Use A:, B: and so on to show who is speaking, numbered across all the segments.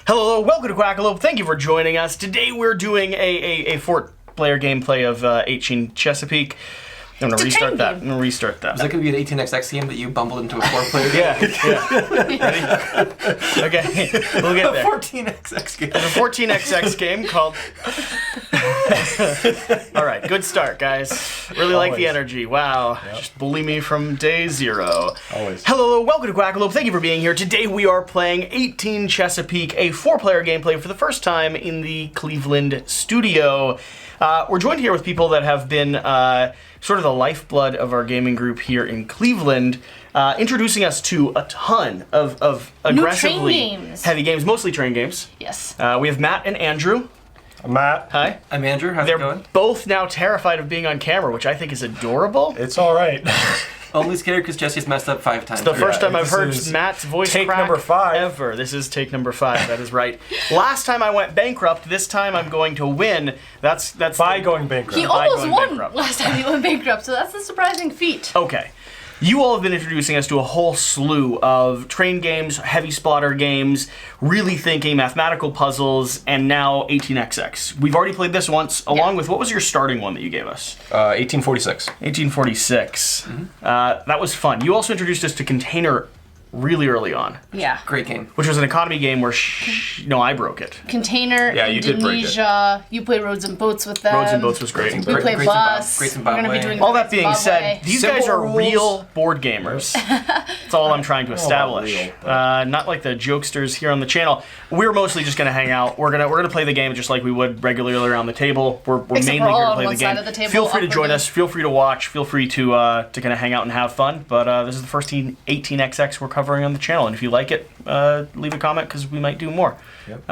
A: Hello, welcome to Quackalope. Thank you for joining us. Today we're doing a four-player gameplay of 18 Chesapeake. I'm going to restart that.
B: Is that going to be an 18xx game that you bumbled into a 4-player game?
A: Yeah. Ready? Okay, we'll get there.
B: A 14xx game.
A: It's a 14xx game called... All right, good start, guys. Really like the energy. Wow. Yep. Just bully me from day zero.
C: Always.
A: Hello, welcome to Quackalope. Thank you for being here. Today we are playing 18 Chesapeake, a 4-player gameplay for the first time in the Cleveland studio. We're joined here with people that have been sort of the lifeblood of our gaming group here in Cleveland, introducing us to a ton of aggressively heavy games, mostly train games.
D: Yes.
A: We have Matt and Andrew.
C: I'm Matt.
A: Hi.
B: I'm Andrew. How's
A: They're
B: it going?
A: both now terrified of being on camera, which I think is adorable.
C: It's all right.
B: Only scared because Jesse's messed up 5 times.
A: It's the first time I've
C: this
A: heard
C: is
A: Matt's voice
C: take
A: crack
C: number 5.
A: ever. This is take number 5. That is right. Last time I went bankrupt. This time I'm going to win. That's
C: By going bankrupt.
D: He almost
A: going
D: won
A: bankrupt.
D: last time he went bankrupt, so that's a surprising feat.
A: Okay. You all have been introducing us to a whole slew of train games, heavy spotter games, really thinking mathematical puzzles, and now 18xx. We've already played this once, along with, what was your starting one that you gave us?
C: 1846.
A: 1846. Mm-hmm. That was fun. You also introduced us to Container really early on,
D: Yeah.
B: Great game.
A: which was an economy game where, no, I broke it.
D: Container,
C: Yeah, you did break it.
D: Indonesia. You play Roads and Boats with them.
A: Roads and Boats was great.
D: We play
B: Great
D: Bus.
B: Great
D: We're going to be
B: Zimbabwe.
D: doing
A: All that being said,
D: Zimbabwe.
A: these
C: Simple
A: guys are
C: rules.
A: real board gamers. That's all I'm trying to establish.
C: real,
A: Not like the jokesters here on the channel. We're mostly just going to hang out. We're gonna play the game just like we would regularly around the table. We're
D: Except
A: mainly
D: we're all
A: here to
D: on
A: play
D: one
A: the game.
D: side of the table,
A: Feel free to join
D: awkwardly.
A: us. Feel free to watch. Feel free to kind of hang out and have fun. But this is the first 18xx we're covering on the channel, and if you like it, leave a comment because we might do more.
C: Yep.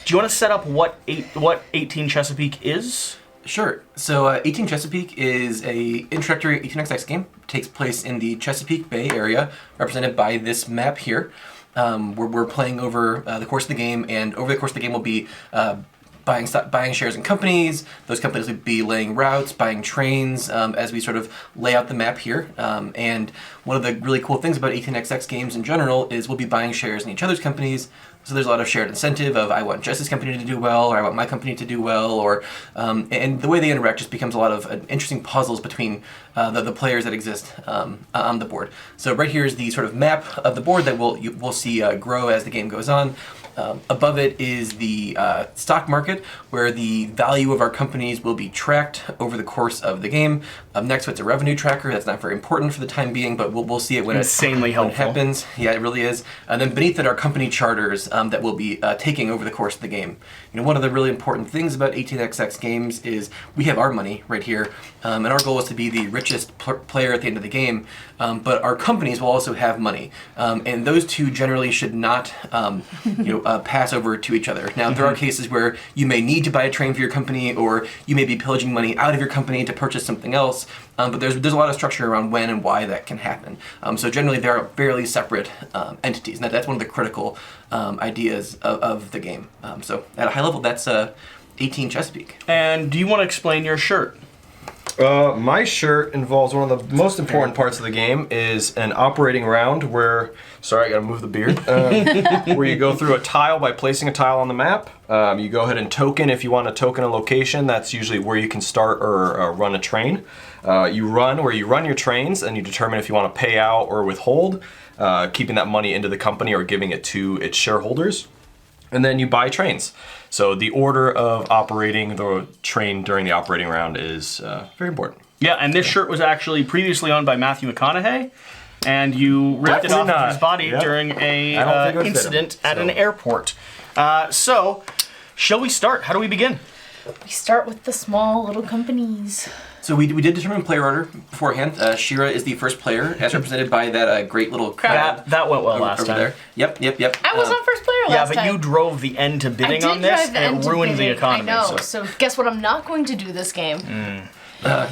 A: Do you want to set up what 18 Chesapeake is?
B: Sure. So 18 Chesapeake is a introductory 18xx game. It takes place in the Chesapeake Bay area, represented by this map here. We're playing over the course of the game, and over the course of the game we'll be buying shares in companies. Those companies will be laying routes, buying trains, as we sort of lay out the map here. And one of the really cool things about 18xx games in general is we'll be buying shares in each other's companies. So there's a lot of shared incentive of I want Jesse's company to do well, or I want my company to do well, or and the way they interact just becomes a lot of interesting puzzles between the players that exist on the board. So right here is the sort of map of the board that we'll see grow as the game goes on. Above it is the stock market, where the value of our companies will be tracked over the course of the game. Next to it's a revenue tracker. That's not very important for the time being, but we'll see it when
A: Insanely
B: when it
A: helpful.
B: happens. Yeah, it really is. And then beneath it are company charters that we'll be taking over the course of the game. You know, one of the really important things about 18xx games is we have our money right here, and our goal is to be the richest player at the end of the game. But our companies will also have money, and those two generally should not, pass over to each other. Now, there are cases where you may need to buy a train for your company, or you may be pillaging money out of your company to purchase something else. But there's a lot of structure around when and why that can happen. So generally, they are fairly separate entities, and that's one of the critical ideas of the game. So at a high level, that's 18 Chesapeake.
A: And do you want to explain your shirt?
C: My shirt involves one of the most important parts of the game is an operating round where, sorry, I gotta move the beard, where you go through a tile by placing a tile on the map. You go ahead and token if you want to token a location. That's usually where you can start or run a train. You run your trains, and you determine if you want to pay out or withhold, keeping that money into the company or giving it to its shareholders. And then you buy trains. So the order of operating the train during the operating round is very important.
A: Yeah, and this shirt was actually previously owned by Matthew McConaughey, and you ripped it off of his body during a
C: I don't think it would fit
A: incident
C: him,
A: at
C: so.
A: an airport. So, shall we start? How do we begin?
D: We start with the small little companies.
B: So we did determine player order beforehand. Shira is the first player, as represented by that great little crab.
A: That went well
B: over,
A: last
B: over
A: time.
B: there. Yep.
D: I was on first player
A: Yeah,
D: last
A: but
D: time.
A: you drove the end to
D: I
A: bidding
D: did
A: on this,
D: drive the
A: and
D: end
A: it
D: to
A: ruined the
D: bidding.
A: economy.
D: I know. So guess what I'm not going to do this game?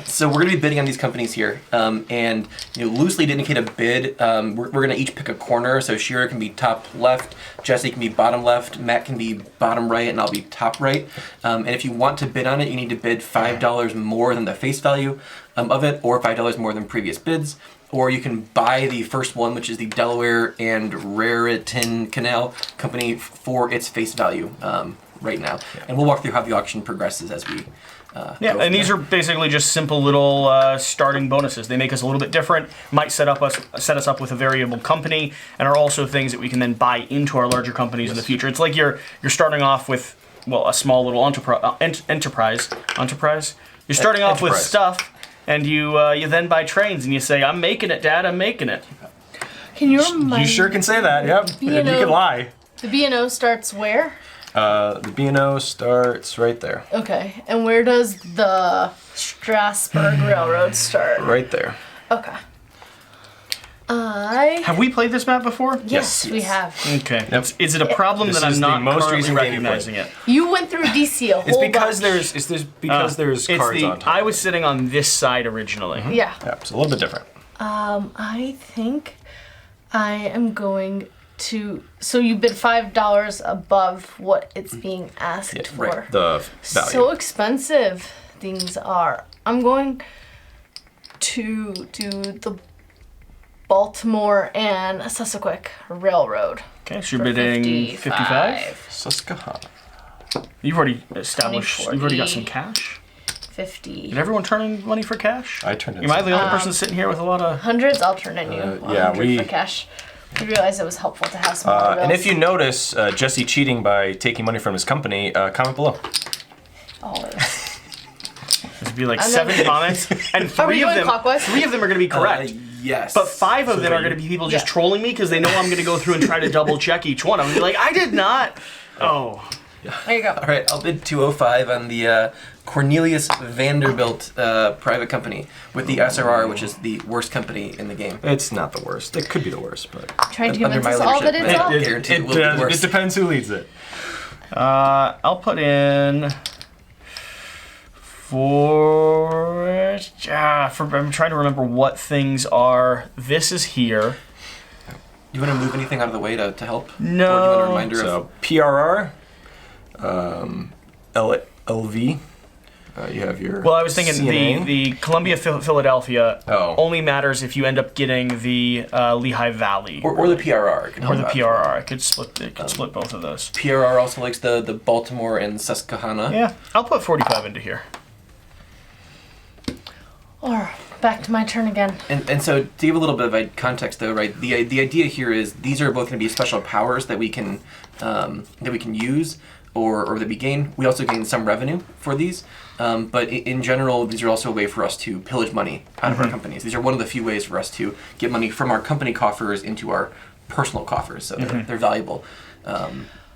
B: So we're going to be bidding on these companies here, and loosely to indicate a bid, we're going to each pick a corner. So Shira can be top left, Jesse can be bottom left, Matt can be bottom right, and I'll be top right. And if you want to bid on it, you need to bid $5 more than the face value of it, or $5 more than previous bids. or you can buy the first one, which is the Delaware and Raritan Canal Company, for its face value right now. And we'll walk through how the auction progresses as we.
A: And these are basically just simple little starting bonuses. They make us a little bit different, might set us up with a variable company, and are also things that we can then buy into our larger companies in the future. It's like you're starting off with, well, a small little enterprise. You're starting off with stuff, and you then buy trains, and you say, "I'm making it, Dad. I'm making it."
D: Can you remind
C: You sure can say that, yep.
D: B&O.
C: And you can lie.
D: The B&O starts where?
C: The B&O starts right there.
D: Okay. And where does the Strasburg Railroad start?
C: Right there.
D: Okay.
A: Have we played this map before?
D: Yes, we have.
A: Okay. Is it a problem
C: This
A: that I'm
C: is the
A: not
C: most
A: currently
C: recent game you
A: recognizing it?
D: You went through DC a whole
C: It's because
D: bunch.
C: there's cards on top.
A: I was sitting on this side originally.
D: Yeah.
C: Yeah, it's a little bit different.
D: I think I am going to. So you bid $5 above what it's being asked for.
B: right.
C: The value.
D: So expensive things are. I'm going to do the Baltimore and Chesapeake Railroad.
A: Okay, so you're
D: for
A: bidding 55?
C: Susquehanna.
A: You've already established,
D: 20,
A: you've already got
D: 40.
A: some cash?
D: 50.
A: Did everyone turn in money for cash?
C: I turned in
A: Am I the only
D: Um,
A: person sitting here with a lot of...
D: Hundreds, I'll turn in you.
C: yeah,
D: 100 for cash. You realize it was helpful to have some more
C: and
D: bills.
C: if you notice Jesse cheating by taking money from his company, comment below.
D: Always.
A: There'd be like
D: I'm
A: 7
D: not-
A: comments, and
D: Are we
A: three of
D: going
A: them
D: clockwise?
A: are going to be correct.
B: Yes.
A: But 5 of them
C: then
A: are going to be people just
D: Yeah.
A: trolling me because they know I'm going to go through and try to double check each one. I'm going to be like, I did not. Oh.
D: There you go.
B: All right, I'll bid 205 on the Cornelius Vanderbilt private company with the SRR, which is the worst company in the game.
C: It's not the worst. It could be the worst, but
D: Trying to
B: Under
D: convince
B: my
D: us all that
B: leadership,
D: it's
B: man.
D: all.
B: Guarantee it will be worse.
C: it depends who leads it.
A: I'll put in... I'm trying to remember what things are. This is here.
B: You want to move anything out of the way to help?
A: No.
B: Or do you want a reminder
C: So PRR, LV. You have your.
A: Well, I was thinking
C: CNA.
A: the Columbia Philadelphia
C: Oh.
A: only matters if you end up getting the Lehigh Valley
B: or the PRR. It could
A: or the
B: help out.
A: PRR. I could split both of those.
B: PRR also likes the Baltimore and Susquehanna.
A: Yeah, I'll put 45 into here.
D: Or back to my turn again.
B: And so to give a little bit of context, though, right? The idea here is these are both going to be special powers that we can use or that we gain. We also gain some revenue for these, but in general, these are also a way for us to pillage money out of our companies. These are one of the few ways for us to get money from our company coffers into our personal coffers. So they're valuable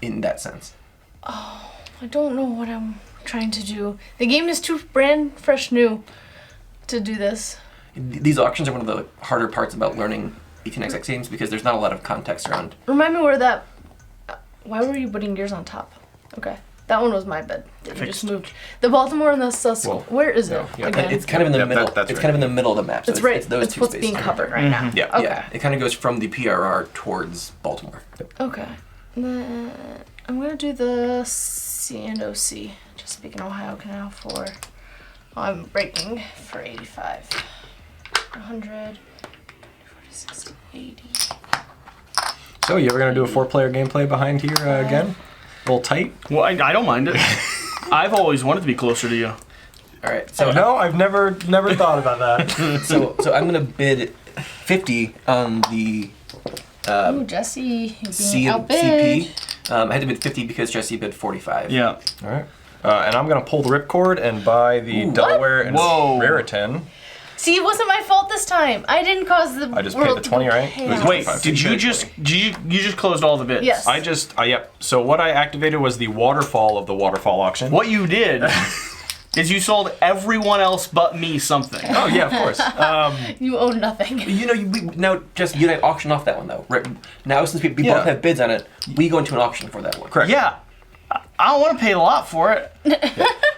B: in that sense.
D: I don't know what I'm trying to do. The game is too brand fresh new to do this.
B: These auctions are one of the harder parts about learning 18xx games because there's not a lot of context around.
D: Remind me where that. Why were you putting yours on top? Okay, that one was my bed that you just moved. The Baltimore and the Susquehanna. Where is it
C: yeah,
D: again?
B: It's kind of in the
C: Yeah,
B: middle.
C: that's
B: It's
C: right.
B: kind of in the middle of the map. So
D: It's right.
B: It's those
D: It's
B: two
D: what's
B: spaces.
D: being covered right now.
C: Yeah.
D: Okay.
B: Yeah, it kind of goes from the PRR towards Baltimore.
D: Okay. Then I'm gonna do the C and OC. Chesapeake and Ohio Canal for. I'm breaking for 85. 100. 46, 80.
C: So you ever gonna do a 4-player gameplay behind here again? A little tight?
A: Well, I don't mind it. I've always wanted to be closer to you.
B: All right, so
C: No, I've never thought about that.
B: so I'm gonna bid 50 on the
D: Ooh, Jesse, you're being
B: C and
D: outbid.
B: CP. I had to bid 50 because Jesse bid 45.
A: Yeah.
C: All right. And I'm gonna pull the ripcord and buy the Delaware and
A: Whoa.
C: Raritan.
D: See, it wasn't my fault this time. I didn't cause the
C: I just paid
D: world
C: the
D: to
C: 20,
D: go
C: right?
D: chaos.
C: Wait,
A: Wait,
C: 25.
A: did you
C: Okay.
A: just you just closed all the bids?
D: Yes.
C: Yep. So what I activated was the waterfall of the waterfall auction.
A: What you did is you sold everyone else but me something.
C: Oh yeah, of course.
D: You own nothing.
B: You know, now just you and I auction off that one though. Right now, since we
C: Yeah.
B: both have bids on it, we go into an auction for that one.
C: Correct.
A: Yeah. I don't want to pay a lot for it.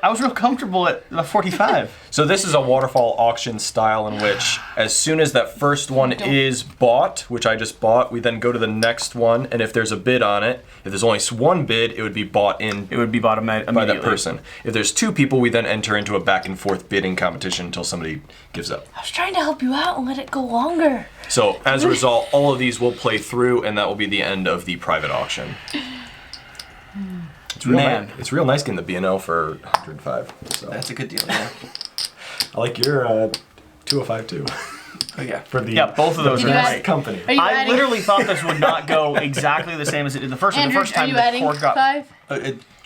A: I was real comfortable at the 45.
C: So this is a waterfall auction style in which, as soon as that first one is bought, which I just bought, we then go to the next one, and if there's a bid on it, if there's only one bid, it would be bought in.
A: It would be bought immediately
C: by that person. If there's two people, we then enter into a back and forth bidding competition until somebody gives up.
D: I was trying to help you out and let it go longer.
C: So as a result, all of these will play through, and that will be the end of the private auction. It's real
A: Man.
C: It's real nice getting the B&O for 105. So.
B: That's a good deal, yeah.
C: I like your 205 too.
B: Oh, yeah.
C: For the
A: both of those
D: Did
A: are
D: you
A: great.
C: company.
D: Are you
A: I
D: adding,
A: literally thought this would not go exactly the same as it did the first one.
D: Andrew,
A: The first time
D: are you
A: the
D: adding
A: cord got.
D: 5?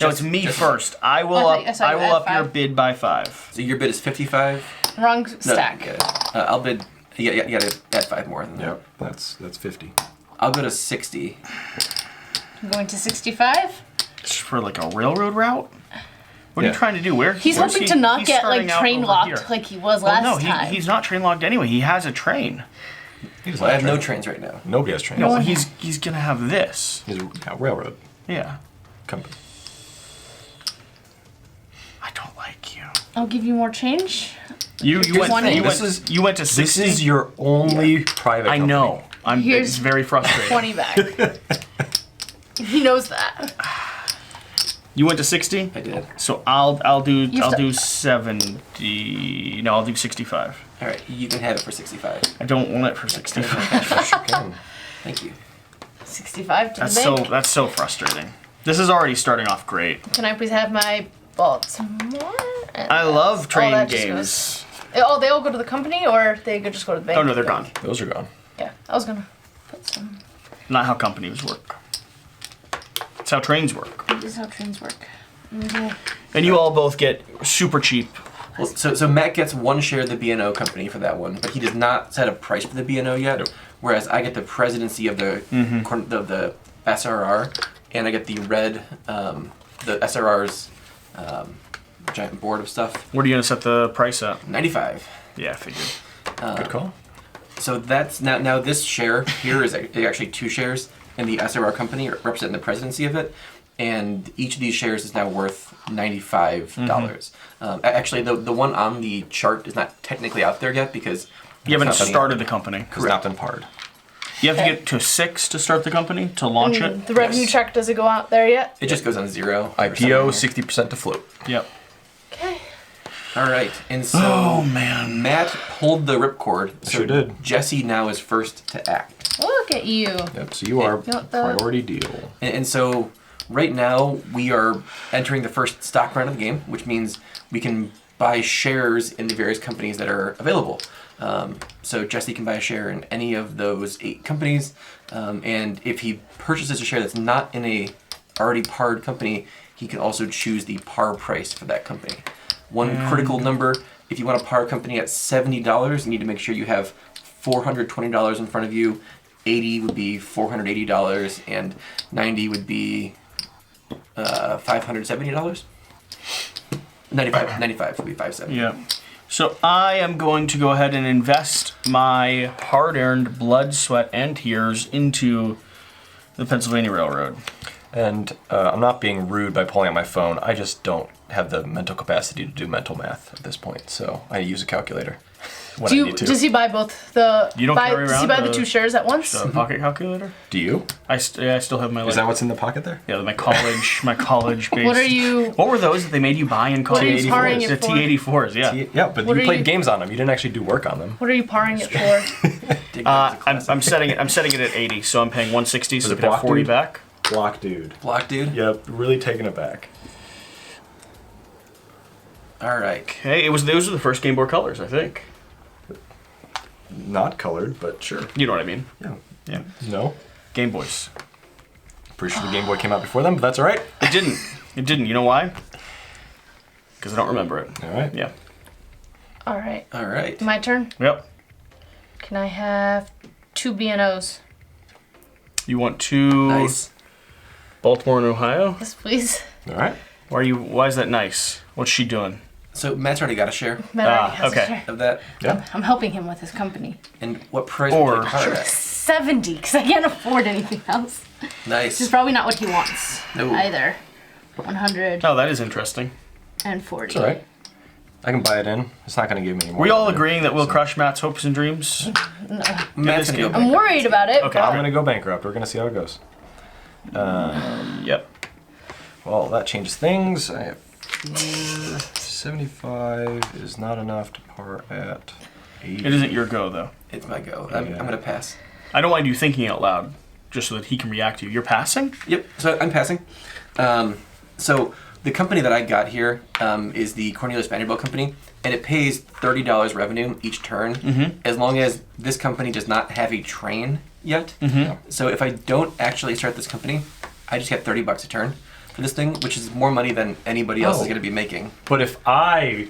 A: No, it's me
B: just-
A: first. I will
D: I saw you add
A: up your
D: 5.
A: bid by 5.
B: So your bid is 55?
D: Wrong
B: No,
D: stack.
B: yeah. I'll bid. You gotta add 5 more than that.
C: Yep, that's 50.
B: I'll go to 60.
D: I'm going to 65.
A: For like a railroad route? What are you
C: Yeah.
A: trying to do? Where's
D: He's hoping to not
A: he's
D: get
A: starting
D: like
A: out
D: train
A: over
D: locked
A: here.
D: like he was
A: Well,
D: last
A: no,
D: time.
A: he's not train locked anyway. He has a train.
B: Well, I have no trains right now.
C: Nobody has trains.
A: No,
D: one
A: he's gonna have this.
C: He's a railroad
A: Yeah.
C: company.
A: I don't like you.
D: I'll give you more change.
A: You went
D: 20?
A: you
C: This
A: went,
C: is-
A: you went to 60.
C: This is your only private
A: I
C: company.
A: know.
D: Here's
A: It's very frustrating.
D: 20 back. He knows that.
A: You went to 60?
B: I did.
A: So I'll do
D: have to-
A: 70. No, I'll do 65.
B: All right, you can have it for 65.
A: I don't want it for 65.
B: Thank you.
D: 65 to the bank.
A: That's so frustrating. This is already starting off great.
D: Can I please have my Baltimore? And
A: I love train
D: that just
A: games.
D: Oh, they all go to the company, or they could just go to the bank?
A: Oh no, they're gone.
C: Those are gone.
D: Yeah, I was gonna put some.
A: Not how companies work. It's how trains work.
D: This is how trains work.
A: And you all both get super cheap.
B: Well, so Matt gets 1 share of the B&O company for that one, but he does not set a price for the B&O yet.
C: Nope.
B: Whereas I get the presidency of the the SRR, and I get the the SRR's giant board of stuff.
A: What are you gonna set the price at?
B: 95.
A: Yeah, I figured.
C: Good call.
B: So that's now this share here is actually 2 shares in the SRR company representing the presidency of it, and each of these shares is now worth $95. Actually, the one on the chart is not technically out there yet because
A: You haven't
B: it's not
A: started the company.
C: It's not been parred.
A: You have to get to 6 to start the company, to launch it.
D: The revenue check doesn't go out there yet.
B: It just goes on 0. or
C: IPO,
B: something.
C: 60% to float.
A: Yep.
D: Okay.
B: All right, and so
A: Oh man.
B: Matt pulled the ripcord. So
C: Sure did.
B: Jesse now is first to act,
D: Look at you.
C: Yep, so you are
D: You want the-
C: priority deal.
B: and so right now we are entering the first stock round of the game, which means we can buy shares in the various companies that are available. So Jesse can buy a share in any of those 8 companies, and if he purchases a share that's not in a already parred company, he can also choose the par price for that company. One critical number: if you want a par company at $70, you need to make sure you have $420 in front of you. 80 would be $480, and 90 would be $570. 95 would be 570.
A: Yeah. So I am going to go ahead and invest my hard-earned blood, sweat, and tears into the Pennsylvania Railroad.
C: And I'm not being rude by pulling out my phone. I just don't have the mental capacity to do mental math at this point. So I use a calculator when I need to.
D: Does he buy both the?
A: You don't carry
D: Does he
A: around
D: buy the
A: the-
D: 2 shares at once?
A: The pocket calculator.
C: Do you?
A: I still have my.
C: Is that what's in the pocket there?
A: Yeah, my college based.
D: What are you?
A: What were those that they made you buy in college?
D: What are you parring
A: The
D: it for?
A: T84s, yeah.
C: Yeah, but
D: What
C: you
D: are
C: played
D: you-
C: games on them. You didn't actually do work on them.
D: What are you parring it for?
B: Dig that as a classic.
A: I'm setting it at 80, so I'm paying 160, so
C: it
A: I can have
C: block,
A: 40
C: dude?
A: back.
C: Block, dude.
B: Block, dude.
C: Yep, really taking it back.
B: All right.
A: Okay, those were the first Game Boy colors, I think.
C: Not colored, but sure.
A: You know what I mean?
C: Yeah.
A: Yeah.
C: No.
A: Game Boys.
C: Pretty sure the Game Boy came out before them, but that's all right.
A: It didn't. It didn't. You know why? Because I don't remember it.
C: All right.
A: Yeah.
D: All right.
B: All right.
D: My turn.
A: Yep.
D: Can I have 2 B&Os?
A: You want to
B: Nice.
A: Baltimore and Ohio?
D: Yes, please.
C: All right.
A: Why is that nice? What's she doing?
B: So Matt's already got a share
D: Matt already has a
A: okay.
D: share.
B: of that.
C: Yeah.
D: I'm helping him with his company.
B: And what price
A: Or-
B: would you like to hire at?
D: 70, because I can't afford anything else. This is
B: Nice.
D: probably not what he wants
B: No.
D: either. 100
A: Oh, that is interesting.
D: and 40.
C: It's all right. I can buy it in. It's not going to give me any more.
A: We all
C: money.
A: agreeing that we'll crush Matt's hopes and dreams?
B: Matt's
A: this
B: gonna
A: game.
B: go
D: I'm
B: back.
D: worried about it.
A: Okay.
C: I'm going to go bankrupt. We're going to see how it goes.
A: Yep.
C: Well, that changes things. I have 75 is not enough to par at 80.
A: It isn't your go, though.
B: It's my go. I'm
C: Yeah.
B: gonna pass.
A: I don't mind you thinking out loud, just so that he can react to you. You're passing?
B: Yep. So I'm passing. So the company that I got here is the Cornelius Vanderbilt company, and it pays $30 revenue each turn, as long as this company does not have a train yet. So if I don't actually start this company, I just get $30 a turn for this thing, which is more money than anybody else is going to be making.
C: But if I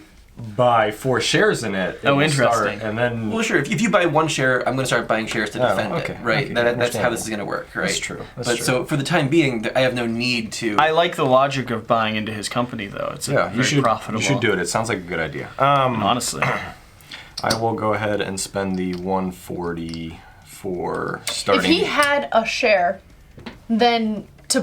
C: buy 4 shares in it,
A: Oh,
C: will start,
A: interesting.
C: and then
B: Well, sure. If you buy 1 share, I'm going to start buying shares to defend
C: okay.
B: it, right?
C: Okay,
B: That's how this is going to work, right?
C: That's true. That's
B: but
C: true.
B: so for the time being, I have no need to.
A: I like the logic of buying into his company, though. It's
C: yeah,
A: very
C: you should
A: profitable.
C: You should do it. It sounds like a good idea.
A: Honestly.
C: I will go ahead and spend the 140 for
D: If
C: starting.
D: he had a share, then to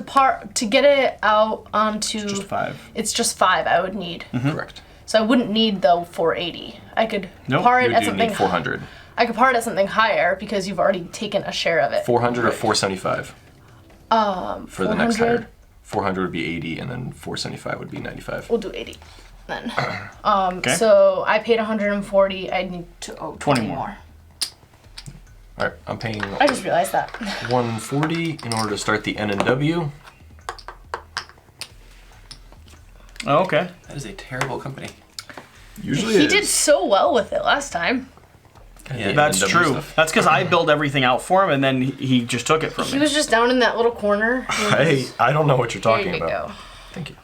D: get it out onto
A: Just 5.
D: it's just 5 I would need.
C: Correct.
D: So I wouldn't need though 480. I could
A: Nope,
D: par it
C: You
D: at
C: do
D: something
C: need 400.
D: I could par it at something higher because you've already taken a share of it.
C: 400 or 475 for the next
D: 400.
C: hire. 400 would be 80, and then 475 would be 95.
D: We'll do 80 then.
A: Okay.
D: So I paid 140. I need to owe 20
A: more.
D: more.
C: All right, I'm paying
D: I just realized that.
C: 140 in order to start the N and W.
A: Oh, okay.
B: That is a terrible company.
C: Usually
D: He
C: it
D: did
C: is.
D: so well with it last time.
B: Yeah,
A: That's
C: NW
A: true.
C: stuff.
A: That's because I build everything out for him, and then he just took it from
D: He
A: me.
D: was just down in that little corner.
C: Hey, I don't know what you're talking
D: Here you
C: about.
D: go.
C: Thank you.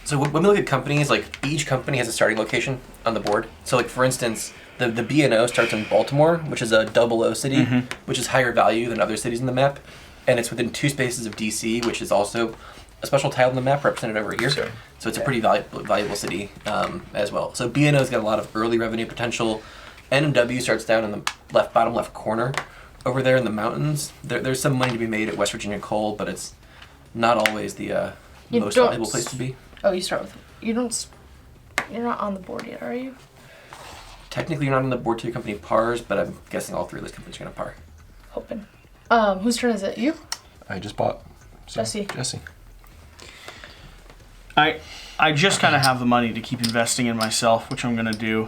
B: So when we look at companies, like each company has a starting location on the board. So like for instance, the B&O starts in Baltimore, which is a 00 city, which is higher value than other cities in the map, and it's within 2 spaces of DC, which is also a special tile on the map represented over here.
C: Sure.
B: So it's a pretty valuable city as well. So B&O's got a lot of early revenue potential. N&W starts down in the bottom left corner over there in the mountains. There's some money to be made at West Virginia Coal, but it's not always the
D: You
B: most
D: don't
B: valuable place to be.
D: Oh, you start with. You're not on the board yet, are you?
B: Technically, you're not on the board till your company pars, but I'm guessing all 3 of those companies are going to par.
D: Hoping. Whose turn is it? You?
C: I just bought. So,
D: Jesse.
C: Jesse.
A: I just kind of have the money to keep investing in myself, which I'm going to do.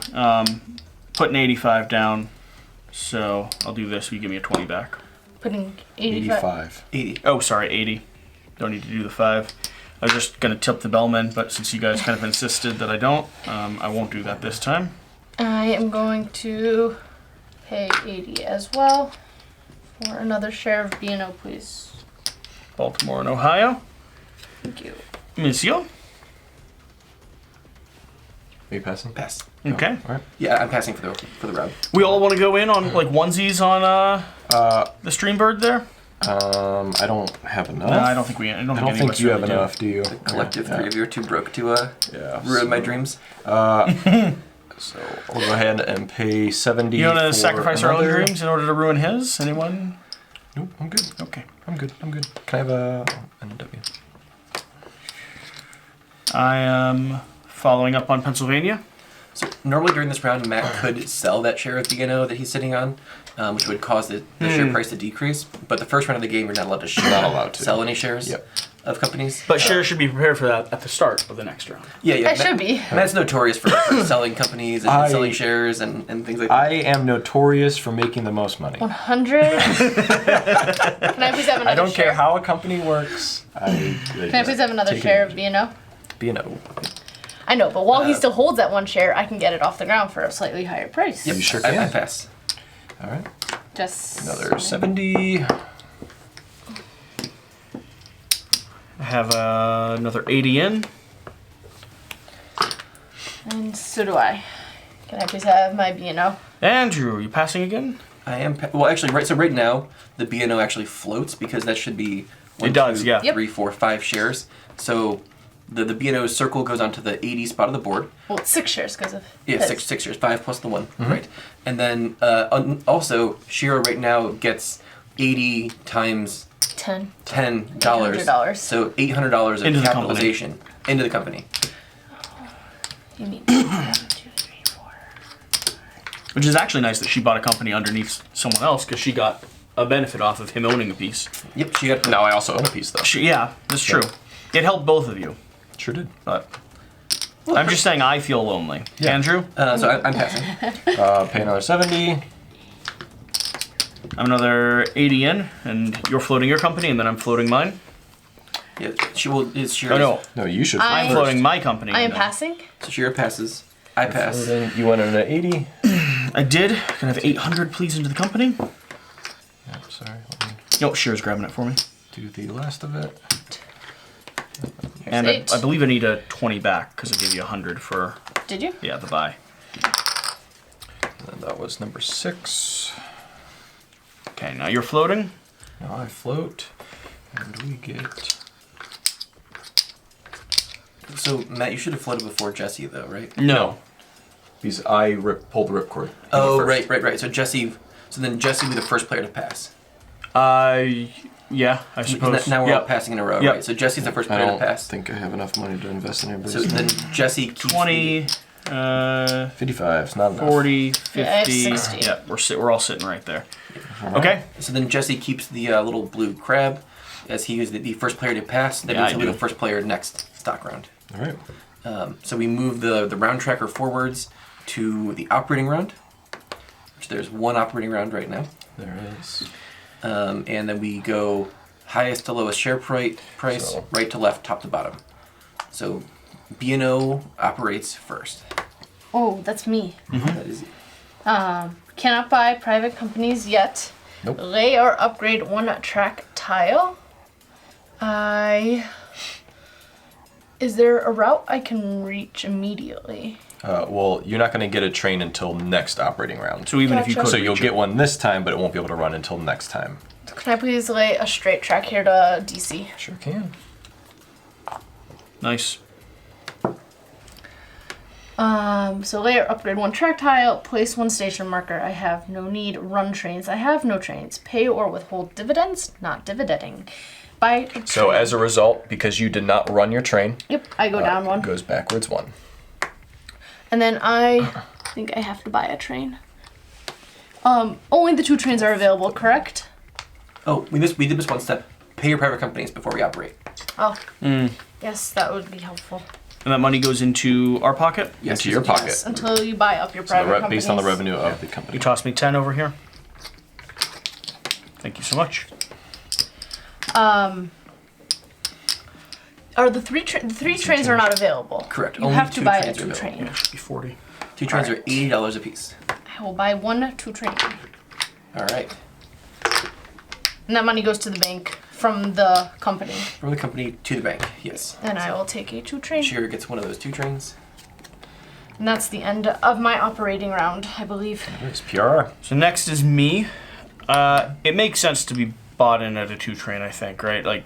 A: Putting 85 down, so I'll do this. You give me a 20 back.
D: Putting 85.
B: 80.
A: Oh, sorry, 80. Don't need to do the 5. I was just going to tip the bellman, but since you guys kind of insisted that I don't, I won't do that this time.
D: I am going to pay 80 as well for another share of B&O, please.
A: Baltimore and Ohio.
D: Thank you.
A: Monsieur.
C: Are you passing?
B: Pass.
A: Okay.
C: All right.
B: Yeah, I'm passing for the round.
A: We all want to go in on like onesies on the Streambird there?
C: I don't have enough.
A: No, I don't think we. I don't
C: I
A: think,
C: don't
A: any of
C: think
A: us
C: you
A: really
C: have
A: do.
C: enough, do you?
B: The collective
C: Yeah.
B: 3 of you are too broke to
C: Yeah.
B: ruin my dreams.
C: So we'll go ahead and pay 70.
A: You want to
C: for
A: sacrifice our own
C: another-
A: dreams in order to ruin his? Anyone?
C: Nope, I'm good.
A: Okay.
C: I'm good. I'm good. Can I have a NW?
A: I am following up on Pennsylvania.
B: So normally during this round, Matt could sell that share of B&O that he's sitting on, which would cause the share price to decrease. But the first round of the game, you're not allowed to
C: Not allowed to.
B: sell any shares
C: Yep.
B: of companies.
A: But shares should be prepared for that at the start of the next round.
B: Yeah,
D: I
B: Matt,
D: should be.
B: Matt's notorious for selling companies and
C: I-
B: selling shares and things like that.
C: I am notorious for making the most money.
D: 100. Can I please have another
C: I don't
D: share?
C: care how a company works.
D: Can I please have another share of B&O?
C: B&O.
D: I know, but while he still holds that 1 share, I can get it off the ground for a slightly higher price.
B: Yep,
C: You sure
B: I
C: can.
B: pass.
C: All right.
D: Just
C: Another 70.
A: I have another 80 in.
D: And so do I. Can I please have my B&O?
A: Andrew, are you passing again?
B: I am. Well, actually, right now, the B&O actually floats because that should be
A: It does, yeah.
D: Yep.
B: 3, 4, 5 shares. So the B&O circle goes onto the 80 spot of the board.
D: Well, it's 6 shares because of
B: Yeah,
D: his.
B: six shares, 5 plus the 1, right? And then also, Shiro right now gets 80 times
D: 10.
B: $10.
D: $800.
B: So $800 of
A: Into the
B: capitalization into the company.
D: You mean 1, 2, 3, 4.
A: Which is actually nice that she bought a company underneath someone else because she got a benefit off of him owning a piece.
B: Yep, she got.
C: Now I also own a piece, though.
A: Yeah, that's true. It helped both of you,
C: Sure did.
A: but I'm just saying I feel lonely.
C: Yeah.
A: Andrew,
B: So I'm passing.
C: Pay another 70.
A: I'm another 80 in, and you're floating your company, and then I'm floating mine.
B: Yeah, she will. It's Shira.
A: Oh no,
C: No, you should.
D: I-
A: I'm floating my company.
D: I am
A: and then-
D: passing.
B: So Shira passes. I pass.
C: Then you went in at 80.
A: I did. Can I have 800 please into the company?
C: Yep, sorry. Let me
A: Nope, Shear's grabbing it for me.
C: do the last of it.
A: And
D: Eight.
A: I believe I need a 20 back because I gave you 100 for,
D: Did you?
A: yeah, the buy.
C: And that was number 6.
A: Okay, now you're floating.
C: Now I float. And we get.
B: So Matt, you should have floated before Jesse, though, right?
A: No.
C: Because I pulled the ripcord.
B: Oh,
C: first.
B: right. So Jesse. So then Jesse will be the first player to pass.
A: Yeah, I suppose.
B: Now we're all
A: Yep.
B: passing in a row,
A: Yep.
B: right? So Jesse's the first
C: I
B: player
C: don't
B: to pass.
C: think I have enough money to invest in everybody's.
B: So then Jesse keeps
A: 20,
C: 55 is not enough.
A: 40,
D: Yeah, I have
A: 50.
D: 60.
A: Yeah, we're all sitting right there. Okay.
B: So then Jesse keeps the little blue crab, as he is the first player to pass. That
A: Yeah,
B: means
A: I
B: he'll be
A: do.
B: the first player next stock round.
C: All right.
B: So we move the round tracker forwards to the operating round, which there's one operating round right now.
C: There is.
B: And then we go highest to lowest share price,
C: So-
B: right to left, top to bottom. So B&O operates first.
D: Oh, that's me.
B: That is
D: Cannot buy private companies yet.
C: Nope.
D: Lay or upgrade one track tile. Is there a route I can reach immediately?
C: Well, you're not going to get a train until next operating round.
A: So even if you
D: Gotcha.
A: could,
C: So you'll
A: reach
C: get
A: it.
C: one this time, but it won't be able to run until next time.
D: Can I please lay a straight track here to DC?
C: Sure can.
A: Nice.
D: So lay or upgrade one track tile, place one station marker. I have no need. Run trains. I have no trains. Pay or withhold dividends. Not dividending. Buy a
C: So
D: train.
C: as a result, because you did not run your train,
D: Yep, I go down one.
C: it goes backwards 1.
D: And then I think I have to buy a train. Only the 2 trains are available, correct?
B: Oh, we did this one step. Pay your private companies before we operate.
D: Oh. Yes, that would be helpful.
A: And that money goes into our pocket.
B: Yes,
C: Into your pocket.
D: Yes, until you buy up your
C: So
D: private companies.
C: based on the revenue of the company.
A: You toss me 10 over here. Thank you so much.
D: Are the three trains are not available?
B: Correct.
D: You
B: Only
D: have to
B: 2
D: buy a
B: trains are
D: 2
B: available.
D: train.
A: It should be 40.
B: 2 trains
D: Alright.
B: are $80 a piece.
D: I will buy 1 2 train.
B: All right.
D: And that money goes to the bank from the company.
B: From the company to the bank. Yes.
D: And I will take a 2 train.
B: Shira gets one of those 2 trains.
D: And that's the end of my operating round, I believe.
C: It's PRR.
A: So next is me. It makes sense to be bought in at a 2 train, I think, right? Like,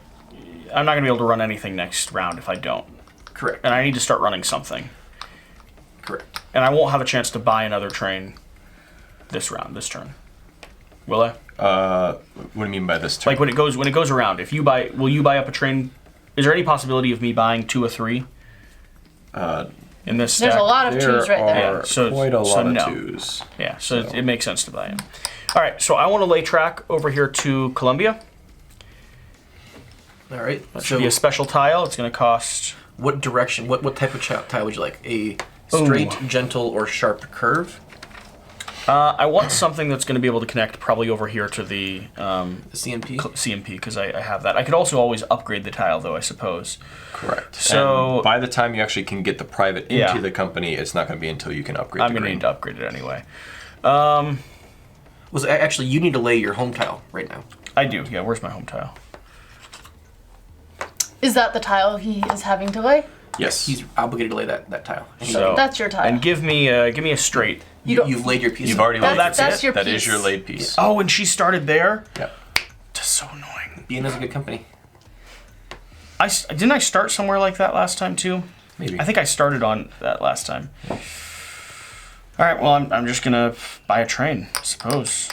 A: I'm not going to be able to run anything next round if I don't.
B: Correct.
A: And I need to start running something.
B: Correct.
A: And I won't have a chance to buy another train this turn. Will I?
C: What do you mean by this turn?
A: Like when it goes around, will you buy up a train? Is there any possibility of me buying 2 or 3? In this stack?
D: There's a lot of
C: there
D: 2s right there.
C: are
A: Yeah, so-
C: quite a
A: so
C: lot of
A: no.
C: 2s.
A: Yeah, so it makes sense to buy in. All right, so I want to lay track over here to Columbia.
B: All right.
A: That
B: So
A: should be a special tile. It's going to cost.
B: what direction, what type of tile would you like? A straight, gentle, or sharp curve?
A: I want something that's going to be able to connect probably over here to the
B: The CMP?
A: CMP because I have that. I could also always upgrade the tile though, I suppose.
C: Correct.
A: So-
C: And by the time you actually can get the private into
A: Yeah.
C: the company, it's not going to be until you can upgrade
A: I'm
C: the
A: going to
C: green.
A: need to upgrade it anyway.
B: Well, so actually, you need to lay your home tile right now.
A: I do. Yeah, where's my home tile?
D: Is that the tile he is having to lay?
C: Yes.
B: He's obligated to lay that tile. And he-
A: So
D: That's your tile.
A: And give me a straight.
B: you've laid your piece.
C: You've
B: of-
C: already
D: That's-
C: laid
A: that's
D: that's
A: it?
D: your
C: That
D: piece.
C: is your laid piece.
A: Oh, and she started there.
C: Yep.
A: That's so annoying.
B: B&O's a good company.
A: Didn't I start somewhere like that last time too?
C: Maybe.
A: I think I started on that last time. All right. Well, I'm just gonna buy a train, I suppose.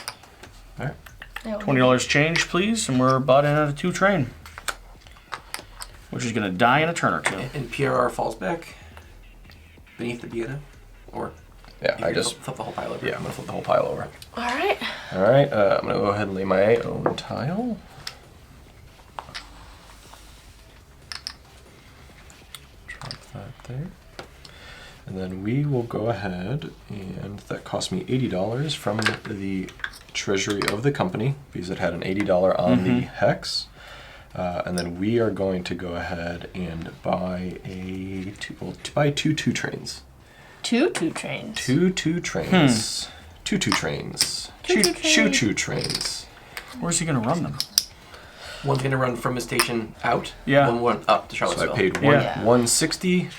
C: All right.
A: $20 change, please, and we're bought in at a 2 train. Which is going to die in a turn or two.
B: And PRR falls back beneath the Vienna, or
C: Yeah,
B: you
C: I
B: can
C: just
B: flip the whole pile over.
C: yeah, I'm gonna flip the whole pile over.
D: All right.
C: All right, I'm gonna go ahead and lay my own tile. Drop that there. And then we will go ahead, and that cost me $80 from the treasury of the company because it had an $80 on the hex. And then we are going to go ahead and buy buy two trains.
D: Two trains.
C: Two trains. Two trains. Choo-choo trains.
A: Where's he going to run them?
B: One's going to run from his station out.
A: Yeah.
B: One up to
C: So
B: Charlottesville.
C: I paid
A: Yeah.
C: 160.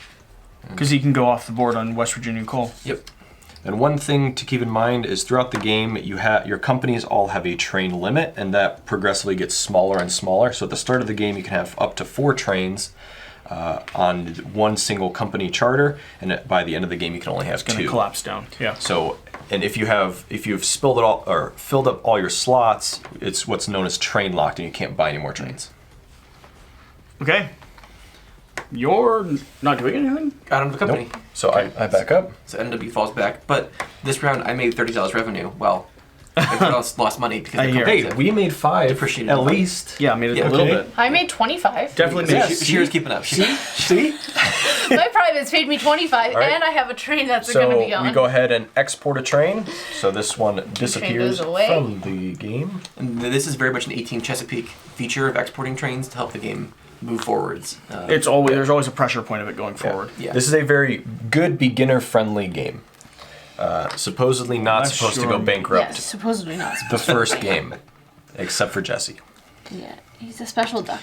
A: Because he can go off the board on West Virginia Coal.
B: Yep.
C: And one thing to keep in mind is throughout the game, your companies all have a train limit, and that progressively gets smaller and smaller. So at the start of the game, you can have up to 4 trains on one single company charter, and by the end of the game, you can only have
A: It's going to
C: 2.
A: collapse down. Yeah.
C: So, and if you've spilled it all or filled up all your slots, it's what's known as train locked, and you can't buy any more trains.
A: Okay. You're not doing anything?
B: Out of the company.
C: Nope. So I back up.
B: So NW falls back. But this round, I made $30 revenue. Well, everyone else lost money because
A: I
B: the
A: hear.
B: company
C: Hey, we made 5
B: Appreciate it.
C: at least.
A: Yeah, I made it
B: Yeah,
A: a little
C: okay.
A: bit.
D: I made 25.
A: Definitely
C: Yeah,
A: made it.
B: Shear's keeping up.
C: See?
D: My privates paid me 25,
C: All right.
D: and I have a train that's going to be
C: So
D: on.
C: we go ahead and export a train. So this one disappears
D: goes away.
C: from the game.
B: And this is very much an 18 Chesapeake feature of exporting trains to help the game move forwards.
A: There's always a pressure point of it going forward.
B: Yeah.
C: This is a very good beginner-friendly game. Supposedly not
A: Unless
C: supposed to
A: you're-
C: go bankrupt
D: Yes, supposedly not.
C: the first game, except for Jesse.
D: Yeah, he's a special duck.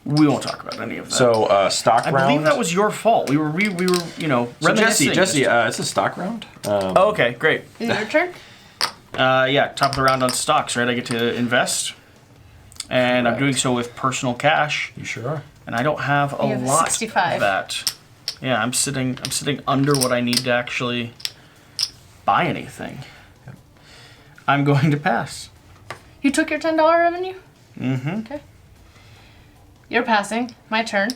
A: We won't talk about any of that.
C: So stock
A: I
C: round.
A: believe that was your fault. We were
C: so
A: reminiscing.
C: Jesse, it's a stock round.
A: Oh, okay, great.
D: Is it your turn?
A: Yeah, top of the round on stocks, right? I get to invest, and I'm
C: Correct.
A: doing so with personal cash,
C: You sure are.
A: and I don't have a
D: You have
A: lot
D: 65.
A: of that. Yeah, I'm sitting under what I need to actually buy anything. I'm going to pass.
D: You took your $10 revenue?
A: Mm-hmm.
D: Okay. You're passing. My turn.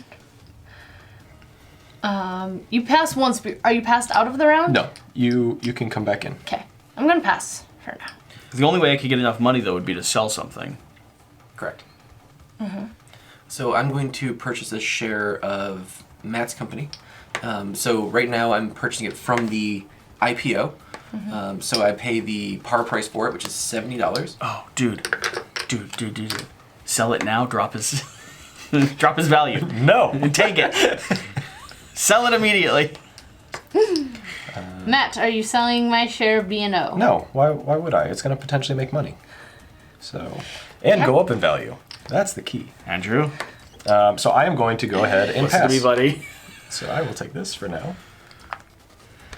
D: You pass once. Are you passed out of the round?
C: No, you can come back in.
D: Okay. I'm going to pass for now.
A: The only way I could get enough money, though, would be to sell something.
B: Correct. So I'm going to purchase a share of Matt's company. So right now I'm purchasing it from the IPO. So I pay the par price for it, which is $70.
A: Oh, dude. Sell it now, drop his drop his value.
C: No.
A: Take it. Sell it immediately.
D: Matt, are you selling my share of B&O?
C: No. Why would I? It's going to potentially make money. So, and go up in value. That's the key.
A: Andrew,
C: So I am going to go ahead and
A: listen to
C: pass.
A: me, buddy.
C: So I will take this for now.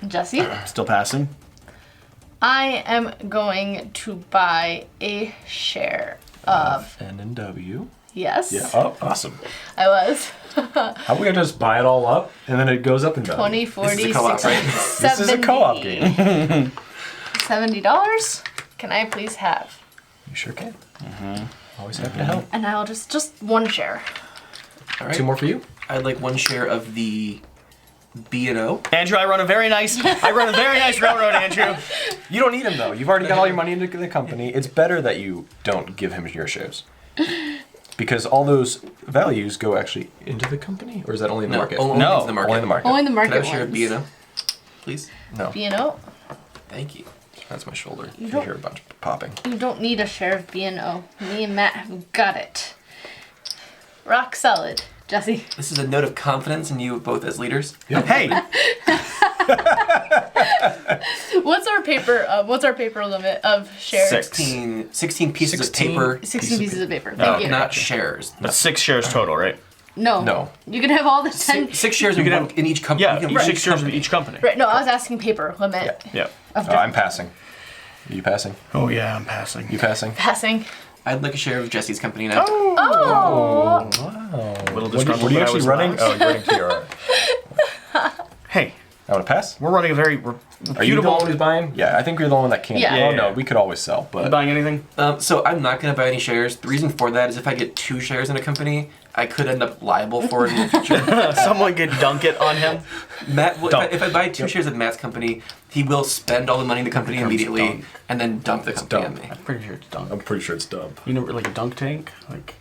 D: Jesse?
A: Still passing.
D: I am going to buy a share of...
C: N and W.
D: Yes.
C: Yeah. Oh, awesome.
D: I was.
C: How about we just buy it all up and then it goes up in value?
D: 20, 40,
B: This is a co-op,
D: 60,
B: right?
D: 70.
C: This is a co-op game.
D: $70. Can I please have?
C: You sure can. Always happy to help.
D: And I'll just one share.
B: All right.
C: 2 more for you.
B: I'd like 1 share of the B&O.
A: Andrew, I run a very nice railroad, Andrew.
C: You don't need him though. You've already got all your money into the company. It's better that you don't give him your shares. Because all those values go actually into the company? Or is that only in the market?
B: Only
A: No,
B: into the market.
C: Only in the market.
D: Only the
B: Can
D: market
B: I have a share of
D: ones.
B: B&O, please?
C: No.
D: B&O?
B: Thank you.
C: That's my shoulder. You
D: don't-
C: hear a bunch of popping.
D: You don't need a share of B&O. Me and Matt have got it. Rock solid. Jesse?
B: This is a note of confidence in you both as leaders.
A: Hey,
D: What's our paper limit of shares?
B: 16 pieces
C: 16
B: of paper.
D: 16 pieces of paper. Thank you.
B: Not shares.
A: that's 6 shares total, right?
D: No.
C: No.
D: You can have all the 10.
B: Six shares in,
A: can
B: one,
A: have-
B: in each company.
A: Yeah,
B: You can have
A: 6 shares of each company.
D: Right, no, I was asking paper limit.
A: Yeah.
D: Of
C: I'm passing. Are you passing?
A: Oh yeah, I'm passing.
C: You passing?
D: Passing.
B: I'd like a share of Jesse's company now.
D: Oh!
C: Wow.
A: Little
C: What are
A: disgruntled
C: you
A: that I
C: actually
A: was
C: running?
A: last.
C: Oh, you're running TR.
A: Hey,
C: want to pass?
A: We're running a very
C: Are you the
A: reputable.
C: one who's buying? Yeah, I think you're the one that can't.
D: Yeah.
C: Oh
A: Yeah.
C: no, we could always sell,
A: You
C: but
A: buying anything?
B: So I'm not going to buy any shares. The reason for that is if I get 2 shares in a company, I could end up liable for it in the future.
A: Someone could dunk it on him.
B: Matt, well,
C: Dump.
B: if I buy 2 shares of Matt's company, he will spend all the money in the company
A: becomes
B: immediately
A: dump.
B: and then dump the company
C: dump.
B: on me.
A: I'm pretty sure it's dunk.
C: I'm pretty sure it's dumb.
A: You know, like a dunk tank, like.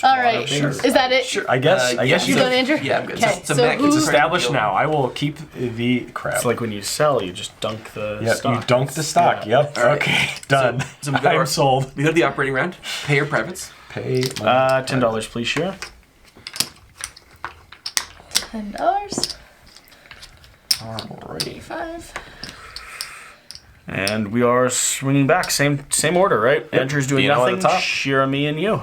D: All right.
A: Sure.
D: Is that it?
C: Sure, I guess. I guess
D: You
C: you
D: done, Andrew?
B: Yeah, I'm good.
D: Okay, so
B: Matt
D: who-
B: gets
C: It's
B: a credit
C: established
B: deal.
C: now. I will keep the crap.
A: It's like when you sell, you just dunk the
C: Yep,
A: stock.
C: you dunk the stock.
A: Yeah.
C: Yep.
B: All right.
C: Okay, done.
B: So we got
C: I'm
B: our-
C: sold.
B: We go to the operating round. Pay your privates.
C: Pay money.
A: $10, please, share.
D: $10.
C: Alrighty.
D: 5.
A: And we are swinging back. Same order, right? Andrew's doing
C: Dino at
A: nothing.
C: the top.
A: Shira, me, and you.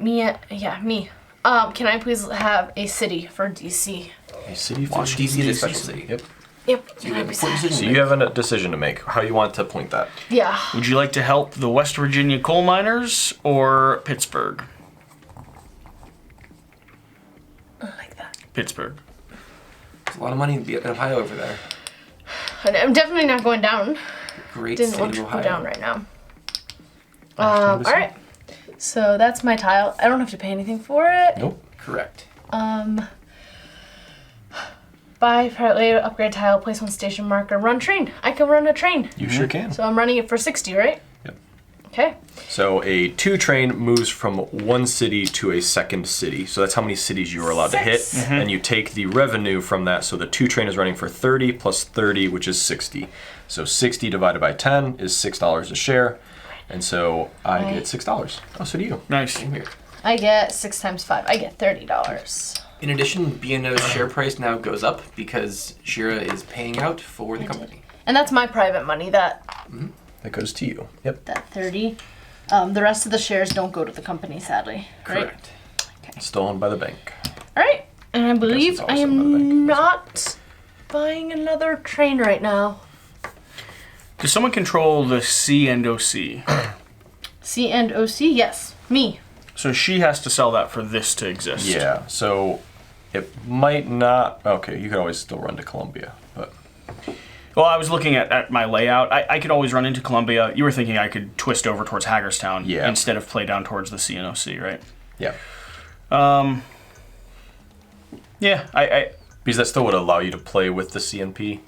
D: Me. Can I please have a city for DC?
C: A city for
B: DC is a special city.
C: Yep.
D: Yep.
B: You have a
D: that'd be
B: important
D: sad.
B: decision
C: So
B: to
C: you
B: make.
C: have a decision to make. How you want to point that?
D: Yeah.
A: Would you like to help the West Virginia coal miners or Pittsburgh?
D: I like that.
A: Pittsburgh.
B: There's a lot of money in Ohio over there.
D: And I'm definitely not going down.
B: Great
D: Didn't
B: state
D: want
B: of
D: to go
B: Ohio.
D: down right now. All right. So that's my tile. I don't have to pay anything for it.
C: Nope.
B: Correct.
D: Buy private layer, upgrade tile, place on station marker, run train. I can run a train.
C: You sure can.
D: So I'm running it for 60, right?
C: Yep.
D: Okay.
C: So a 2 train moves from one city to a second city. So that's how many cities you are allowed to hit.
D: 6.
C: And you take the revenue from that. So the 2 train is running for 30 plus 30, which is 60. So 60 divided by 10 is $6 a share. And so I
D: Right.
C: get $6. Oh, so do you.
A: Nice.
B: Same here.
D: I get 6 times 5. I get $30.
B: In addition, B&O's share price now goes up because Shira is paying out for the company.
D: And that's my private money, that
C: That goes to you. Yep.
D: 30. The rest of the shares don't go to the company, sadly. Right?
B: Correct.
C: Stolen by the bank.
D: All right. And I believe
C: it's
D: I
C: also another bank.
D: am not buying another train right now.
A: Does someone control the C and OC?
D: C and OC? Yes. Me.
A: So she has to sell that for this to exist.
C: Yeah. So it might not. Okay, you could always still run to Columbia, but
A: Well, I was looking at my layout. I could always run into Columbia. You were thinking I could twist over towards Hagerstown
C: Yeah.
A: instead of play down towards the C and OC, right?
C: yeah,
A: Yeah, I
C: because that still would allow you to play with the CNP.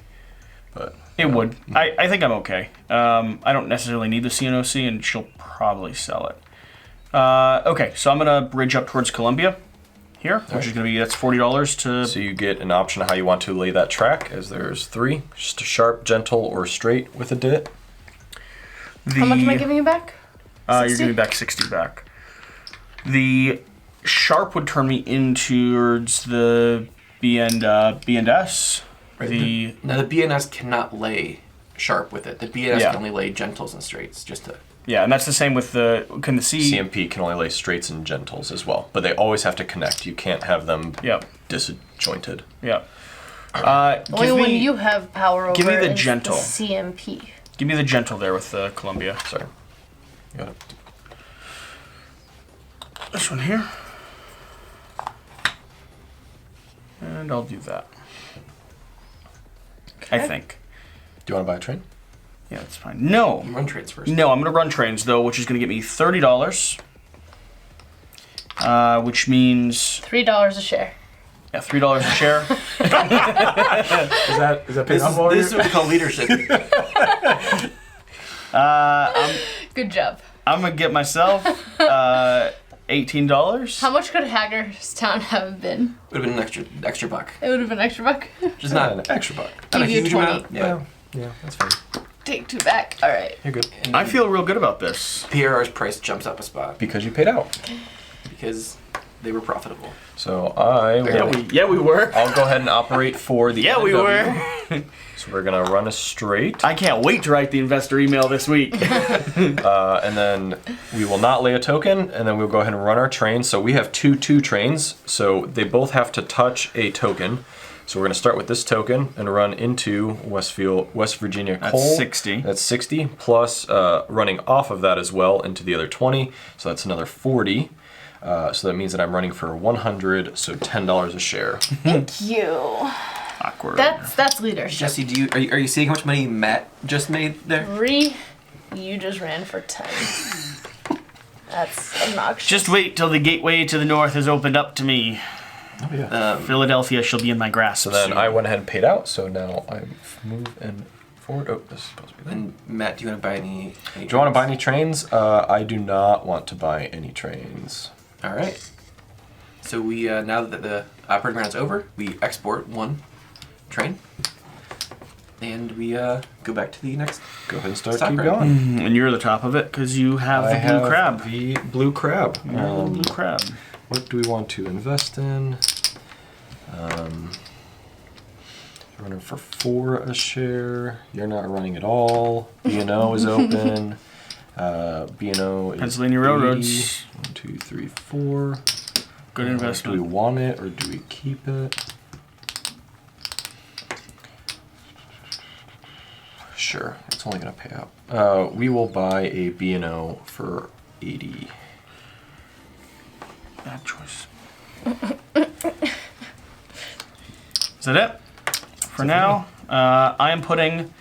C: But
A: it would. I think I'm okay. I don't necessarily need the CNOC, and she'll probably sell it. Okay, so I'm gonna bridge up towards Columbia here, which is gonna be that's $40 to.
C: so you get an option of how you want to lay that track, as there's 3: just a sharp, gentle, or straight with a divot.
D: How much am I giving you back?
A: You're
D: 60?
A: giving back 60 back. The sharp would turn me in towards the B and S. The
B: Now the BNS cannot lay sharp with it. The BNS
A: Yeah.
B: can only lay gentles and straights. Just to
A: yeah, and that's the same with the C.
C: CMP can only lay straights and gentles as well, but they always have to connect. You can't have them
A: Yep.
C: disjointed.
A: Yep.
D: Only
A: Give
D: one
A: me,
D: you have power over
A: give me the
D: is
A: gentle.
D: the CMP.
A: give me the gentle there with the Columbia.
C: Sorry. You got it.
A: This one here. And I'll do that. I
D: Okay.
A: think.
C: Do you want to buy a train?
A: Yeah, that's fine. No.
B: run trades first.
A: No, I'm going to run trains, though, which is going to get me $30. Which means,
D: $3 a share.
A: yeah, $3 a share.
C: Is that
B: This is what we call leadership.
D: Good job.
A: I'm going to get myself $18.
D: How much could Hagerstown have been?
B: Would have been an extra buck.
D: It would have been an extra buck.
B: Just
C: Not
B: not
C: an extra buck.
B: not a
D: Give you
B: huge
D: 20.
B: amount. Yeah.
C: Yeah, that's fine.
D: Take 2 back. All right.
C: You're good.
B: And
A: I feel real good about this.
B: PRR's price jumps up a spot
C: Because you paid out.
B: because they were profitable.
C: So I will.
A: Yeah, we were.
C: I'll go ahead and operate for the.
A: Yeah, we
C: NW.
A: were.
C: So we're gonna run a straight,
A: I can't wait to write the investor email this week.
C: and then we will not lay a token, and then we'll go ahead and run our train. So we have two trains, so they both have to touch a token. So we're gonna start with this token and run into West Virginia
A: That's
C: Coal.
A: 60.
C: That's 60 plus running off of that as well into the other 20. So that's another 40. So that means that I'm running for 100, so $10 a share.
D: Thank you.
A: awkward.
D: That's leadership.
B: Jesse, are you seeing how much money Matt just made there?
D: 3. You just ran for 10. That's obnoxious.
A: Just wait till the gateway to the north is opened up to me.
C: Oh, yeah.
A: Philadelphia shall be in my grasp.
C: So then
A: soon.
C: I went ahead and paid out, so now I move and forward. Oh, this is supposed to be that.
B: And Matt, do you want to buy any
C: Do you want to buy any trains? I do not want to buy any trains.
B: All right. So we now that the operating round's over, we export 1 train, and we go back to the next.
C: Go ahead and start
B: Stock
C: keep
B: round.
C: going.
A: And you're the top of it because you have
C: I
A: the blue
C: have
A: crab.
C: The blue crab.
A: Blue crab.
C: What do we want to invest in? Running for 4 a share. You're not running at all. B&O is open. B&O is
A: Pennsylvania
C: 80.
A: Railroads.
C: 1, 2, 3, 4.
A: Good
C: Do
A: investment.
C: we want it or do we keep it? Sure, it's only gonna pay out. We will buy a B&O for 80.
A: Bad choice. Is that it? For now, I am putting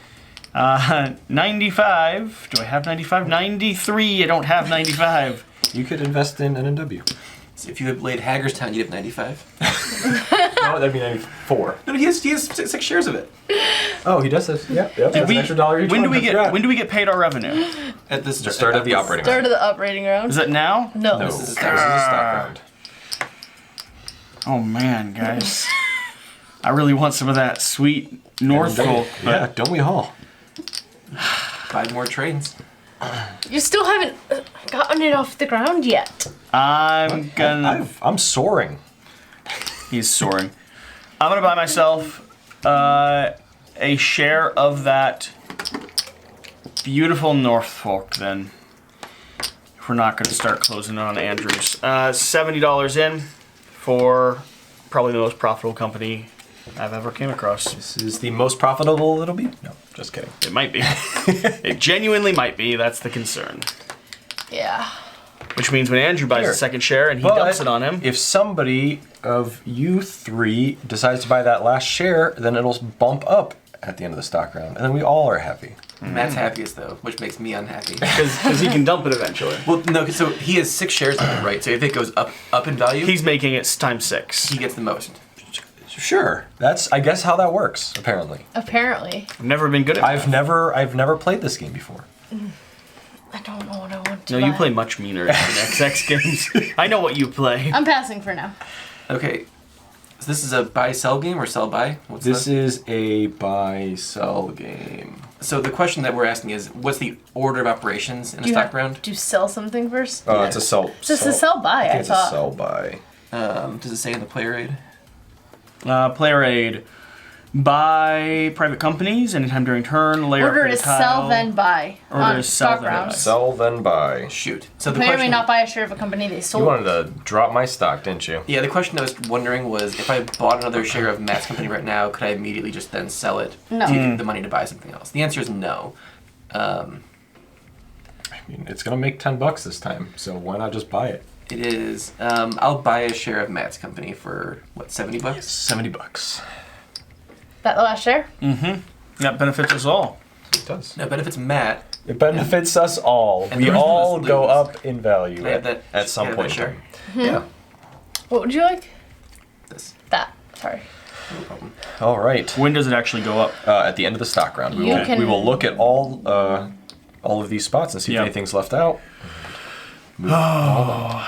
A: 95. Do I have 95? 93. I don't have 95.
C: You could invest in NNW.
B: So if you had laid Hagerstown, you'd have 95.
C: No, that'd be 94.
B: No, he has 6 shares of it.
C: Oh, he does this. Yeah, yep.
A: Did
C: That's an extra dollar each
A: when do
C: one,
A: we
C: I
A: get
C: forgot.
A: when do we get paid our revenue?
B: At the
C: The start of the operating
D: Start
C: round.
D: of the operating round.
A: Is it now?
D: No.
C: No,
B: This
C: this
B: is
C: is
B: a
C: a stock round.
A: Oh man, guys. I really want some of that sweet Norfolk.
C: Yeah, don't we all?
B: Buy more trains.
D: You still haven't gotten it off the ground yet.
A: I'm gonna.
C: I'm soaring.
A: He's soaring. I'm gonna buy myself a share of that beautiful Norfolk. Then, if we're not gonna start closing on Andrews, $70 in for probably the most profitable company I've ever came across.
C: This is the most profitable it'll be? No, just kidding.
A: It might be. It genuinely might be. That's the concern.
D: Yeah.
A: Which means when Andrew buys
C: Here.
A: a second share and he
C: But
A: dumps it on him.
C: if somebody of you 3 decides to buy that last share, then it'll bump up at the end of the stock round, and then we all are happy.
B: Matt's happiest though, which makes me unhappy.
A: Because he can dump it eventually.
B: Well, no, so he has 6 shares of it, right? So if it goes up in value,
A: He's making it times 6.
B: he gets the most.
C: Sure, that's I guess how that works. Apparently,
D: Apparently.
A: I've never been good at
C: I've never played this game before.
D: I don't know what I want to
A: No,
D: buy.
A: you play much meaner than XX games. I know what you play.
D: I'm passing for now.
B: Okay, so this is a buy-sell game or sell-buy? What's
C: This is a buy-sell game.
B: So the question that we're asking is, what's the order of operations in a
D: Do you
B: stock
D: have
B: round?
D: to sell something first?
C: Oh, it's a sell.
D: Just a sell buy,
C: I think
D: I
C: it's
D: thought.
C: a sell buy.
B: Does it say in the player aid?
A: Player aid. Buy private companies anytime during turn. Layer
D: Order
A: upgrade
D: is
A: a tile.
D: sell then buy.
A: Order
D: on
A: is sell,
D: stock
A: then buy.
D: rounds.
C: Sell then buy.
B: Shoot. So the
D: Player
B: question.
D: may not buy a share of a company they sold.
C: You wanted to drop my stock, didn't you?
B: Yeah, the question I was wondering was, if I bought another share of Matt's company right now, could I immediately just then sell it
D: No.
B: to get the money to buy something else? The answer is no.
C: I mean, it's gonna make $10 this time, so why not just buy it?
B: It is. I'll buy a share of Matt's company for what, $70?
C: $70.
D: That the last share?
A: That benefits us all.
C: It does.
B: No, benefits Matt.
C: It benefits us all.
B: And
C: We
B: the rest of
C: all
B: us
C: go
B: lose.
C: up in value
B: Can I have that?
C: at some
B: can I have
C: point.
B: that share?
C: in
B: Yeah.
D: What would you like?
B: This.
D: That. Sorry.
B: No problem.
C: time. All right.
A: When does it actually go up?
C: At the end of the stock round, we
D: You
C: will,
D: can-
C: we will look at all of these spots and see
A: Yeah.
C: if anything's left out. Move all out.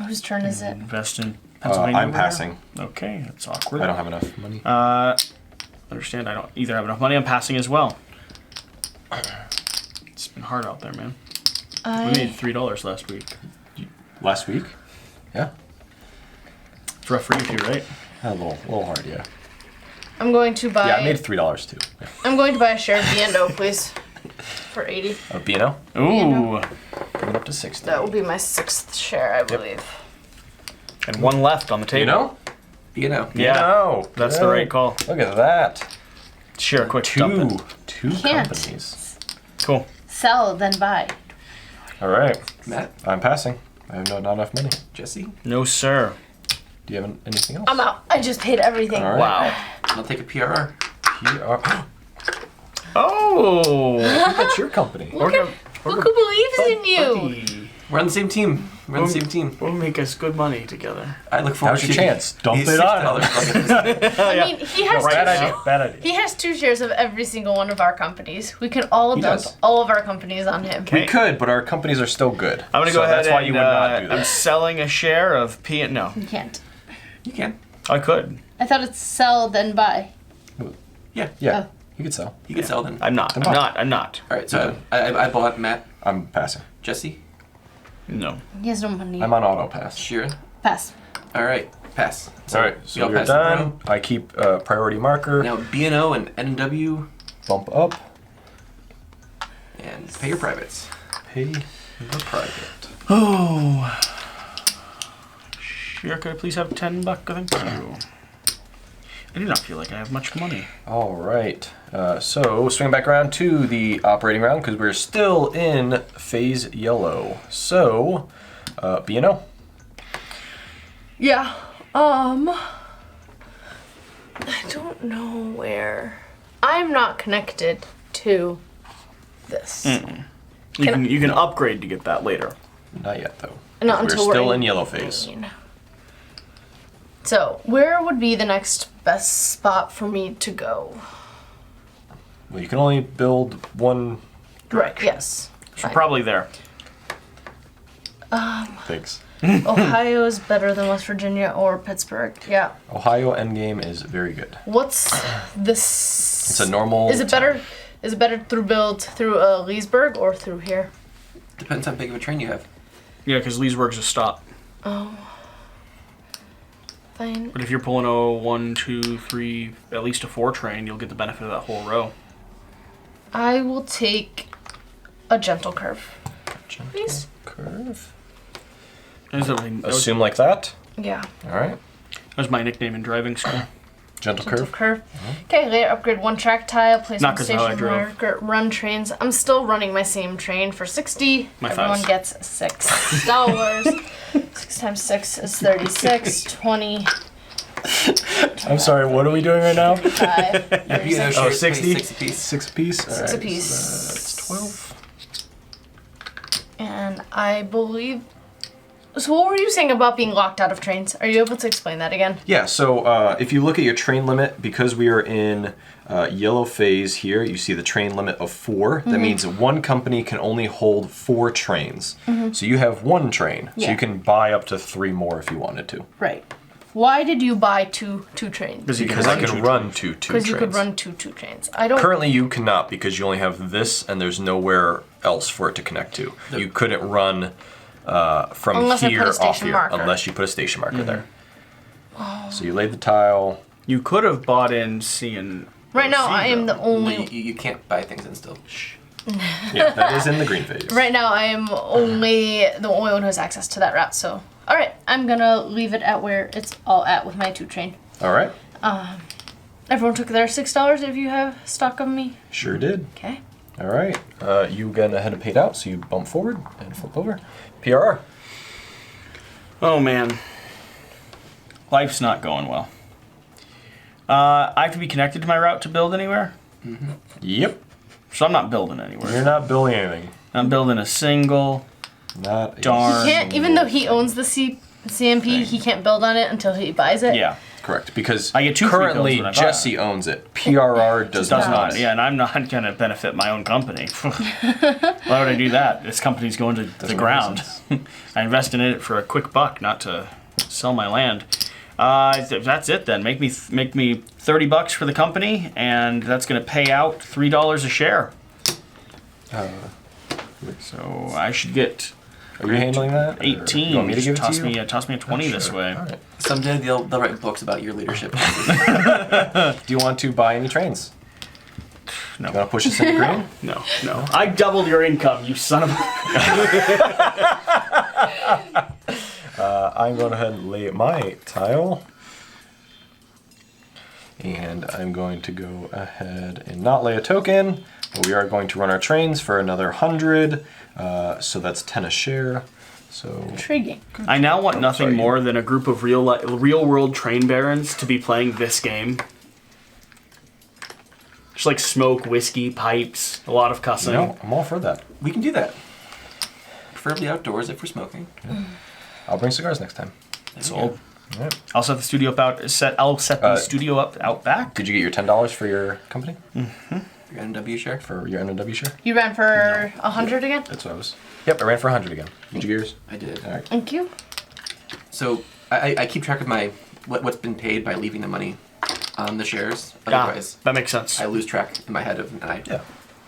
D: Whose turn is it?
A: Invest in Pennsylvania.
C: I'm
A: over there?
C: passing.
A: Okay, that's awkward.
C: I don't have enough money.
A: Understand, I don't either have enough money. I'm passing as well. It's been hard out there, man. We made $3 last week.
C: Last week? Yeah.
A: It's rough for you too, right?
C: A little hard, yeah.
D: I'm going to buy.
C: Yeah, I made $3 too. Yeah.
D: I'm going to buy a share of B&O, please. For 80.
C: B&O?
A: Ooh.
C: Bring it up to 60.
D: That will be my 6th share, I believe.
A: And one left on the table.
C: B&O?
B: You know.
A: Yeah,
C: B&O.
A: that's the right call.
C: Look at that.
A: Share a quick dump it.
C: Two
D: Can't.
C: companies.
A: Cool.
D: Sell then buy.
C: All right.
B: Matt,
C: I'm passing. I have not enough money.
B: Jesse.
A: No, sir.
C: Do you have anything else?
D: I'm out. I just paid everything.
C: All right.
A: Wow.
B: I'll take a PRR.
C: PR.
A: Oh.
C: That's your company.
A: We're gonna,
D: Look who believes in you.
A: buddy.
B: We're on the same team. We're on the same team.
A: We'll make us good money together.
B: I look forward
C: Now's
B: to
C: your chance. Dump
B: these
C: it on.
B: $6.
D: I mean, he has
A: Right.
D: two.
A: Bad idea.
C: Bad idea.
D: He has 2 shares of every single one of our companies. We can all
C: He
D: dump
C: does.
D: all of our companies on him.
A: Okay.
C: We could, but our companies are still good.
A: I'm gonna
C: So
A: go ahead
C: that's why
A: and
C: you would not do that.
A: I'm selling a share of P. No,
D: You can't.
B: You can.
A: I could.
D: I thought it's sell then buy.
B: Yeah.
C: Yeah, you could sell.
B: You can sell then.
A: I'm not. I'm
C: Come on.
A: not. I'm not.
B: All right. So I bought Matt,
C: I'm passing.
B: Jesse,
A: No.
D: He has no money.
C: I'm on auto pass.
B: Shira.
D: Pass.
B: All right. Pass.
C: All right, so
B: we all
C: you're
B: pass the
C: done.
B: pro.
C: I keep priority marker.
B: Now B&O and NW
C: Bump up.
B: and pay your privates.
C: Pay your private.
A: Oh. Sure, could I please have $10? Thank you. I do not feel like I have much money.
C: All right. So swing back around to the operating round because we're still in phase yellow. So, B&O.
D: Yeah. I don't know where. I'm not connected to this.
A: You can upgrade to get that later.
C: Not yet though.
D: Not
C: 'Cause
D: until
C: we're still
D: we're
C: in yellow phase.
D: green. So, where would be the next best spot for me to go?
C: Well, you can only build one.
D: Right. Yes.
A: So probably there.
C: Thanks.
D: Ohio is better than West Virginia or Pittsburgh. Yeah.
C: Ohio endgame is very good.
D: What's this?
C: It's a normal.
D: Is it better? Is it better through Leesburg or through here?
B: Depends how big of a train you have.
A: Yeah, because Leesburg's a stop.
D: Oh. Fine.
A: But if you're pulling a 1, 2, 3, at least a 4 train, you'll get the benefit of that whole row.
D: I will take a gentle curve.
C: Gentle
D: Please.
C: curve.
A: That
C: Assume like that.
D: Yeah.
C: All right.
A: was my nickname in driving school.
C: Gentle
D: Gentle
C: curve.
D: curve. Okay, later upgrade 1 track tile, place
A: Not
D: on
A: 'cause of how I
D: station
A: drove.
D: marker, run trains. I'm still running my same train for 60.
A: My
D: Everyone
A: fives.
D: gets $6. 6 times 6 is 36. 20.
C: I'm sorry. What are we doing right now?
D: 5.
B: Your B&O
D: 36.
B: shares
C: 60?
B: 6 apiece.
C: 6 apiece. All
D: 6
C: right,
D: apiece.
C: so that's 12.
D: And I believe. So, what were you saying about being locked out of trains? Are you able to explain that again?
C: Yeah, so if you look at your train limit, because we are in yellow phase here, you see the train limit of 4. That means one company can only hold 4 trains. So you have 1 train. So
D: Yeah.
C: you can buy up to 3 more if you wanted to.
D: Right. Why did you buy two trains?
A: Because you
C: Because I can run two trains.
D: Because you could run two trains. I don't.
C: Currently, you cannot because you only have this, and there's nowhere else for it to connect to. You couldn't run from
D: Unless I
C: here
D: put a
C: off
D: station
C: here,
D: marker.
C: unless you put a station marker there. So you laid the tile.
A: You could have bought in C and
D: Right now,
A: C,
D: I am
A: though.
D: the only.
B: You can't buy things and still. Shh.
C: Yeah, that is in the green phase.
D: Right now, I am the only one who has access to that route. So, all right, I'm gonna leave it at where it's all at with my 2 train.
C: All right.
D: Everyone took their $6 if you have stock of me.
C: Sure did.
D: Okay.
C: All right. You went ahead and paid out, so you bump forward and flip over. PRR.
A: Oh man, life's not going well. I have to be connected to my route to build anywhere,
C: Yep.
A: so I'm not building anywhere.
C: You're not building anything.
A: I'm building a single.
C: Not a
A: Darn.
D: He can't, even though he owns the CMP, he can't build on it until he buys it.
A: Yeah,
C: Correct, because
A: I get 2 free
C: currently
A: builds when I buy
C: Jesse owns it. PRR does
A: does
C: not.
A: not. Yeah, and I'm not going to benefit my own company. Why would I do that? This company's going to the
C: Doesn't make
A: ground.
C: sense.
A: I invest in it for a quick buck, not to sell my land. If that's it then. Make me $30 for the company, and that's going to pay out $3 a share. So I should get
C: Are you handling that? or
A: 18.
C: You want me to give it
A: toss
C: to you?
A: me toss me a 20 this
C: Sure.
A: way.
C: All right.
B: Someday they'll write books about your leadership.
C: Do you want to buy any trains?
A: No.
C: You want to push us into green?
A: No. I doubled your income, you son of a...
C: I'm going ahead and lay my tile. And I'm going to go ahead and not lay a token. But we are going to run our trains for another 100. So that's 10 a share. So
D: Intriguing.
A: I now want nothing
C: sorry.
A: more than a group of real world train barons to be playing this game. Just like smoke, whiskey, pipes, a lot of cussing.
C: no, I'm all for that.
B: We can do that. Preferably outdoors if we're smoking.
C: I'll bring cigars next time.
A: Sold.
C: All right.
A: I'll set the studio up I'll set the studio up out back.
C: Did you get your $10 for your company?
B: Your NW share?
C: For your NW share?
D: You ran for 100 again?
C: That's what I was. Yep, I ran for 100 again. Did you get yours?
B: I did.
C: All right.
D: Thank you.
B: So I keep track of my what's been paid by leaving the money on the shares. Otherwise,
A: that makes sense.
B: I lose track in my head of and I
C: Yeah.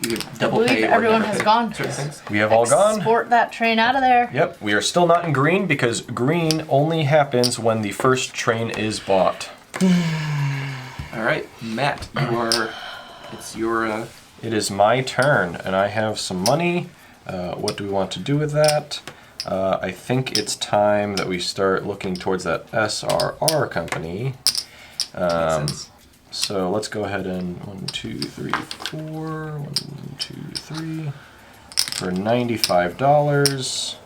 B: either
D: I
B: double
D: believe
B: pay or
D: everyone
B: never
D: has
B: pay
D: gone.
B: certain things.
C: We have all gone.
D: Sport that train out of there.
C: Yep, we are still not in green because green only happens when the first train is bought.
B: All right, Matt, it's your.
C: It is my turn, and I have some money. What do we want to do with that? I think it's time that we start looking towards that SRR company.
B: Makes sense.
C: So let's go ahead and 1, 2, 3, 4. 1, 2, 3. For $95,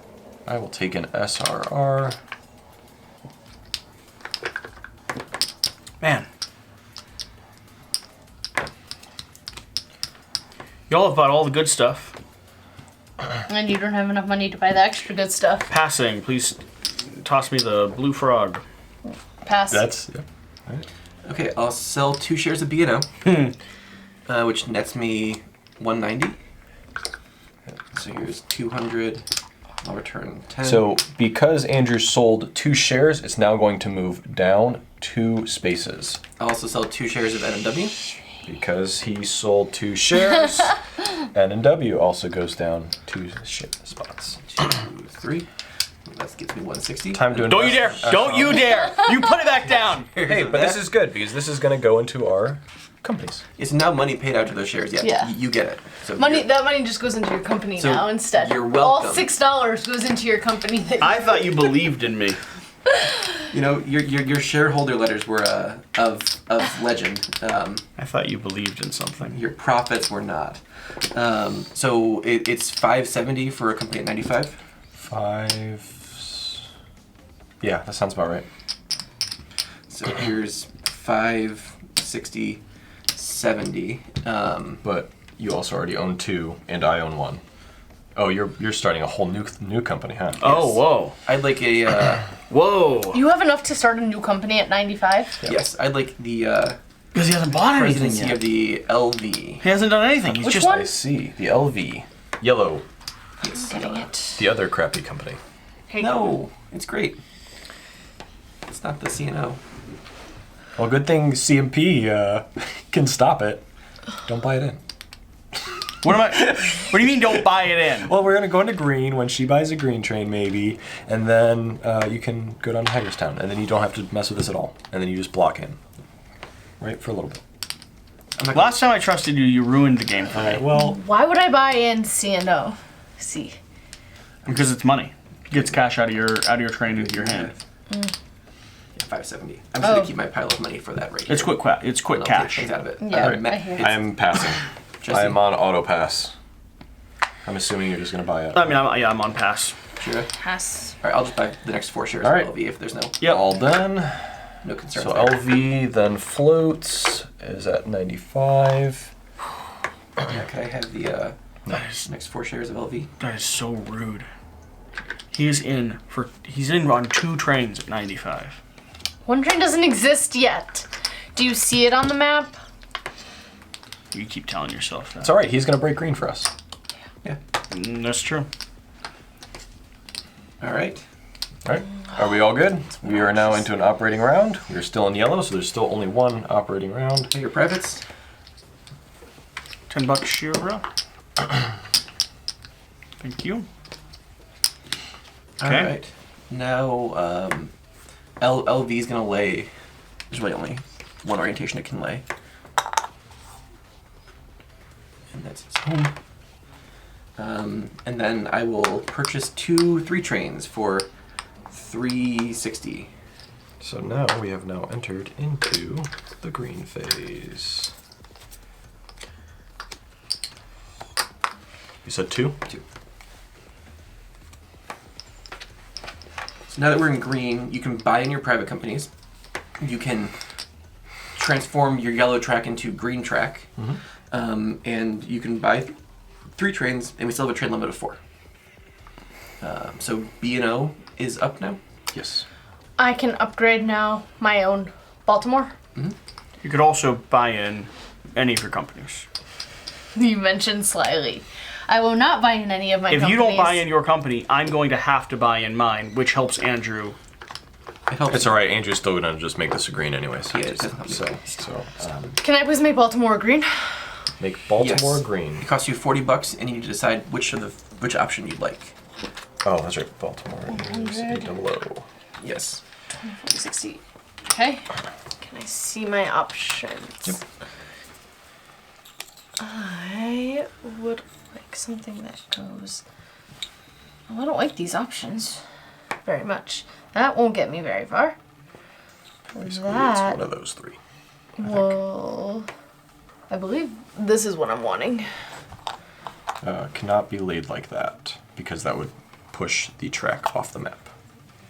C: I will take an SRR.
A: Man. Y'all have bought all the good stuff.
D: And you don't have enough money to buy the extra good stuff.
A: Passing, please toss me the blue frog.
D: Pass.
C: Yeah. Right.
B: Okay, I'll sell 2 shares of B&O, which nets me 190. So here's 200. I'll return 10.
C: So because Andrew sold 2 shares, it's now going to move down 2 spaces.
B: I'll also sell 2 shares of NW.
C: Because he sold 2 shares, N&W also goes down 2 spots.
B: 2, 3. That gets me 160.
C: Time to
A: Don't you dare!
C: invest.
A: Don't you dare! You put it back down!
C: Hey, but this is good because this is going to go into our companies.
B: It's now money paid out to those shares.
D: Yeah.
B: You get it. So
D: Money.
B: you're-
D: That money just goes into your company
B: So
D: now instead.
B: you're welcome.
D: All $6 goes into your company. That
A: I thought you believed in me.
B: You know, your shareholder letters were of legend.
A: I thought you believed in something.
B: Your profits were not. So it's 570 for a company at 95.
C: 5. Yeah, that sounds about right.
B: So here's 560, 70.
C: But you also already own 2, and I own 1. Oh, you're starting a whole new company, huh?
A: Oh, whoa.
B: I'd like a
A: Whoa.
D: You have enough to start a new company at 95?
B: yes. I'd like the
A: Because he hasn't bought anything
B: presidency
A: yet.
B: of the LV.
A: He hasn't done anything. He's
D: Which
A: just
D: one?
C: I see. The LV. Yellow.
D: Getting it.
C: The other crappy company.
D: Here you go.
B: No, it's great. It's not the CNO.
C: Well, good thing CMP can stop it. Don't buy it in.
A: What do you mean don't buy it in?
C: Well, we're going to go into green when she buys a green train, maybe, and then you can go down to Hagerstown, and then you don't have to mess with this at all, and then you just block in. Right? For a little bit.
A: Last time I trusted you, you ruined the game for me.
C: Well,
D: Why would I buy in CNO? C.
A: Because it's money. It gets cash out of your train into your hand.
B: Yeah, 570. I'm just
D: Oh.
B: gonna keep my pile of money for that right here.
A: It's quick
B: And I'll take
A: cash.
B: things out of it.
D: Yeah,
B: Ma-
D: I hear
B: it's-
C: I am passing.
B: Jesse,
C: I am on auto pass. I'm assuming you're just going to buy it.
A: I mean, I'm on pass.
B: Sure.
D: Pass.
B: All right, I'll just buy the next 4 shares
C: All
B: of
C: right.
B: LV if there's no
A: Yep.
C: All done.
B: no concerns.
C: So
B: there.
C: LV then floats is at 95.
B: Yeah, can I have the
A: That is,
B: next 4 shares of LV?
A: that is so rude. He's in on 2 trains at 95.
D: One train doesn't exist yet. Do you see it on the map?
A: You keep telling yourself that.
C: It's all right. He's going to break green for us.
B: Yeah.
A: That's true.
B: All right.
C: All right. Are we all good? We are now into an operating round. We're still in yellow, so there's still only 1 operating round.
B: Pay your privates.
A: $10 Shira. Thank you.
B: All
A: Okay.
B: right. Now LV is gonna lay. There's really only one orientation it can lay, and that's its home. And then I will purchase 2 3 trains for 360.
C: So now we have now entered into the green phase. You said 2?
B: 2. So now that we're in green, you can buy in your private companies. You can transform your yellow track into green track. And you can buy 3 trains, and we still have a train limit of 4. So B&O is up now.
C: Yes.
D: I can upgrade now my own Baltimore.
A: You could also buy in any of your companies.
D: You mentioned slyly. I will not buy in any of my
A: If
D: companies.
A: you don't buy in your company, I'm going to have to buy in mine, which helps Andrew.
B: It helps.
C: It's all right. Andrew's still gonna just make this a green anyways.
B: Yeah, it doesn't help me.
C: So
D: Can I please make Baltimore green?
C: make Baltimore
B: Yes.
C: green.
B: It costs you $40, and you need to decide which option you'd like.
C: Oh, that's right. Baltimore is a 00.
B: Yes.
D: 20, 40, 60. Okay. Can I see my options?
C: Yep.
D: I would like something that goes... Oh, I don't like these options very much. That won't get me very far.
C: Basically, it's
D: That
C: one of those 3.
D: will... I believe this is what I'm wanting.
C: Cannot be laid like that because that would push the track off the map.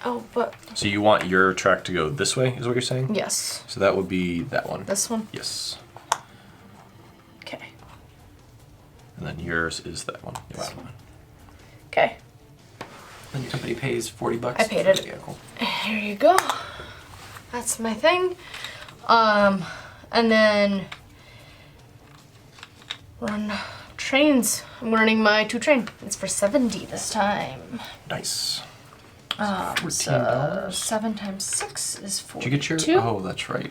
D: Oh, but...
C: So you want your track to go this way, is what you're saying?
D: Yes.
C: So that would be that one.
D: This one?
C: Yes.
D: Okay.
C: And then yours is that one. The
D: This
C: bottom
D: one. Okay.
B: Then your company pays $40.
D: I paid
B: for
D: it.
B: the vehicle.
D: Here you go. That's my thing. And then run trains. I'm running my 2 train. It's for 70 this time.
C: Nice.
D: So
C: $14.
D: 7 times 6 is 42.
C: Did you get your? Oh, that's right.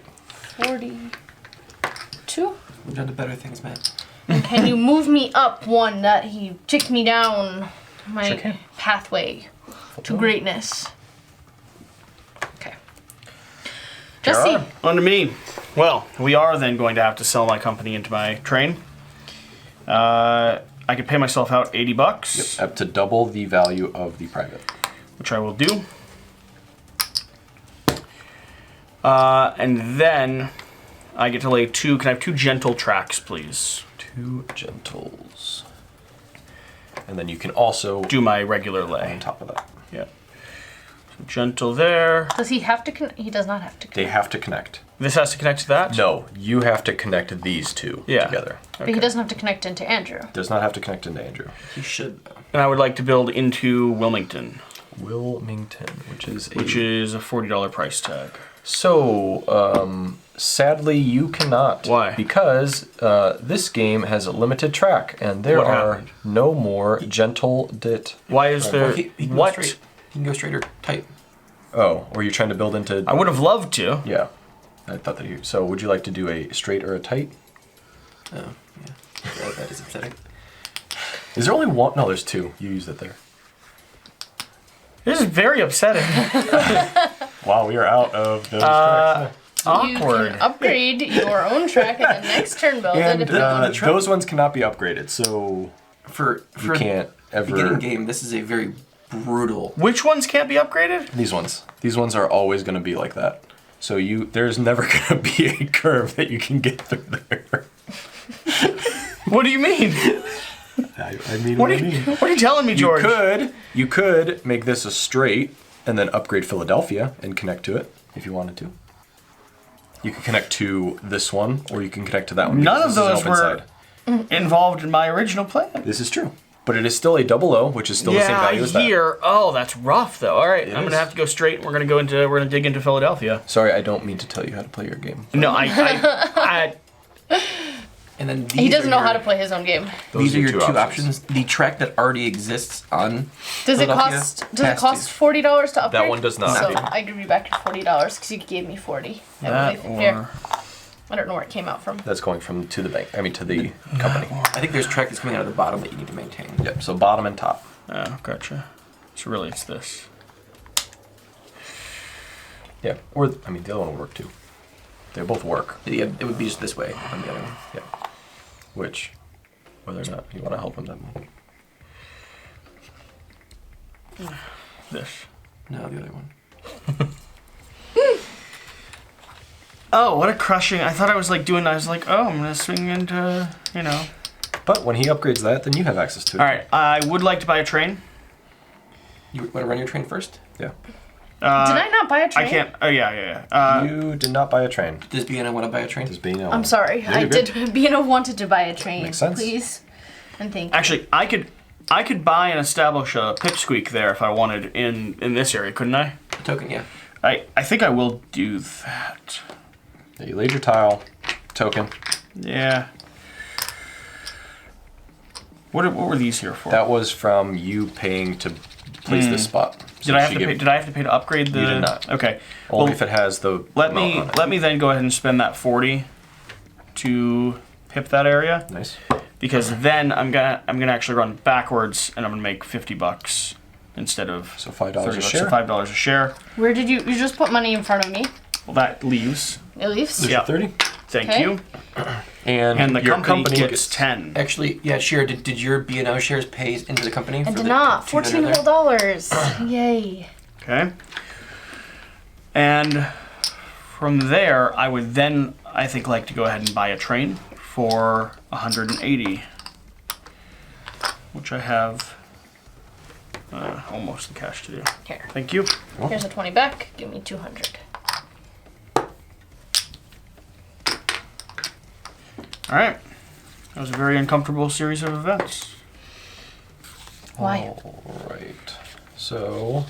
D: 42.
B: We've done to better things, Matt.
D: And can you move me up one that he kicked me down my
C: Sure can.
D: pathway to greatness? Okay.
C: Gerard?
D: Jesse.
A: On to me. Well, we are then going to have to sell my company into my train. I could pay myself out $80,
C: Up to double the value of the private.
A: which I will do. And then I get to lay 2. Can I have 2 gentle tracks, please?
C: 2 gentles. And then you can also
A: Do my regular lay.
C: on top of that.
A: Yeah. So gentle there.
D: Does he have to he does not have to
C: They have to connect.
A: This has to connect to that?
C: No, you have to connect these 2
A: Yeah.
C: together.
D: But he doesn't have to connect into Andrew.
C: Does not have to connect into Andrew.
B: You should, though.
A: And I would like to build into Wilmington,
C: Wilmington, which is
A: a $40 price tag.
C: So, sadly, you cannot.
A: Why?
C: Because this game has a limited track, and there
A: What
C: are
A: happened?
C: no more gentle dit.
A: Why is there...
B: He can go
A: what?
B: straight. He can go straight or tight.
C: Oh, were you trying to build into?
A: I would have loved to.
C: Yeah, I thought that you. So, would you like to do a straight or a tight?
B: Oh, yeah. Well, that is upsetting.
C: Is there only one? No, there's 2. You used it there.
A: This is very upsetting.
C: Wow, we are out of those tracks.
A: Awkward.
D: You can upgrade your own track and the next turn build it
C: And
D: if you want.
C: those ones cannot be upgraded, so
B: For
C: you can't ever.
B: beginning game, this is a very brutal.
A: Which ones can't be upgraded?
C: These ones are always going to be like that. So there's never going to be a curve that you can get through there.
A: What do you mean?
C: I mean,
A: What are you telling me, George?
C: You could make this a straight and then upgrade Philadelphia and connect to it if you wanted to. You can connect to this one, or you can connect to that one.
A: None
C: because
A: of
C: this is
A: those
C: an
A: were
C: open side.
A: involved in my original plan.
C: This is true, but it is still a 00, which is still the same value as that.
A: here. Oh, that's rough, though. All right,
C: It
A: I'm
C: is.
A: gonna have to go straight. And we're gonna dig into Philadelphia.
C: Sorry, I don't mean to tell you how to play your game.
A: No, I
B: And then
D: He
B: these
D: doesn't
B: are
D: know
B: your-
D: how to play his own game.
B: These are your 2
C: options.
B: options. The track that already exists on.
D: Does it
B: Philadelphia
D: cost? Does it
B: has
D: cost
B: to.
D: $40 to upgrade?
C: That one does not.
D: So I give you back your $40 because you gave me 40.
A: that
D: Here. I don't know where it came out from.
C: That's going from to the bank. I mean, to the company.
B: I think there's track that's coming out of the bottom that you need to maintain.
C: Yep. So bottom and top.
A: Oh, gotcha. So really, it's this.
C: Yeah. Or I mean, the other one will work too. They both work.
B: Yeah, it would be just this way on the other one.
C: Yeah. Which, whether or not you want to help him, then.
A: This.
B: No, the other one.
A: Oh, what a crushing! I thought I was like doing. I was like, oh, I'm gonna swing into, you know.
C: But when he upgrades that, then you have access to it.
A: All right, I would like to buy a train.
B: You want to run your train first?
C: Yeah.
D: Did I not buy a train?
A: I can't. Oh yeah.
C: You did not buy a train.
B: Does BNO want to buy a train?
C: Does Bino?
D: I'm sorry.
C: Yeah,
D: I
C: you're
D: did.
C: good.
D: Bino wanted to buy a train.
C: Makes sense.
D: Please. And thank you.
A: Actually, I could buy and establish a pipsqueak there if I wanted in this area, couldn't I?
B: A token, yeah.
A: I think I will do that.
C: Yeah, you laid your tile, token.
A: Yeah. What were these here for?
C: That was from you paying to place this spot. So
A: Did I have
C: she
A: to pay?
C: give-
A: Did I have to pay to upgrade the?
C: You did not.
A: Okay.
C: Only
A: Well,
C: if it has the.
A: let
C: amount
A: me
C: on it.
A: let me then go ahead and spend that 40 to pip that area,
C: Nice.
A: because then I'm gonna actually run backwards and I'm gonna make $50 instead of
C: So $5
A: $30.
C: a
A: So
C: share.
A: $5 a share.
D: Where did you just put money in front of me?
A: Well, that leaves.
D: It leaves?
C: There's
A: Yeah.
C: your 30.
A: Thank
D: Okay.
A: you.
C: And
A: The
C: your
A: company gets 10.
B: Actually, yeah, Share, did your BNO shares pay into the company?
D: I
B: for
D: did
B: the
D: not.
B: 200
D: $14
B: there?
D: whole dollars. Yay.
A: Okay. And from there, I would then, I think, like to go ahead and buy a train for 180, which I have almost the cash to do.
D: Here.
A: Thank you.
D: Here's a 20 back. Give me 200.
A: All right. That was a very uncomfortable series of events.
D: Why?
C: All right. So,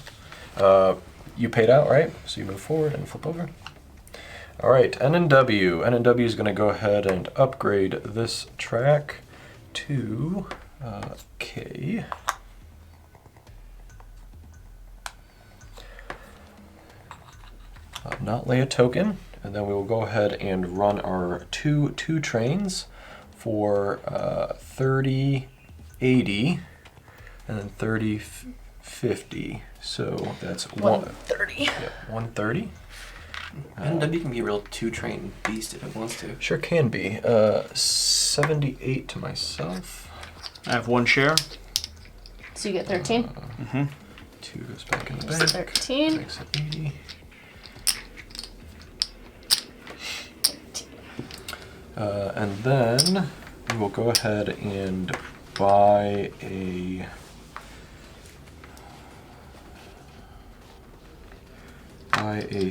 C: you paid out, right? So you move forward and flip over. All right, N&W. N&W is going to go ahead and upgrade this track to K. Not lay a token, and then we will go ahead and run our two trains for 30, 80, and then 30, 50. So that's
D: 130.
C: Yeah, 130.
B: NW can be a real two-train beast if it wants to.
C: Sure can be. 78 to myself.
A: I have one share.
D: So you get 13.
C: 2 goes back in the
D: There's
C: bank.
D: 13.
C: Makes it 80. And then we will go ahead and buy a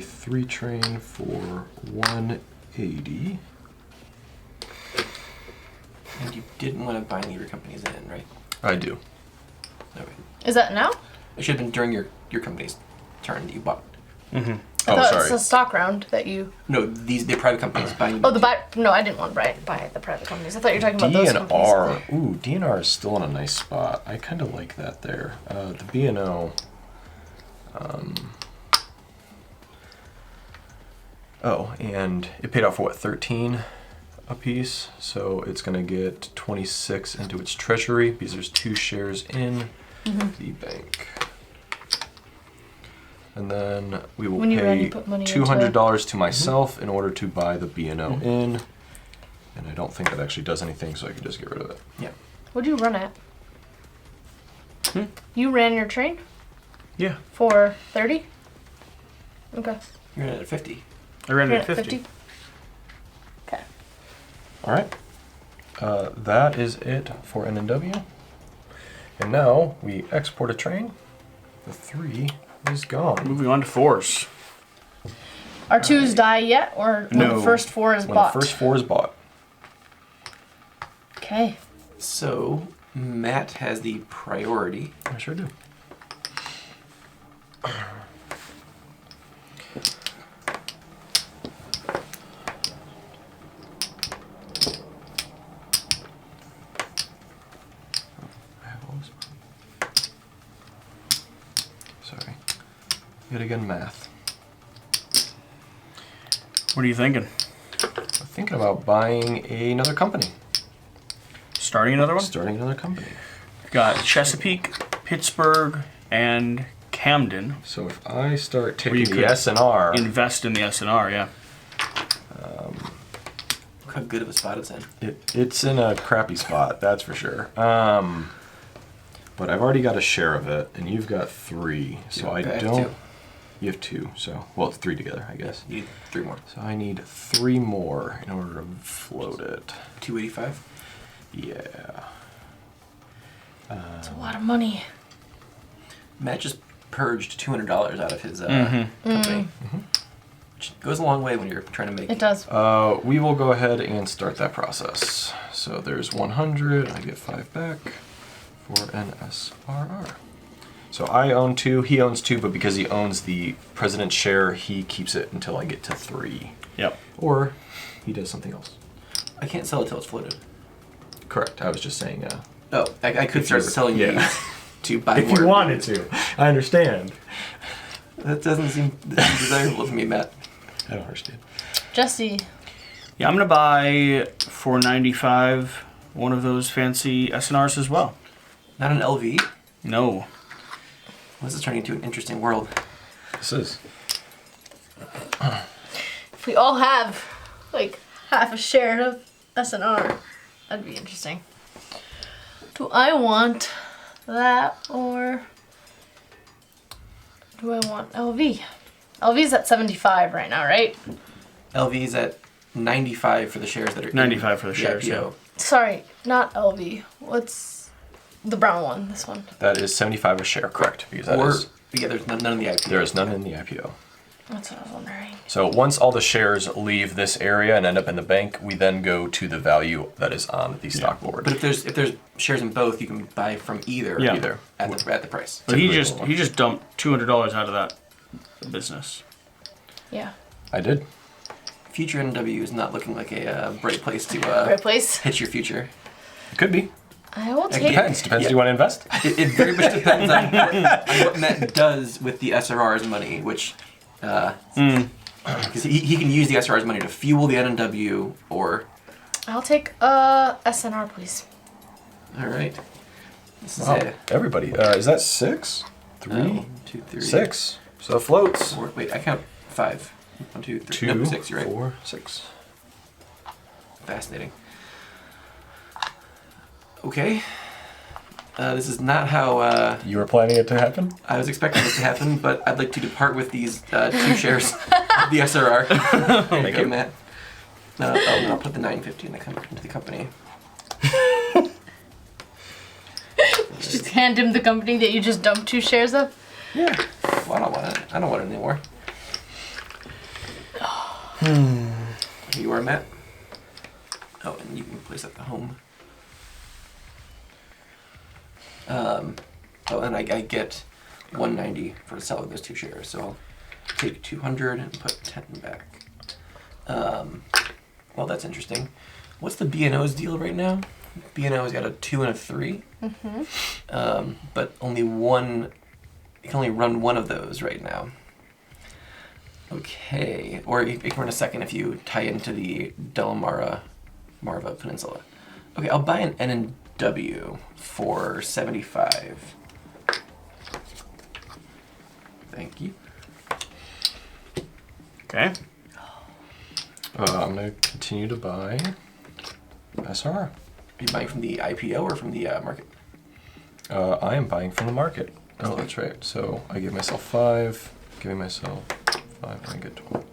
C: three train for 180.
B: And you didn't want to buy any of your companies in, right?
C: I do.
B: Okay.
D: Is that now?
B: It should have been during your company's turn that you bought.
D: I
C: Oh,
D: thought
C: sorry.
D: it's a stock round that you.
B: No, they're private companies buying.
D: Oh, no, I didn't want to buy the private companies. I thought you were talking about those companies.
C: DNR. Ooh, DNR is still in a nice spot. I kind of like that there. The B&O. Oh, and it paid out for what, 13 a piece? So it's going to get 26 into its treasury because there's 2 shares in the bank. And then we will
D: When you're ready,
C: pay
D: put money into
C: $200 to myself in order to buy the B&O in. And I don't think that actually does anything, so I can just get rid of it.
B: Yeah.
D: What'd you run at? You ran your train
A: Yeah.
D: for 30? Okay.
B: You're at 50.
A: I ran
D: Ran
A: it at 50.
D: Okay.
C: All right. That is it for N&W. And now we export a train. The 3 is gone.
A: Moving on to 4s.
D: Are 2s die yet, or when
A: No.
D: the first 4 is
C: When
D: bought?
C: the first 4 is bought.
D: Okay.
B: So Matt has the priority.
C: I sure do. I have all this. Sorry. Yet again, math.
A: What are you thinking?
C: I'm thinking about buying another company.
A: Starting another one?
C: Starting another company.
A: Got Chesapeake, Pittsburgh, and Camden.
C: So if I start
A: you
C: taking
A: could
C: the S&R,
A: Invest in the SNR, yeah.
B: Look how good of a spot it's in.
C: it's in a crappy spot, that's for sure. But I've already got a share of it, and you've got 3, so I
B: I have
C: don't.
B: 2.
C: You have 2, so well, it's 3 together, I guess.
B: You need 3 more.
C: So I need 3 more in order to float it.
B: 285.
C: Yeah.
D: It's a lot of money.
B: Matt just purged $200 out of his company. Which goes a long way when you're trying to make...
D: It does.
C: We will go ahead and start that process. So there's 100. I get 5 back for an SRR. So I own 2. He owns 2, but because he owns the president's share, he keeps it until I get to 3.
A: Yep.
C: Or he does something else.
B: I can't sell it till it's floated.
C: Correct. I was just saying.
B: Oh, I could start selling
C: yeah.
B: these to buy
C: If
B: more.
C: you wanted to, I understand.
B: That doesn't seem desirable to me, Matt.
C: I don't understand.
D: Jesse.
A: Yeah, I'm gonna buy for 95 one of those fancy SNRs as well.
B: Not an LV?
A: No.
B: This is turning into an interesting world.
C: This is.
D: If we all have like half a share of SNR, that'd be interesting. Do I want that or do I want LV? LV's at 75 right now, right?
B: LV's at 95 for the shares that are
A: 95 for the shares,
B: IPO.
A: yeah.
D: Sorry, not LV. What's the brown one? This one.
C: That is 75 a share, correct? Because that
B: Or,
C: is,
B: yeah, there's none in the IPO.
C: there is none in the IPO.
D: That's what I was wondering.
C: So once all the shares leave this area and end up in the bank, we then go to the value that is on the stock board.
B: But if there's shares in both, you can buy from either.
A: Yeah.
C: Either.
B: At the price.
A: But he
C: Typically
A: just dumped $200 out of that business.
D: Yeah.
C: I did.
B: Future NW is not looking like a bright place to
D: Right place.
B: hit your future.
C: It could be.
D: I will
B: It
D: take.
C: Depends. Depends.
B: Yeah.
C: Do you want to invest?
B: It very much depends on what Matt does with the SRR's money, which because he can use the SRR's money to fuel the NW or.
D: I'll take SNR, please.
B: All right. This is
C: Wow.
B: a
C: Everybody. Is that 6? 3?
B: 1, 2, 3,
C: 6. So it floats.
B: 4. Wait, I count 5. 1, 2, 3.
C: 2,
B: No, 6. You're right.
C: 4, 6.
B: Fascinating. Okay. This is not how
C: You were planning it to happen?
B: I was expecting this to happen, but I'd like to depart with these 2 shares of the SRR. Thank you, Matt. I'll put the 950 into the company.
D: Just hand him the company that you just dumped 2 shares of.
B: Yeah. Well, I don't want it. I don't want it anymore. Here you are, Matt. Oh, and you can place at the home. Oh, and I get 190 for selling those 2 shares, so I'll take 200 and put 10 back. Well, that's interesting. What's the B&O's deal right now? B&O's got a 2 and a 3. But only one. You can only run one of those right now. Okay, or it can run a second if you tie into the Marva Peninsula. Okay, I'll buy an N&W for 75. Thank you.
A: Okay.
C: I'm going to continue to buy SR.
B: Are you buying from the IPO or from the market?
C: I am buying from the market. Oh, that's right. So I give myself 5, giving myself 5, and I get 12.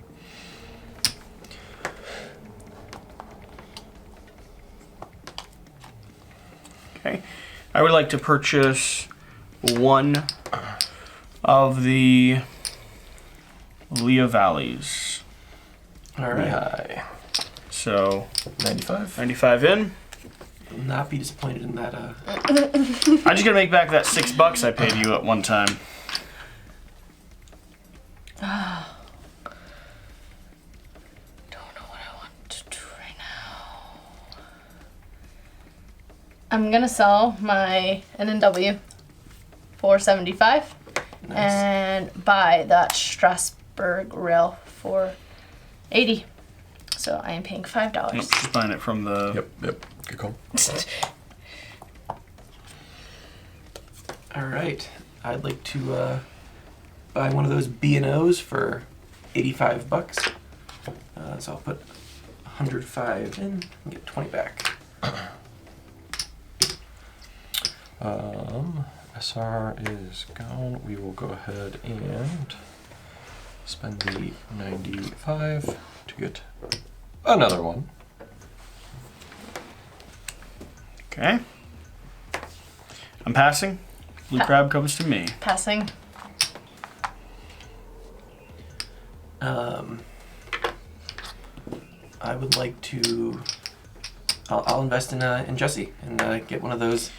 A: Okay. I would like to purchase one of the Lea Valleys.
B: All right.
C: High.
A: So
C: 95.
A: 95 in.
B: Will not be disappointed in that.
A: I just gotta make back that $6 I paid you at one time.
D: Don't know what I want to do right now. I'm gonna sell my N&W for 75
B: Nice.
D: and buy that Strasbourg rail for 80. So I am paying $5.
A: Nope, just buying it from the.
C: Yep. Good call.
B: All right. I'd like to buy one of those B&Os for $85. So I'll put 105 in and get 20 back.
C: SR is gone. We will go ahead and spend the 95 to get another one.
A: Okay. I'm passing. Blue crab comes to me.
D: Passing.
B: I would like to. I'll invest in Jesse and get one of those.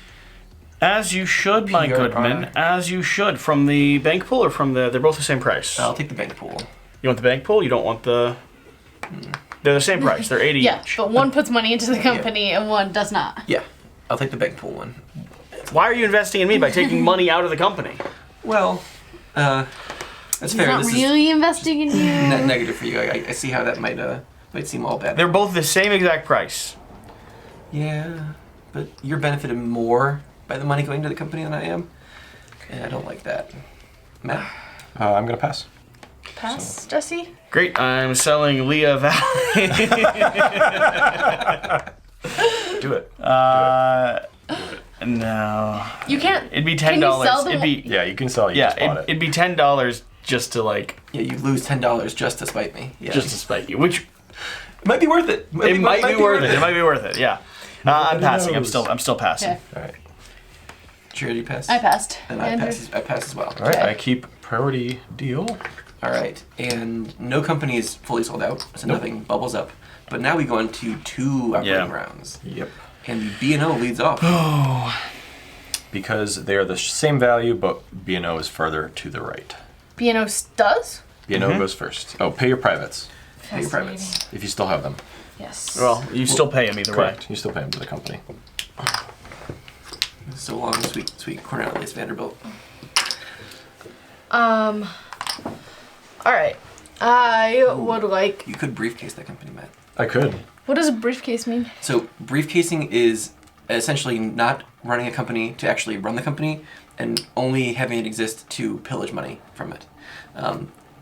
A: As you should, my
B: PRR.
A: goodman. As you should. From the bank pool or from the... They're both the same price.
B: I'll take the bank pool.
A: You want the bank pool? You don't want the... They're the same price. They're 80
D: Yeah,
A: each.
D: but one puts money into the company and one does not.
B: Yeah, I'll take the bank pool one.
A: Why are you investing in me by taking money out of the company?
B: Well, that's
D: He's
B: fair.
D: not
B: This
D: really investing in
B: is
D: you.
B: net negative for you. I see how that might seem all bad.
A: They're both the same exact price.
B: Yeah, but you're benefited more by the money going to the company than I am, and I don't like that. Matt?
C: I'm gonna pass.
D: Pass, Jesse?
A: Great. I'm selling Leah Valley.
C: Do it.
A: No.
D: You can't.
A: It'd be $10.
D: Can you sell the
A: It'd be...
C: Yeah, you can sell. You just bought it.
A: It'd be $10 just to, like...
B: Yeah, you lose $10 just to spite me. Yeah.
A: Just to spite you, which...
B: It might be worth it.
A: It might be worth it. It might be worth it. Yeah. I'm passing. I'm
C: knows?
A: still passing.
D: Okay.
C: All right.
B: Cheer, you pass?
D: I passed.
B: And
D: Andrew?
B: I pass as well.
C: All right.
D: Okay.
C: I keep priority deal.
B: All right, and no company is fully sold out, so nothing bubbles up. But now we go into 2 operating rounds,
C: Yep.
B: and the B&O leads off.
C: Because they are the same value, but B&O is further to the right.
D: B&O does?
C: B&O goes first. Oh, pay your privates
B: Pay your privates.
C: if you still have them.
D: Yes.
A: Well, you still pay him either
C: Correct. You still pay them to the company.
B: So long, sweet Cornelius Vanderbilt.
D: All right. I would like.
B: You could briefcase that company, Matt.
C: I could.
D: What does a briefcase mean?
B: So briefcasing is essentially not running a company to actually run the company, and only having it exist to pillage money from it.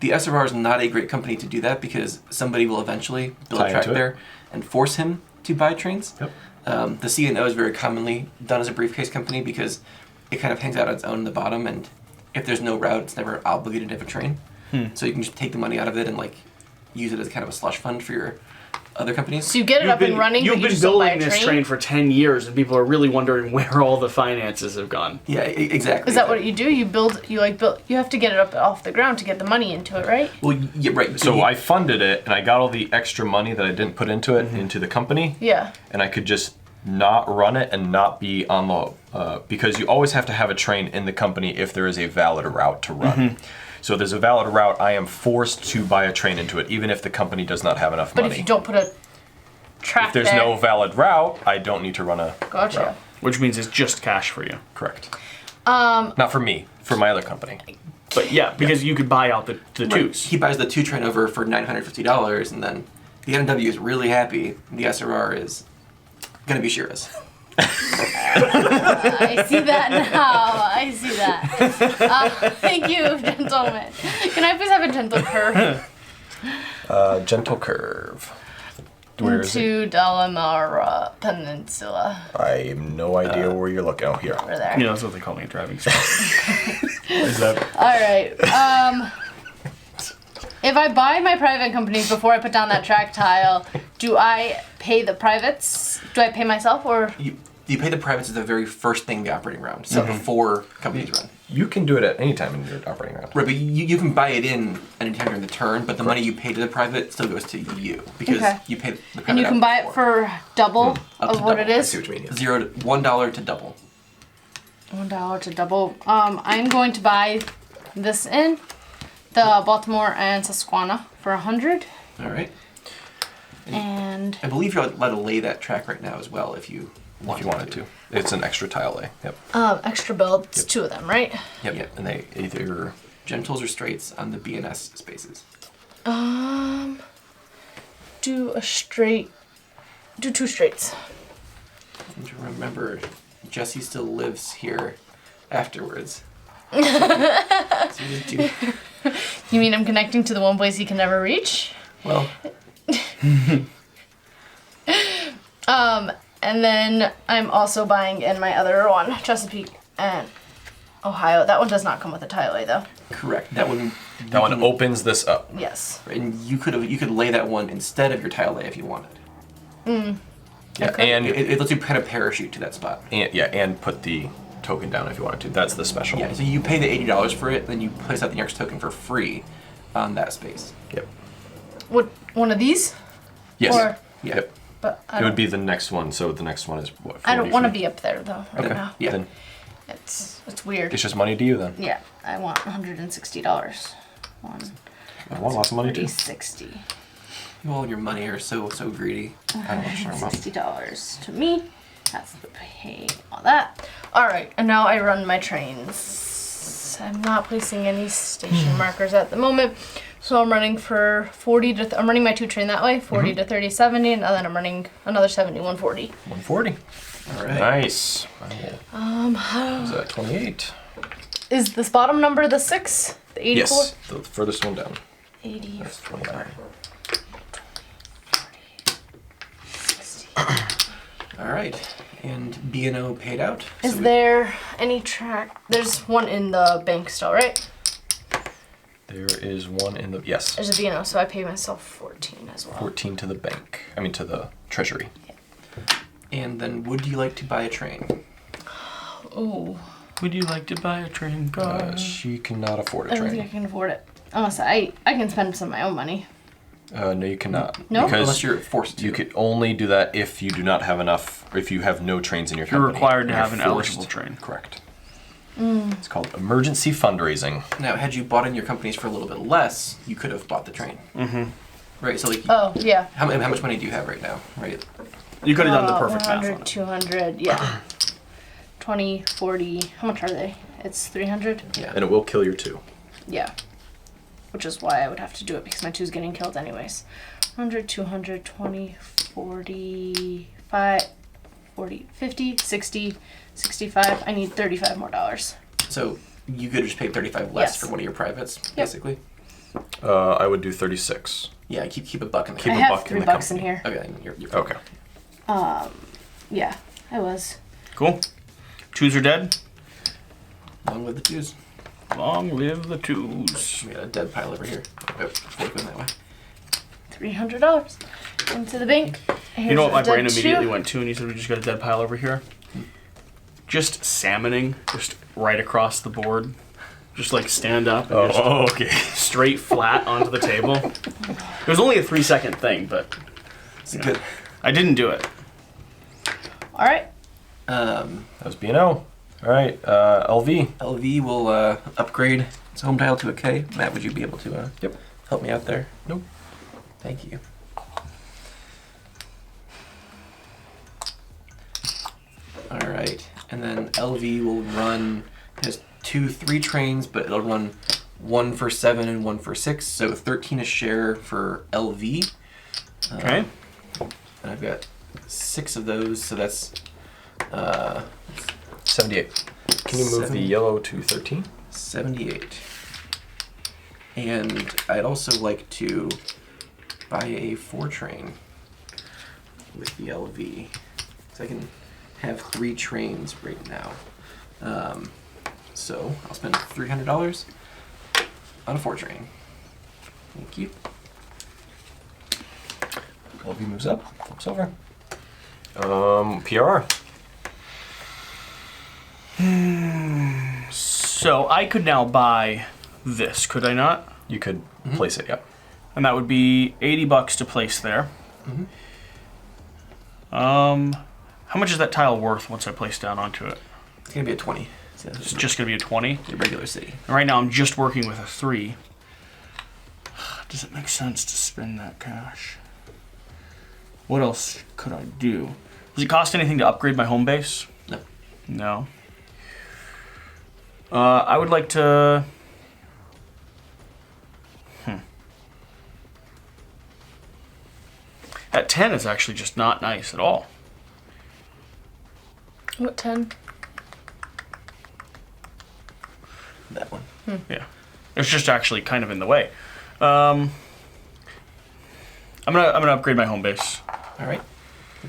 B: The SRR is not a great company to do that because somebody will eventually build
C: Tie
B: a track
C: into it.
B: there and force him to buy trains.
C: Yep.
B: The C&O is very commonly done as a briefcase company because it kind of hangs out on its own in the bottom, and if there's no route, it's never obligated to have a train. So you can just take the money out of it and like use it as kind of a slush fund for your other companies.
D: So you get it up and running,
A: You've
D: but you
A: been
D: just don't buy a
A: building this
D: train?
A: train for 10 years, and people are really wondering where all the finances have gone.
B: Yeah, exactly.
D: Is that what you do? You build. You have to get it up off the ground to get the money into it, right?
B: Well, yeah, right.
C: So I funded it, and I got all the extra money that I didn't put into it into the company,
D: Yeah.
C: and I could just not run it and not be on the because you always have to have a train in the company if there is a valid route to run. So if there's a valid route, I am forced to buy a train into it, even if the company does not have enough
D: But
C: money.
D: if you don't put a track
C: If there's
D: there,
C: no valid route, I don't need to run a
D: Gotcha.
C: route.
A: Which means it's just cash for you.
C: Correct. Not for me, for my other company.
A: But yeah, because you could buy out the
B: Right.
A: twos.
B: He buys the 2 train over for $950, and then the NW is really happy. The SRR is gonna be Shira's.
D: I see that now. I see that. Thank you, gentlemen. Can I please have a gentle curve
C: Gentle curve. Where is it?
D: into Dalamara Peninsula?
C: I have no idea where you're looking. Oh, here.
D: Over there.
A: You know, that's what they call me, a driving spot.
C: Is that?
D: All right. If I buy my private companies before I put down that track tile, do I pay the privates? Do I pay myself or?
B: You pay the privates as the very first thing in the operating round, so before companies run.
C: You can do it at any time in your operating round.
B: Right, but you can buy it in anytime during the turn, but the money you pay to the private still goes to you because
D: Okay.
B: you pay the private
D: And you can
B: out
D: buy it
B: before.
D: for double
B: Up
D: of
B: to
D: what
B: double.
D: it
C: I
D: is.
C: see what you mean. Yeah.
B: $1 to double.
D: $1 to double. I'm going to buy this in the Baltimore and Susquehanna for 100,
B: All right.
D: and
B: I believe you're allowed to lay that track right now as well if you
C: wanted to. It's an extra tile lay. Yep.
D: extra builds, 2 of them, right?
B: Yep.
C: And they either
B: Gentles or straights on the BNS spaces.
D: Do a straight. Do 2 straights.
B: And to remember, Jesse still lives here afterwards. So you just do-
D: You mean I'm connecting to the one place he can never reach?
B: well,
D: And then I'm also buying in my other one, Chesapeake and Ohio. That one does not come with a tile lay though.
B: correct. That one
C: opens this up.
D: Yes.
B: and you could lay that one instead of your tile lay if you wanted.
C: Yeah,
D: Okay.
C: and,
B: It lets you kind of parachute to that spot.
C: and put the token down if you wanted to. That's the special.
B: Yeah, so you pay the $80 for it, then you place out the next token for free. on that space.
C: Yep.
D: What, one of these?
B: Yes.
D: Or,
B: Yeah.
C: Yep.
D: but I
C: It would
D: don't,
C: be the next one. So the next one is what?
D: I don't want to
C: 40?
D: be up there though right
C: Okay.
D: now.
B: Yeah.
C: Then
D: It's weird.
C: it's just money to you then.
D: Yeah, I want $160.
C: I want lots of money too.
D: 60.
B: You all your money are so greedy.
C: I don't know what you're talking about.
D: $60 to me. That's the pay. All that. All right, and now I run my trains. I'm not placing any station markers at the moment, so I'm running for 40 to. I'm running my 2 train that way, 40 to 30, 70, and then I'm running another 70, 140.
C: 140.
B: All right.
C: Nice.
D: How
C: Is that 28?
D: is this bottom number the 6? The 84?
C: Yes. The furthest one down.
D: 80.
C: That's 29.
D: 60.
B: All right. And B&O paid out.
D: Is
B: So we-
D: there any track? There's one in the bank still, right?
C: There is one in the yes.
D: There's a B&O, so I pay myself 14 as well.
C: 14 to the bank. I mean to the treasury.
B: And then would you like to buy a train?
D: Ooh.
A: Would you like to buy a train car?
C: She cannot afford
D: I
C: a
D: don't think I
C: train.
D: can afford it. Unless I can spend some of my own money.
C: No, you cannot.
D: No?
C: Because
B: Unless you're forced to.
C: you could only do that if you do not have enough, or if you have no trains in your
A: You're
C: company.
A: required to
C: You're
A: have an
C: forced.
A: eligible train.
C: Correct. It's called emergency fundraising.
B: Now, had you bought in your companies for a little bit less, you could have bought the train. Mm-hmm. Right. So like,
D: Oh, yeah.
B: how much money do you have right now? Right.
A: You could have done the perfect math
D: 100,
A: on it.
D: 200, yeah. 20, 40. How much are they? It's 300?
B: Yeah.
C: And it will kill your 2.
D: Yeah. Which is why I would have to do it because my 2's getting killed anyways. 100, 200, 20, 40, 40, 50, 60, 65. I need 35 more dollars.
B: So you could just pay 35 less
D: Yes.
B: for one of your privates, basically.
C: I would do 36.
B: Yeah. Keep a buck in the
C: Keep
D: I
C: a
D: have
C: buck in
D: $3
C: the
D: in
C: company.
D: here.
B: Okay. Then you're
C: Okay.
D: Yeah, I was.
A: Cool. 2s are dead.
B: Along with the 2s.
A: Long live the 2s.
B: We got a dead pile over here. Oh, before we go that way.
D: $300 into the bank.
A: You know what my
D: Here's a
A: brain
D: dead
A: immediately
D: shoe.
A: went to, and you said we just got a dead pile over here? Just salmoning, just right across the board. Just like stand up and just
C: okay.
A: straight flat onto the table. It was only a 3-second thing, but
B: It's good.
A: I didn't do it.
D: All right.
C: That was B&O. All right. LV.
B: LV will upgrade its home tile to a K. Matt, would you be able to
C: Yep.
B: help me out there?
C: Nope.
B: Thank you. All right, and then LV will run. It has 2 3 trains, but it'll run 1 for 7 and 1 for 6, so 13 a share for LV.
A: Okay.
B: And I've got 6 of those, so that's
C: 78. Can you move the yellow to 13?
B: 78. And I'd also like to buy a 4 train with the LV. So I can have 3 trains right now. So I'll spend $300 on a 4 train. Thank you.
C: LV moves up, flips over. PR.
A: So I could now buy this, could I not?
C: You could place it, yep.
A: And that would be $80 to place there. How much is that tile worth once I place down onto it?
B: It's going to be a 20. So
A: It's just going to be a 20.
B: a regular city.
A: And right now I'm just working with a 3. Does it make sense to spend that cash? What else could I do? Does it cost anything to upgrade my home base?
B: No.
A: No. I would like to... At 10 is actually just not nice at all.
D: What 10?
B: That one.
A: Yeah. It's just actually kind of in the way. I'm gonna upgrade my home base.
B: All right.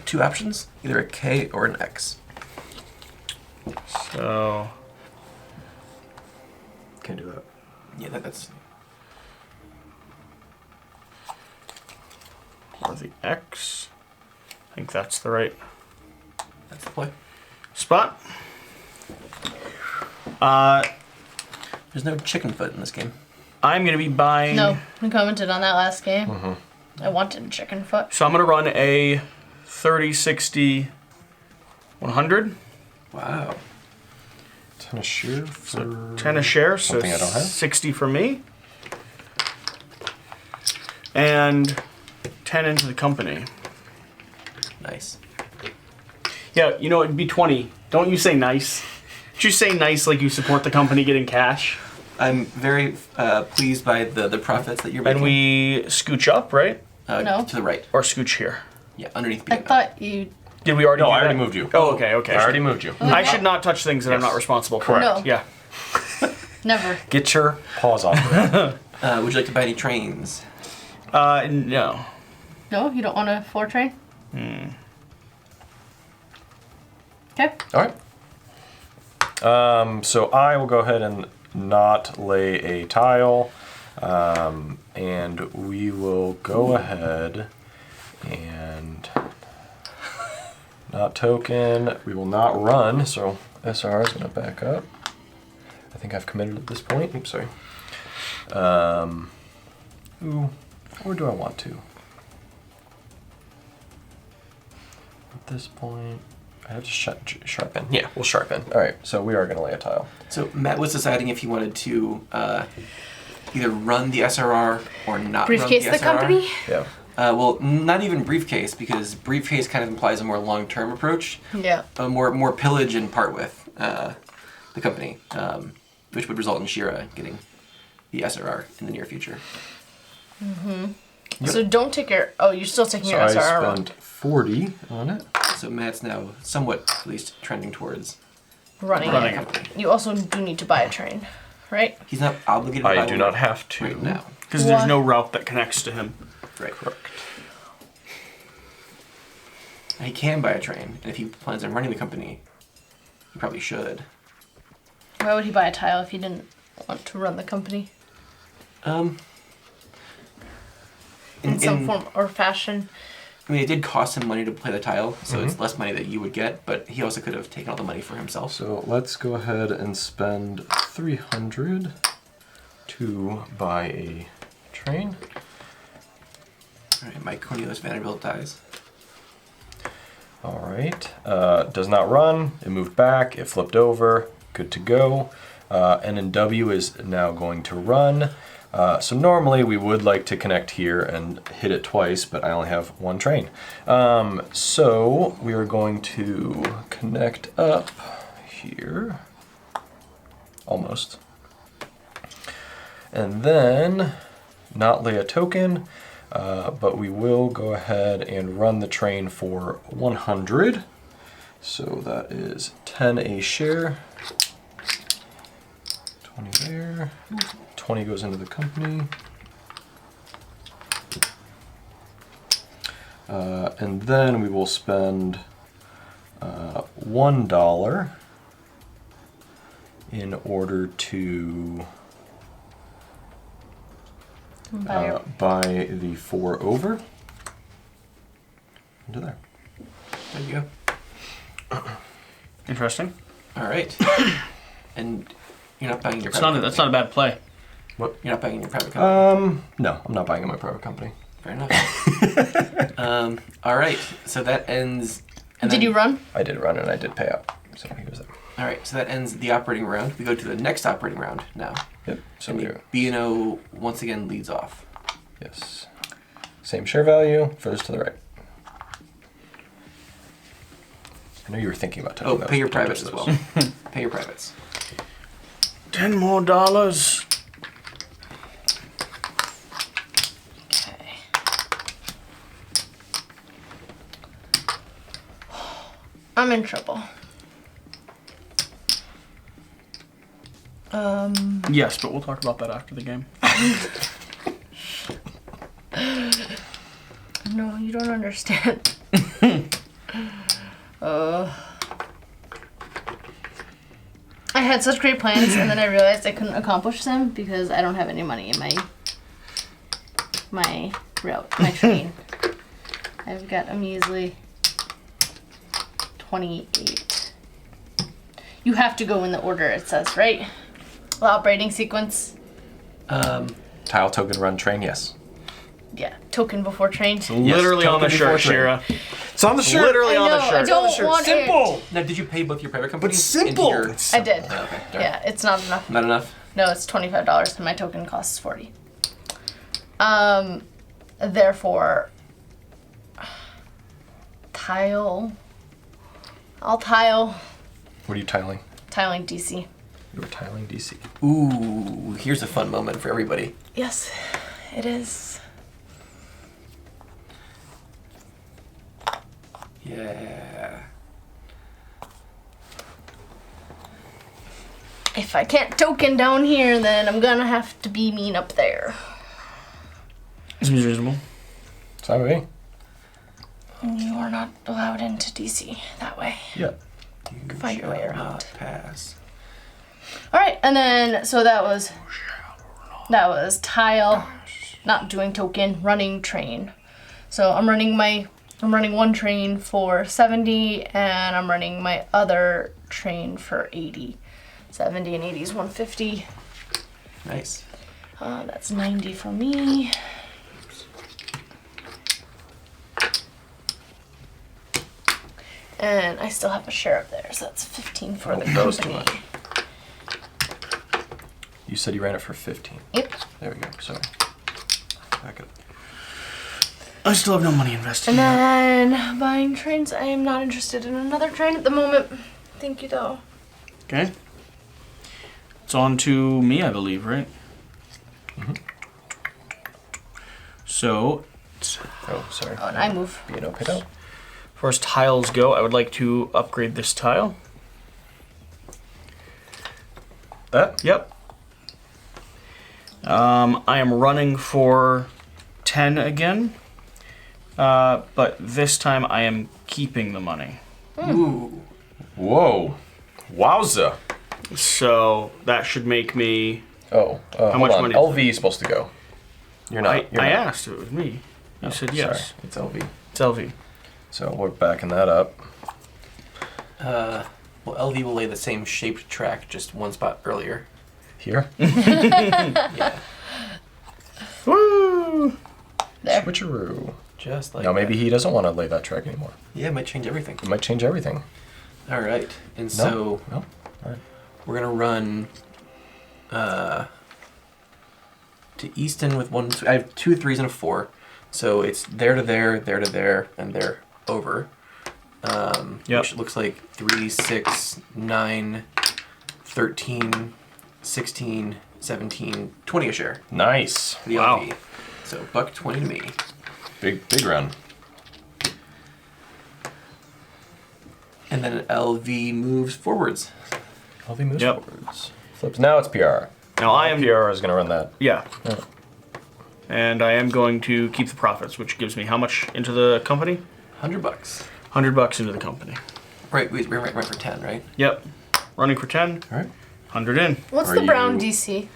B: 2 options, either a K or an X.
A: So
C: Can't do that.
B: Yeah, that's
A: or the X. I think that's the right
B: the play.
A: spot.
B: There's no chicken foot in this game.
A: I'm going to be buying...
D: No, we commented on that last game. I wanted chicken foot.
A: So I'm going to run a 30, 60, 100.
B: Wow.
C: 10 a share for
A: 10 a share, so
C: something I don't have.
A: 60 for me. And 10 into the company.
B: Nice.
A: Yeah, you know, it'd be 20. Don't you say nice. Did you say nice like you support the company getting cash?
B: I'm very pleased by the profits that you're making.
A: And we scooch up, right?
D: No.
B: To the right.
A: Or scooch here?
B: Yeah, underneath
D: I
B: B&O.
D: thought you...
A: Did we already
C: No,
A: do
C: I already
A: that?
C: moved you.
A: Oh, okay, okay.
C: I already moved you.
A: I should not touch things that I'm not responsible for.
C: Correct.
D: No.
A: Yeah.
D: Never.
C: Get your paws off of it.
B: Would you like to buy any trains?
A: No.
D: No, you don't want a 4 train? Okay.
C: All right. So I will go ahead and not lay a tile, and we will go ahead and not token. We will not run. So SR is going to back up. I think I've committed at this point. Oops, sorry. Ooh, or do I want to? At this point, I have to sharpen. Yeah, we'll sharpen. All right, so we are going to lay a tile.
B: So Matt was deciding if he wanted to either run the SRR or not
D: Briefcase
B: run the
D: the company?
C: Yeah.
B: Well, not even briefcase, because briefcase kind of implies a more long-term approach.
D: Yeah.
B: A more pillage and part with the company, which would result in Shira getting the SRR in the near future.
C: Yep.
D: So don't take your... Oh, you're still taking
C: So
D: your
C: I
D: SRR.
C: spent 40 on it.
B: So Matt's now somewhat, at least, trending towards
D: Running
A: Running
D: it.
A: it.
D: You also do need to buy a train, right?
B: He's not obligated to buy
C: I do
B: one
C: not have to.
B: right now.
A: Because there's
D: What?
A: no route that connects to him.
B: Right.
C: Correct.
B: He can buy a train, and if he plans on running the company, he probably should.
D: Why would he buy a tile if he didn't want to run the company? In some form or fashion.
B: I mean, it did cost him money to play the tile, so it's less money that you would get, but he also could have taken all the money for himself.
C: So let's go ahead and spend 300 to buy a train.
B: Alright, Mike Cornelius Vanderbilt dies.
C: All right. Does not run. It moved back. It flipped over. Good to go. NW is now going to run. So normally we would like to connect here and hit it twice, but I only have one train. So we are going to connect up here. Almost. And then not lay a token. But we will go ahead and run the train for 100. So that is 10 a share. 20 there. 20 goes into the company. And then we will spend $1 in order to buy the 4 over into there.
B: There you go.
A: Interesting.
B: Alright. And you're not buying your
A: That's
B: private
A: not a bad play.
C: What?
B: You're not buying your private company.
C: No, I'm not buying in my private company.
B: Fair enough. Alright, so that ends...
D: Did you run?
C: I did run and I did pay out. So he was there.
B: Alright, so that ends the operating round. We go to the next operating round now.
C: Yep. So
B: And
C: we
B: the B&O once again leads off.
C: yes. Same share value, furthest to the right. I know you were thinking about touching
B: Oh,
C: those.
B: pay your
C: but don't
B: privates as
C: touch
B: well.
C: those.
B: Pay your privates.
A: $10 more.
D: Okay. I'm in trouble.
A: Yes, but we'll talk about that after the game.
D: No, you don't understand. I had such great plans, and then I realized I couldn't accomplish them because I don't have any money in my train. I've got a measly 28. You have to go in the order it says, right? The operating sequence.
C: Tile, token, run, train, yes.
D: Yeah, token before train.
A: Literally on the
C: token
A: shirt,
C: before
A: Shira.
C: It's on the shirt.
A: Literally
D: I
A: on the
D: know, I
A: shirt.
D: don't want
C: Simple.
B: Now, did you pay both your private companies?
C: But simple.
B: into your-
D: I did.
B: Oh, okay. Darn.
D: Yeah, it's not enough.
B: Not enough?
D: No, it's $25 and my token costs 40. Therefore, tile. I'll tile.
C: What are you tiling?
D: Tiling DC.
C: You were tiling DC.
B: Ooh, here's a fun moment for everybody.
D: Yes, it is.
B: Yeah.
D: If I can't token down here, then I'm gonna have to be mean up there.
A: Seems reasonable.
C: Sorry.
D: You are not allowed into DC that way.
C: Yeah.
B: You
D: Find your way
B: shall
D: around.
B: not pass.
D: All right, and then so that was tile, not doing token, running train. So I'm running one train for 70, and I'm running my other train for 80. 70 and 80 is 150.
B: Nice.
D: That's 90 for me. And I still have a share up there, so that's 15 for the
C: That was too
D: company.
C: much. You said you ran it for 15.
D: Yep.
C: There we go. Sorry. Back up.
A: I still have no money invested.
D: And then buying trains. I am not interested in another train at the moment. Thank you, though.
A: Okay. It's on to me, I believe, right?
C: Mm-hmm.
A: So,
C: Oh, sorry.
D: Oh, and I move.
C: B&O paid out.
A: as far as tiles go, I would like to upgrade this tile.
C: That?
A: Yep. I am running for 10 again. But this time I am keeping the money.
B: Ooh.
C: Whoa. Wowza.
A: So that should make me...
C: Oh, hold
A: much
C: on.
A: money?
C: LV is supposed to go. You're not.
A: I
C: you're not.
A: asked if it was me. You said yes.
C: Sorry. It's LV.
A: It's LV.
C: So we're backing that up.
B: Well, LV will lay the same shaped track, just one spot earlier.
C: Here.
B: Yeah.
A: Woo!
D: There.
C: Switcheroo.
B: Just like
C: Now maybe
B: that.
C: he doesn't want to lay that track anymore.
B: Yeah, it might change everything.
C: It might change everything.
B: All right. And so
C: No. All right.
B: we're going to run to Easton with one. I have 2 3s and a 4. So it's there to there, there to there, and there over.
A: Yep.
B: Which looks like 3, 6, 9, 13, 16, 17, 20 a share
C: Nice.
B: for the
A: Wow.
B: LV. So $1.20 to me.
C: Big run.
B: And then LV moves forwards.
C: LV moves
A: Yep.
C: forwards. Flips. Now it's PR.
A: Now I am...
C: PR is going to run that.
A: Yeah.
C: Yeah.
A: And I am going to keep the profits, which gives me how much into the company?
B: $100.
A: $100 into the company.
B: Right, we're right for 10, right?
A: Yep. Running for 10,
C: All right.
A: 100 in.
D: What's
C: Are
D: the brown
C: you-
D: DC?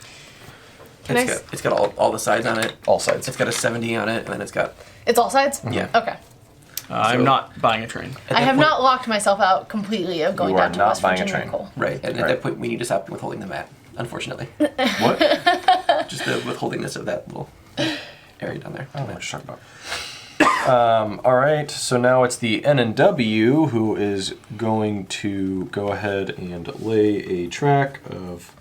D: Can I s-
B: It's got all the sides on it.
C: All sides.
B: It's got a 70 on it, and then it's got
D: It's all sides?
B: yeah.
D: Okay.
A: I'm
B: So-
A: not buying a train.
B: At
D: I
B: that
D: have
B: point-
D: not locked myself out completely of going
C: You are
D: down to
C: not
D: West
C: buying a
D: Virginia
C: train.
D: Coal.
B: Right, and at
C: Right.
B: that point we need to stop withholding the mat. Unfortunately,
C: What?
B: just the withholdingness of that little area down there.
C: I don't know what you're talking about. All right, so now it's the N&W who is going to go ahead and lay a track of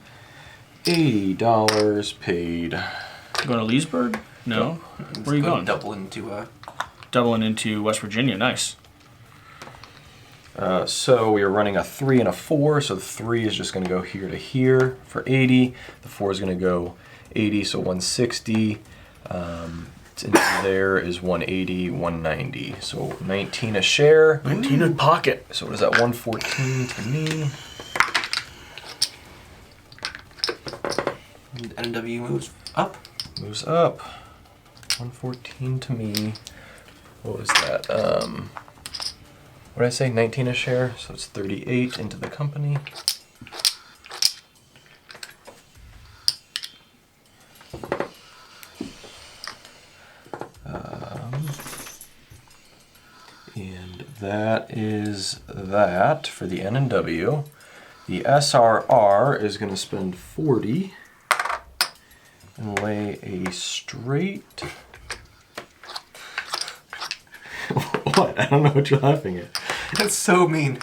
C: $80 paid.
A: Going to Leesburg? No. Where are you going?
B: Double into
A: Doubling into West Virginia. Nice.
C: So we are running a 3 and a 4, so the 3 is just going to go here to here for 80. The 4 is going to go 80, so 160. Into there is 180, 190. So 19 a share.
A: 19 in pocket.
C: So what is that, 114 to me?
B: NW moves up.
C: Moves up. 114 to me. What was that? What did I say? 19 a share. So it's 38 into the company. And that is that for the N&W. The SRR is going to spend 40. And and lay a straight. What? I don't know what you're laughing at.
B: That's so mean.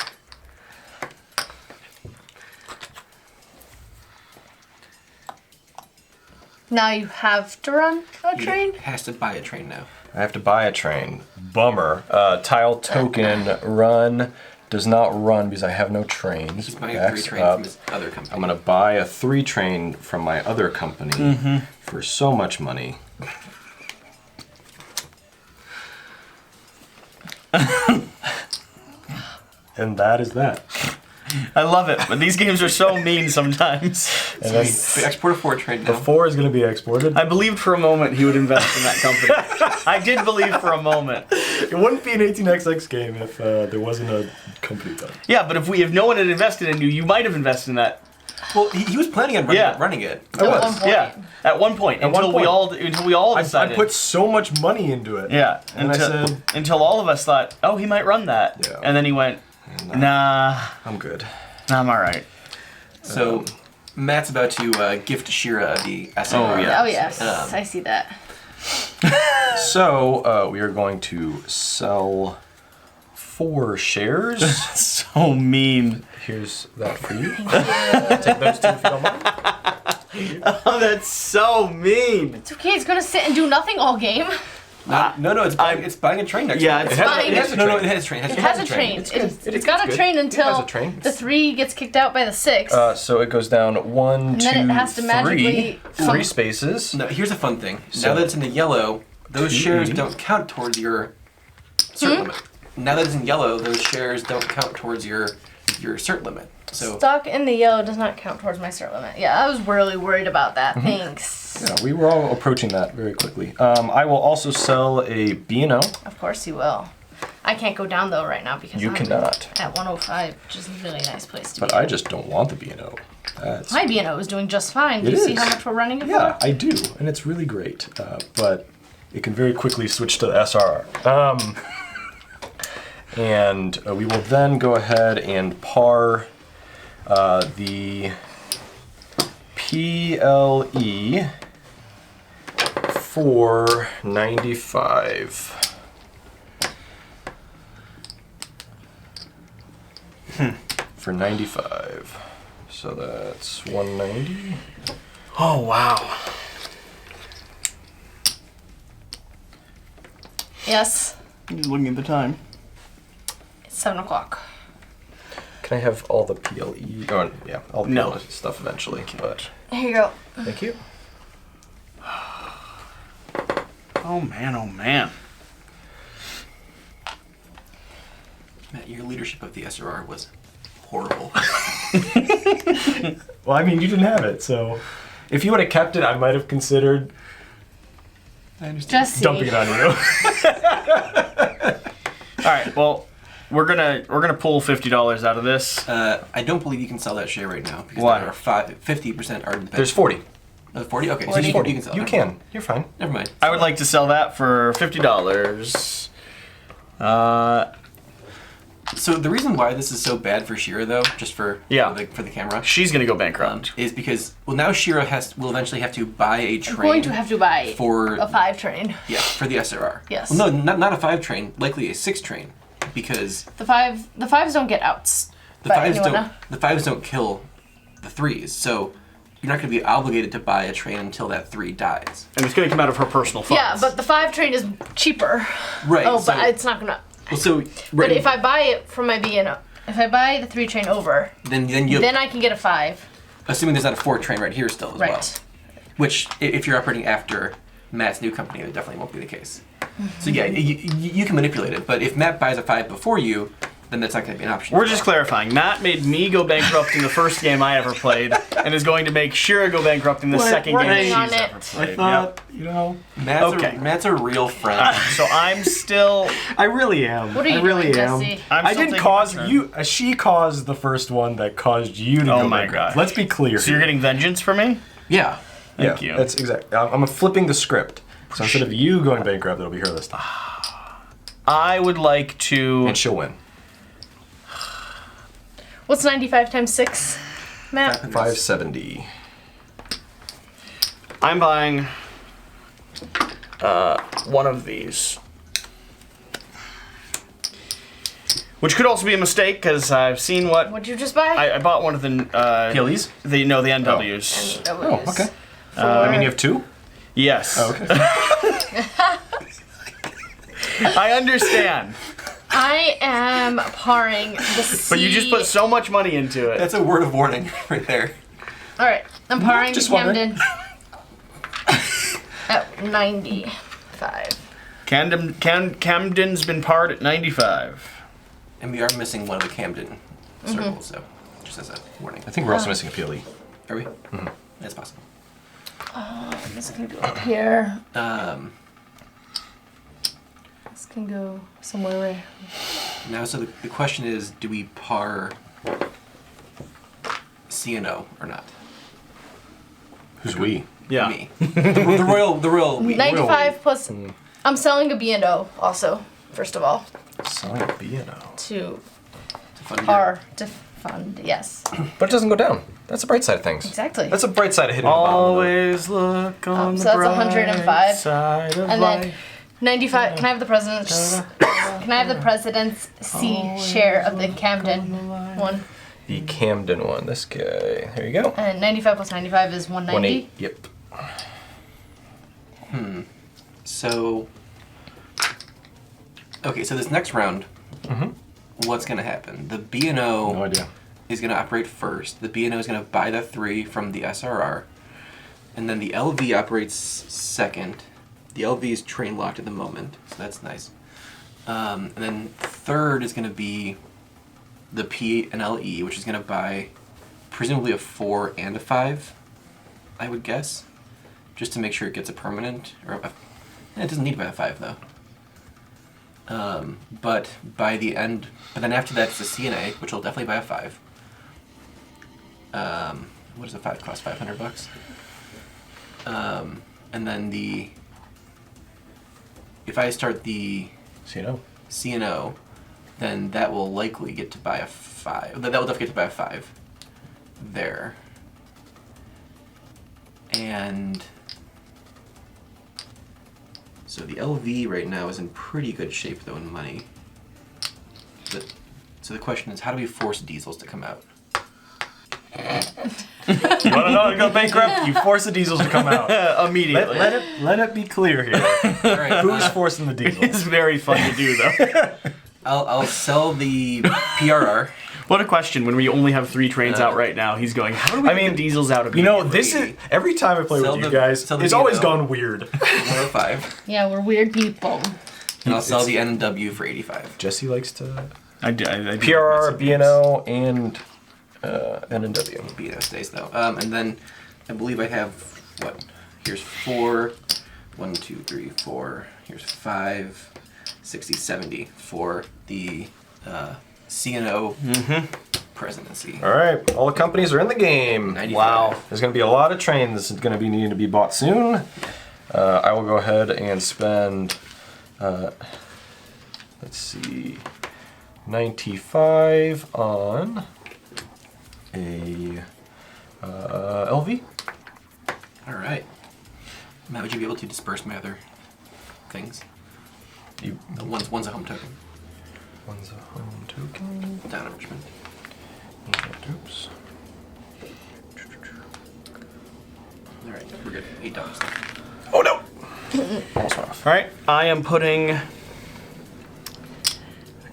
D: Now you have to run a train?
B: He has to buy a train now.
C: I have to buy a train. Bummer. Tile token run does not run because I have no trains.
B: He's buying a
C: Backs
B: 3 train
C: up.
B: from his other company.
C: I'm gonna buy a 3 train from my other company for so much money. And that is that.
A: I love it, but these games are so mean sometimes.
C: And then
B: We export a 4 train
C: the
B: now.
C: 4 is gonna be exported.
A: I believed for a moment he would invest in that company. I did believe for a moment.
C: It wouldn't be an 18xx game if there wasn't a company done.
A: Yeah, but if no one had invested in you, you might have invested in that.
B: Well, he was planning on running it.
C: I
D: At
C: was.
D: one point.
A: Yeah, at one point,
C: At one
A: until we all
C: I
A: decided.
C: put so much money into it.
A: Yeah,
C: And I said,
A: until all of us thought, oh, he might run that,
C: Yeah.
A: and then he went, nah,
C: I'm good.
A: I'm all right.
B: So Matt's about to gift Shira the SR.
A: Oh, yeah.
D: Oh, yes. I see that.
C: So we are going to sell 4 shares.
A: So mean.
C: Here's that for you.
D: Thank you.
C: Take those 2 if you don't mind.
A: Oh, that's so mean.
D: It's okay, it's gonna sit and do nothing all game.
B: No, it's buying a train next
A: Yeah,
B: time.
A: it's
D: fine.
B: It has a train. No, it has a train.
D: It has a train.
C: It's good.
D: It's got a train
C: It
D: until
C: has a train.
D: the 3 gets kicked out by the 6.
C: So it goes down 1, 2,
D: then it has to
C: 3.
D: magically
C: 3 spaces.
B: No, here's a fun thing.
C: So-
B: Now that it's in the yellow, those
C: 2.
B: shares don't count towards your cert limit. Now that it's in yellow, those shares don't count towards your cert limit. So
D: Stock in the yellow does not count towards my cert limit. Yeah, I was really worried about that. Thanks.
C: Yeah, we were all approaching that very quickly. I will also sell a B&O.
D: Of course you will. I can't go down though right now because
C: You
D: I'm
C: cannot.
D: at 105, which is a really nice place to
C: But
D: be.
C: I just don't want the B&O. That's...
D: My B&O is doing just fine. Do
C: It
D: you see
C: is.
D: how much we're running it
C: Yeah,
D: for?
C: I do, and it's really great. But it can very quickly switch to the SRR. And we will then go ahead and par the PLE for 95. For 95. So that's 190.
A: Oh, wow.
D: Yes.
A: He's looking at the time.
D: It's 7 o'clock.
C: Can I have all the PLE? Oh, yeah, all the
A: No.
C: PLE stuff eventually. But
D: Here you go.
C: thank you.
A: Oh, man, oh, man.
B: Matt, your leadership of the SRR was horrible.
C: Well, I mean, you didn't have it, so if you would have kept it, I might have considered
B: I understand.
D: Jesse.
C: dumping it on you.
A: All right, well, we're gonna pull $50 out of this.
B: I don't believe you can sell that share right now because
A: Why?
B: there are 50% are in the
C: There's 40.
B: 40? Okay,
D: 40.
B: so you can sell it.
C: You can. You're fine.
B: Never mind.
A: I would like to sell that for $50.
B: So the reason why this is so bad for Shira, though, just for the camera,
A: She's gonna go bankrupt.
B: is because now Shira will eventually have to buy a train.
D: I'm going to have to buy
B: for
D: a 5 train.
B: Yeah, for the SRR.
D: Yes.
B: Well, no, not a 5 train, likely a 6 train, because
D: The 5s don't get outs.
B: the
D: by
B: 5s
D: anyone,
B: don't the 5s don't kill the 3s. So you're not going to be obligated to buy a train until that 3 dies.
A: And it's gonna come out of her personal funds.
D: Yeah, but the 5 train is cheaper.
B: Right.
D: Oh,
B: so,
D: but it's not gonna.
B: well, so
D: But if I buy it from my B&O, if I buy the 3 train over,
B: then you
D: then I can get a 5.
B: assuming there's not a 4 train right here still as well.
D: Right.
B: Which, if you're operating after Matt's new company, it definitely won't be the case. So yeah, you can manipulate it, but if Matt buys a 5 before you, then that's not going to be an option.
A: We're just clarifying. Matt made me go bankrupt in the first game I ever played, and is going to make Shira go bankrupt in the second game
D: working
A: she's
D: on
A: ever
D: it.
A: played.
C: you know,
B: Matt's a real friend.
A: So I'm still.
C: I really am.
D: What are you
C: I really
D: doing,
C: am.
D: Jesse?
A: I'm
C: I
A: still
C: didn't
A: taking
C: cause
A: my turn.
C: you. She caused the first one that caused you to
A: Oh
C: go
A: my
C: bankrupt.
A: gosh.
C: Let's be clear.
A: So you're getting vengeance for me?
B: Yeah.
A: Thank
C: yeah,
A: you.
C: That's exactly. I'm flipping the script. So instead of you going bankrupt, it'll be her this time,
A: I would like to.
C: and she'll win.
D: What's 95 times 6, Matt?
C: 570.
A: I'm buying one of these. Which could also be a mistake, because I've seen what...
D: What'd you just buy?
A: I bought one of the...
C: PLEs?
A: the NWs.
C: Oh, okay.
D: For-
C: I mean, you have 2?
A: Yes.
C: Oh, okay.
A: I understand.
D: I am parring the C.
A: But you just put so much money into it.
B: That's a word of warning right there.
D: All right, I'm parring
C: Just
D: the
C: wondering.
D: Camden at 95.
A: Camden's been parred at 95.
B: And we are missing one of the Camden circles, so just as a warning.
C: I think we're also missing a PLE.
B: Are we? Mm-hmm. That's possible.
D: This can go up here.
B: This
D: This can go somewhere where...
B: Now, so the question is, do we par C and O or not?
C: Who's we?
A: Yeah.
B: Me. the royal we.
D: 95 plus... I'm selling a B&O also, first of all.
C: Selling a B&O.
D: To
B: fund
D: par, to fund, yes.
C: But it doesn't go down. That's the bright side of things.
D: Exactly.
C: That's the bright side of hitting the bottom.
A: Always look on
D: so
A: the
D: that's
A: bright
D: 105.
A: side of
D: And
A: life.
D: then 95, can I have the president's... Can I have the president's C share of the Camden one?
C: The Camden one, this guy. There you go.
D: And 95 plus 95 is 190.
C: 180. Yep.
B: So, okay, so this next round, what's going to happen? The B&O
C: No idea.
B: is going to operate first. The B&O is going to buy the 3 from the SRR. And then the LV operates second. The LV is train locked at the moment, so that's nice. And then third is going to be the P and LE, which is going to buy presumably a 4 and a 5, I would guess, just to make sure it gets a permanent. It doesn't need to buy a 5 though. But by the end, but then after that it's the CNA, which will definitely buy a 5. What does a 5 cost? $500. And then if I start the C&O, then that will likely get to buy a 5. That will definitely get to buy a 5 there. And so the LV right now is in pretty good shape though in money. So the question is, how do we force diesels to come out?
C: You want to know how to go bankrupt? You force the diesels to come out.
A: Immediately.
C: Let it be clear here.
B: All right,
C: Who's forcing the diesels?
A: It's very fun to do, though.
B: I'll sell the PRR.
A: What a question when we only have 3 trains out right now. He's going, how do we get the diesels out of
C: You know, this is every time I play
B: Sell
C: with you
B: the-
C: gues,
B: sell the
C: it's always
B: B&O.
C: gone weird.
B: 105.
D: Yeah, we're weird people.
B: And I'll sell the NW for 85.
C: Jesse likes to
A: I do
C: PRR, B&O, and NW.
B: B&O stays though. And then I believe I have, what? Here's 4. 1, 2, 3, 4. Here's 5. 60, 70 for the C&O presidency.
C: All right, all the companies are in the game.
B: 95.
C: Wow, there's going to be a lot of trains that's going to be needing to be bought soon. I will go ahead and spend, let's see, 95 on a LV.
B: All right. Matt, would you be able to disperse my other things? One's a home token.
C: One's a home token.
B: Down in Richmond.
C: Oops.
B: All right, we're good. $8.
C: Oh no! Almost went off.
A: All right, I am putting... I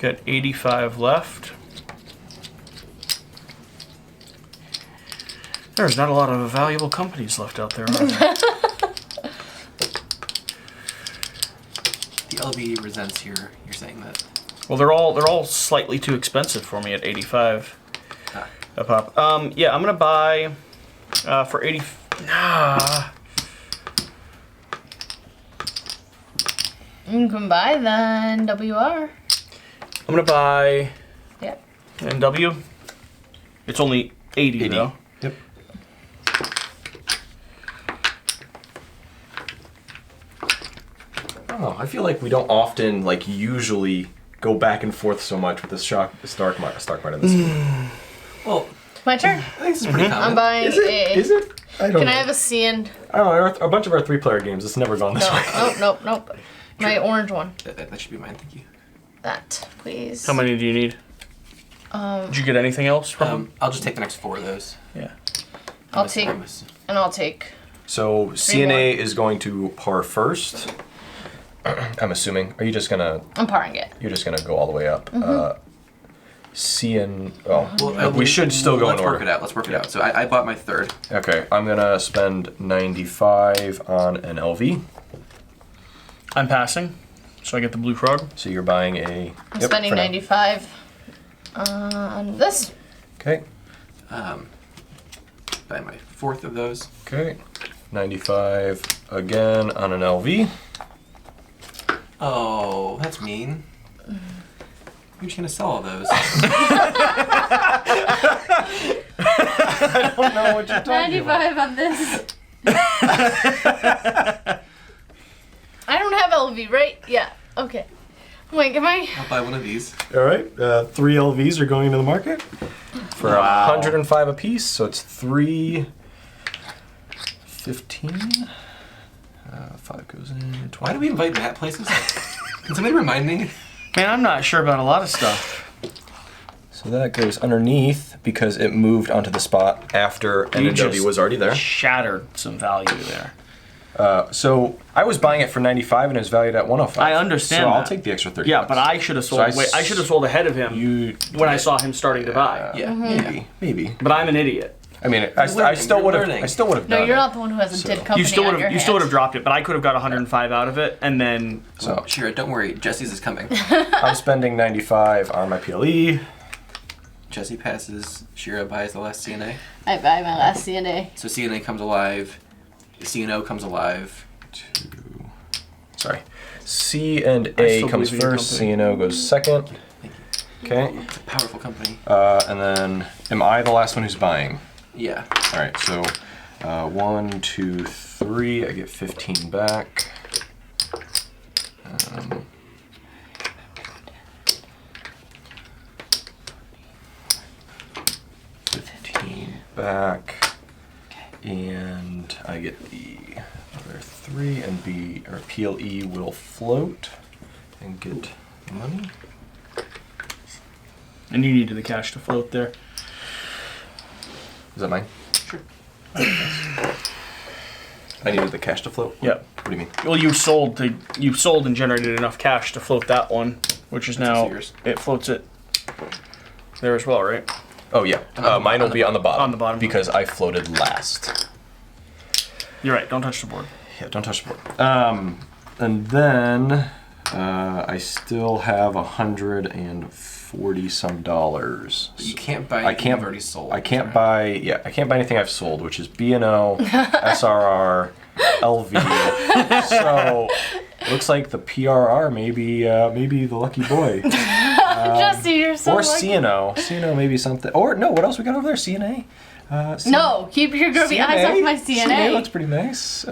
A: got 85 left. There's not a lot of valuable companies left out there, are there?
B: The LV resents you're saying that.
A: Well, they're all slightly too expensive for me at 85 a pop. Yeah, I'm gonna buy for 80.
D: You can buy the NWR.
A: I'm gonna buy
D: Yep.
A: NW. It's only 80 though.
C: Yep. Oh, I feel like we don't often, usually go back and forth so much with the stock market this game.
B: Well,
D: My turn.
B: I think this is pretty common.
D: I'm buying
C: Is it? I don't
D: Can
C: know.
D: I have a C and...
C: I don't know. A bunch of our 3-player games, it's never gone this
D: No,
C: way.
D: nope. My orange one.
B: That should be mine, thank you.
D: That, please.
A: How many do you need? Did you get anything else from him?
B: I'll just take the next 4 of those.
A: Yeah.
D: I'll take... And I'll take...
C: So CNA is going to par first. I'm assuming. Are you just gonna?
D: I'm parring it.
C: You're just gonna go all the way up. CN. Oh,
B: Well,
C: we should still go in
B: Let's
C: order.
B: work it out. Let's work it out. So I bought my 3rd.
C: Okay, I'm gonna spend 95 on an LV.
A: I'm passing, so I get the blue frog.
C: So you're buying a.
D: I'm spending
C: for now.
D: 95 on this.
C: Okay.
B: Buy my 4th of those.
C: Okay. 95 again on an LV.
B: Oh, that's mean. You're just gonna sell all those.
C: I don't know what you're talking about.
D: 95 on this. I don't have LV, right? Yeah. Okay. Wait, am I?
B: I'll buy one of these.
C: All right. 3 LVs are going into the market for
A: Wow.
C: 105 apiece. So it's 315. 5 goes in. 20.
B: Why do we invite Matt places? Can somebody remind me?
A: Man, I'm not sure about a lot of stuff.
C: So that goes underneath because it moved onto the spot after
A: You
C: NW
A: just
C: was already there.
A: Shattered some value there.
C: So I was buying it for 95 and it was valued at 105.
A: I understand
C: So I'll
A: that.
C: take the extra 30.
A: Yeah,
C: bucks.
A: but I should have sold.
C: I
A: I should have sold ahead of him
C: You
A: when I saw him starting to buy.
B: Yeah.
C: maybe.
A: But I'm an idiot.
C: I mean, I still
B: You're
C: would have.
B: learning.
C: I still would have
D: No,
C: done
D: you're
C: it.
D: not the one who has a
C: So-
D: dead company
A: You still
D: on
A: would
D: your
A: have. You still would have
D: hands.
A: dropped it, but I could have got 105 out of it, and then
C: So
B: Shira, don't worry. Jesse's is coming.
C: I'm spending 95 on my PLE.
B: Jesse passes. Shira buys the last CNA.
D: I buy my last CNA.
B: So CNA comes alive. CNO comes alive.
C: Sorry. C and
A: I
C: A
A: still
C: comes
A: believe in your
C: first.
A: company.
C: C and O goes second. Okay.
B: It's a powerful company.
C: And then, am I the last one who's buying?
B: Yeah.
C: All right. So, 1, 2, 3. I get 15 back. 15 back, and I get the other 3, and B or PLE will float and get money.
A: and you needed the cash to float there.
C: Is that mine?
B: Sure.
C: I needed the cash to float.
A: Yep.
C: What do you mean?
A: Well, you sold and generated enough cash to float that one, which is now
B: yours.
A: it floats it there as well, right?
C: Oh yeah. Mine will be on the bottom.
A: On the bottom.
C: because I floated last.
A: You're right. Don't touch the board.
C: Yeah, don't touch the board. And then I still have $140 some dollars.
B: But you can't buy
C: I
B: anything
C: can't.
B: you've already sold.
C: I can't buy. Yeah, I can't buy anything I've sold, which is B&O, SRR, LV. So looks like the PRR maybe the lucky boy,
D: Jesse, you're so
C: or
D: lucky.
C: CNO. CNO maybe something. Or no, what else we got over there? CNA.
D: No, keep your grubby eyes off my CNA.
C: looks pretty nice.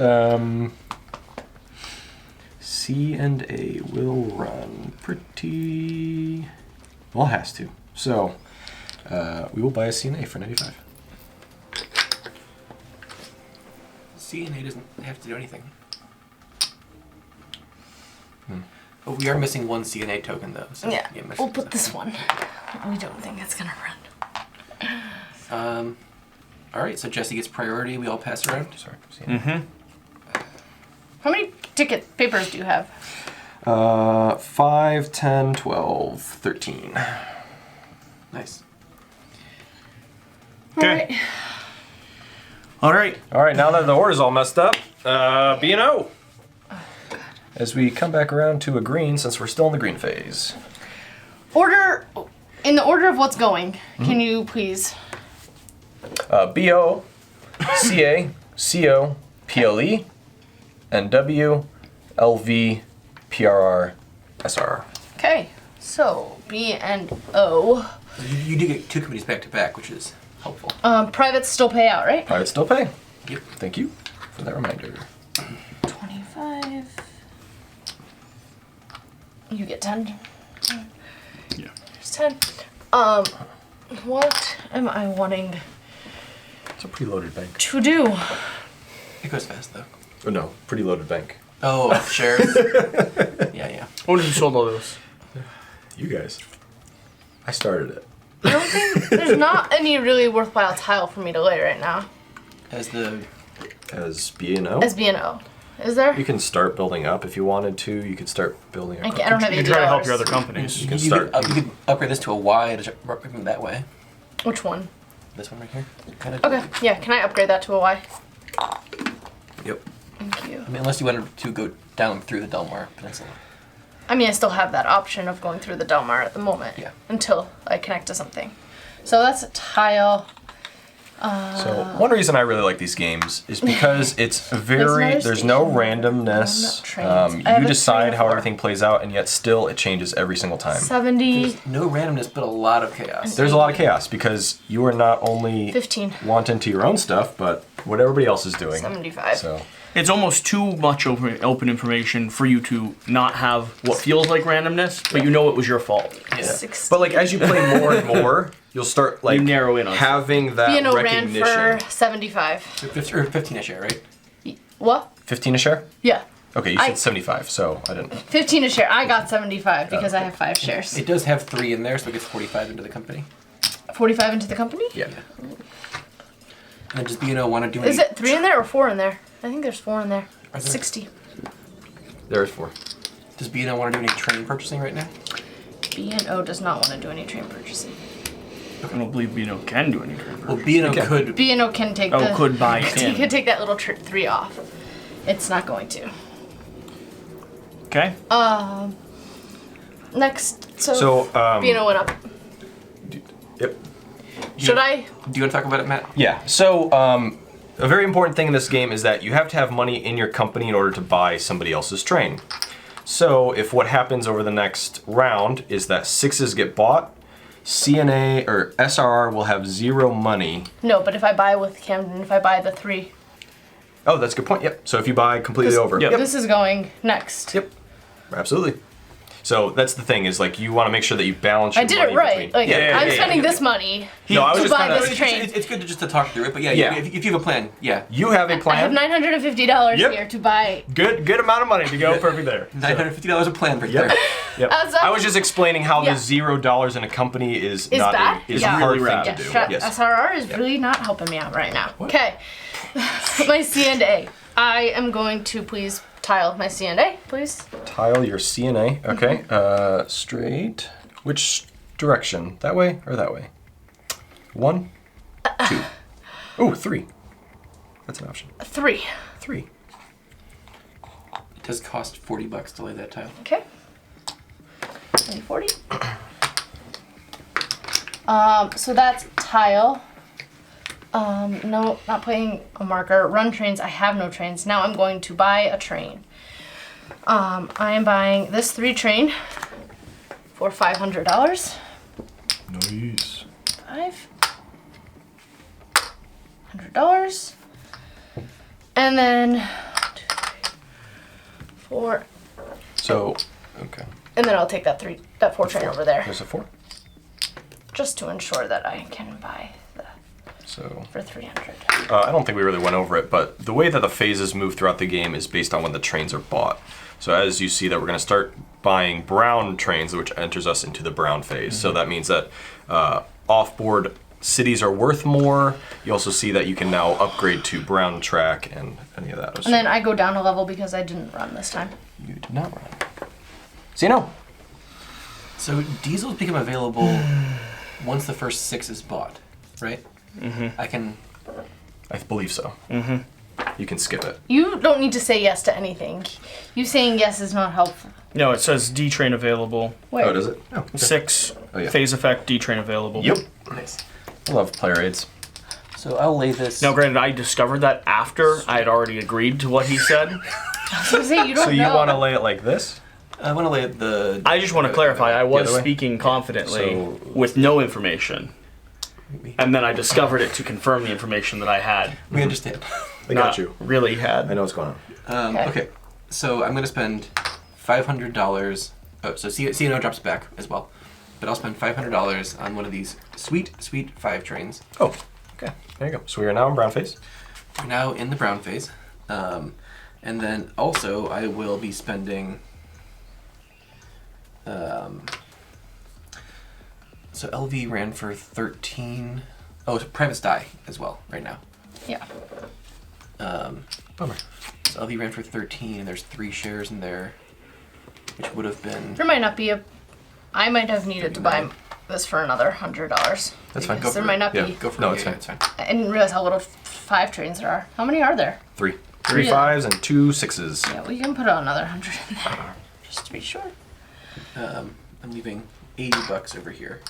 C: C and A will run pretty well. It has to. So we will buy a CNA for 95.
B: CNA doesn't have to do anything. But we are missing one CNA token though. So
D: Yeah,
B: you missed
D: we'll
B: it.
D: put this one. We don't think it's gonna run.
B: All right, so Jesse gets priority. We all pass around.
C: Sorry. CNA.
D: How many ticket papers do you have?
C: 5, 10, 12, 13.
B: Nice.
A: Okay. All right.
C: All right, now that the order's all messed up, B&O. As we come back around to a green, since we're still in the green phase.
D: Order in the order of what's going. Can you please?
C: BO, CA, CO, PLE, NW, LV, PRR, SRR.
D: Okay. So B and O.
B: You do get 2 committees back to back, which is helpful.
D: Privates still pay out, right?
C: Private still pay.
B: Yep.
C: Thank you for that reminder.
D: 25. You get 10.
A: Yeah.
D: There's 10. What am I wanting
C: It's a pretty loaded bank.
D: to do.
B: It goes fast though.
C: Oh no, pretty loaded bank.
B: Oh, shares. Yeah.
A: I wonder who sold all those.
C: You guys. I started it.
D: I don't think there's not any really worthwhile tile for me to lay right now.
B: As the
C: As B and O.
D: As B and O. Is there?
C: You can start building up if you wanted to. You could start building up.
D: I don't have
A: You
D: $80.
A: can try to help your other companies.
C: You can start.
B: You could upgrade this to a Y to work that way.
D: Which one?
B: This one right here. Kind of.
D: Okay, yeah, can I upgrade that to a Y?
C: Yep.
D: Thank you.
B: I mean, unless you wanted to go down through the Delmar Peninsula.
D: I mean, I still have that option of going through the Delmar at the moment.
B: Yeah.
D: Until I connect to something. So that's a tile.
C: So one reason I really like these games is because it's
D: another
C: there's no
D: station.
C: randomness.
D: Trains. I have
C: You
D: a
C: decide
D: train
C: how
D: for-
C: everything plays out, and yet still it changes every single time.
D: 70.
B: There's no randomness, but a lot of chaos.
C: There's a lot of chaos because you are not only
D: 15.
C: wanting to your own stuff, but what everybody else is doing.
D: 75.
C: So
A: It's almost too much open information for you to not have what feels like randomness, but you know it was your fault.
B: Yeah.
D: 60.
C: but like as you play more and more, you'll start like
A: You narrow in on
C: having that
D: B&O ran
C: recognition.
D: for 75.
B: 15 a share, right?
D: What?
C: 15 a share?
D: Yeah.
C: Okay, you
D: I-
C: said 75, so I didn't.
D: 15 a share. I got 75 because I have 5 shares.
B: It does have 3 in there, so it gets 45 into the company.
D: 45 into the company?
C: Yeah.
B: And then does B&O want to do any...
D: Is it 3 in there or 4 in there? I think there's 4 in there.
B: Are there-
D: 60.
C: There's 4.
B: Does B&O want to do any train purchasing right now?
D: B&O does not want to do any train purchasing.
A: I don't believe Bino can do any trade.
B: Well, B&O
C: Okay.
B: could...
D: B&O can take
A: Oh,
D: the...
A: could buy
D: He
A: in.
D: could take that little 3 off. It's not going to.
A: Okay.
D: Next,
C: So,
D: B&O went up.
C: Yep.
D: Should I?
B: Do you want to talk about it, Matt?
C: Yeah. So, a very important thing in this game is that you have to have money in your company in order to buy somebody else's train. So, if what happens over the next round is that 6s get bought, CNA or SRR will have 0 money.
D: No, but if I buy with Camden, if I buy the 3.
C: Oh, that's a good point. Yep. So if you buy completely over.
A: Yep.
D: This is going next.
C: Yep. Absolutely. So that's the thing is like you want to make sure that you balance your
D: I did
C: money
D: it right.
C: between-
D: Like,
C: Yeah,
D: I'm
C: yeah,
D: spending
C: yeah.
D: this money
C: No, I was
D: to
C: just
D: buy
C: kinda-
D: this train.
B: It's good just to talk through it, but yeah,
C: Yeah.
B: if you have a plan, yeah.
C: You have a
D: I have
C: plan.
D: $950
C: Yep.
D: here to buy.
C: Good amount of money to go perfect there.
B: $950 a plan right
C: Yep.
B: there.
C: Yep.
D: As a-
C: I was just explaining how
D: Yeah.
C: the $0 in a company is
D: Is
C: not
D: bad?
C: is
D: Yeah.
C: a hard
A: Really
C: thing
A: rad.
C: to
D: Yeah,
C: do.
D: Stra-
C: Yes.
D: SRR is really not helping me out right now. Okay. My C&A. I am going to please tile my C&A, please.
C: Tile your CNA. Okay.
D: Mm-hmm.
C: Straight. Which direction? That way or that way? 1, 2. Ooh, 3. That's an option.
D: 3.
C: 3.
B: It does cost $40 to lay that tile.
D: Okay. 40. So that's tile. No, not putting a marker. Run trains. I have no trains. Now I'm going to buy a train. I am buying this 3 train for $500.
C: Nice.
D: $500. And then 1, 2, 3, 4.
C: So, okay.
D: And then I'll take that 4 train over there.
C: There's a 4.
D: Just to ensure that I can buy the
C: So,
D: for 300.
C: I don't think we really went over it, but the way that the phases move throughout the game is based on when the trains are bought. So as you see that we're going to start buying brown trains, which enters us into the brown phase. So that means that off-board cities are worth more. You also see that you can now upgrade to brown track and any of that.
D: And then I go down a level because I didn't run this time.
C: You did not run. So you know.
B: So diesels become available once the first 6 is bought, right? Mm-hmm.
C: I believe so. Mm-hmm. You can skip it.
D: You don't need to say yes to anything. You saying yes is not helpful.
A: No, it says D train available.
D: Wait.
C: Oh, does it? Oh, okay.
A: 6
C: Oh, yeah.
A: phase effect D train available.
C: Yep.
B: Nice.
C: I love player aids.
B: So I'll lay this...
A: Now, granted, I discovered that after I had already agreed to what he said.
D: I was gonna say, you don't
C: So you
D: know.
C: want to lay it like this?
B: I want to lay it the...
A: I just want to clarify, I was
C: other way?
A: speaking confidently
C: So-
A: with no information. And then I discovered it to confirm the information that I had.
B: We understand.
C: I
A: not
C: got you.
A: really had.
C: I know what's going on.
B: Okay, so I'm going to spend $500. Oh, so CNO drops back as well. But I'll spend $500 on one of these sweet 5 trains.
C: Oh, Okay, there you go. So we are now in brown phase.
B: We're now in the brown phase. And then also I will be spending... so LV ran for 13... Oh, it's Private's die as well right now.
D: Yeah.
C: Bummer.
B: So LV ran for 13 and there's 3 shares in there, which would have been...
D: There might not be a... I might have needed to buy this for another $100.
C: That's fine. Go
D: There
C: for
D: might
C: it.
D: not
C: Yeah,
D: be...
B: Go for
C: No,
B: it.
C: it's
B: Yeah,
C: fine.
B: it's fine.
D: I didn't realize how little 5 trains there are. How many are there?
C: 3. 3
D: Yeah.
C: 5s and 2 6s.
D: Yeah, we can put another 100 in there. Just to be sure.
B: I'm leaving $80 over here.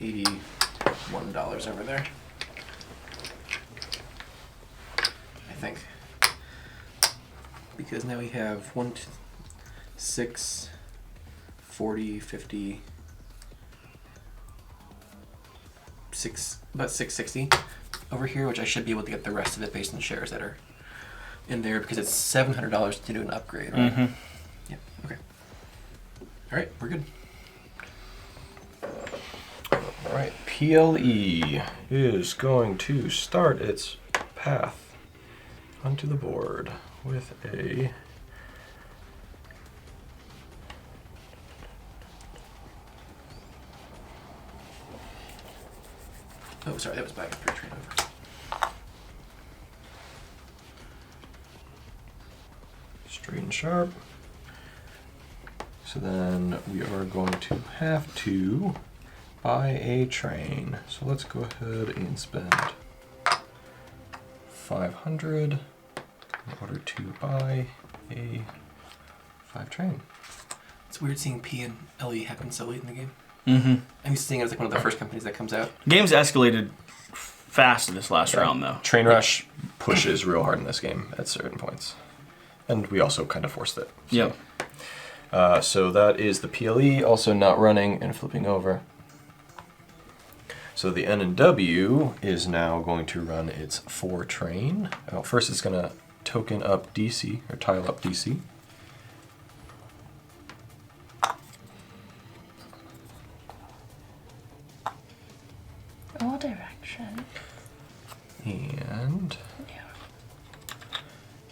B: $81 over there. I think. Because now we have 1, 2, 6, 40, 50, about 660 over here, which I should be able to get the rest of it based on the shares that are in there because it's $700 to do an upgrade, right?
A: Mm-hmm.
B: Yeah, okay. All right, we're good.
C: All right, PLE is going to start its path onto the board with a
B: Oh, sorry, that was by pre-train over.
C: straight and sharp. So then we are going to have to buy a train. So let's go ahead and spend 500 in order to buy a 5 train.
B: It's weird seeing P and LE happen so late in the game.
A: Mm-hmm.
B: I'm used to seeing it as like one of the first companies that comes out.
A: Game's escalated fast in this last round, though.
C: Train Rush pushes real hard in this game at certain points. And we also kind of forced it. So.
A: Yep.
C: So that is the PLE, also not running and flipping over. So the N and W is now going to run its 4 train. First it's going to token up DC, or tile up DC.
D: All direction.
C: And
D: Yeah.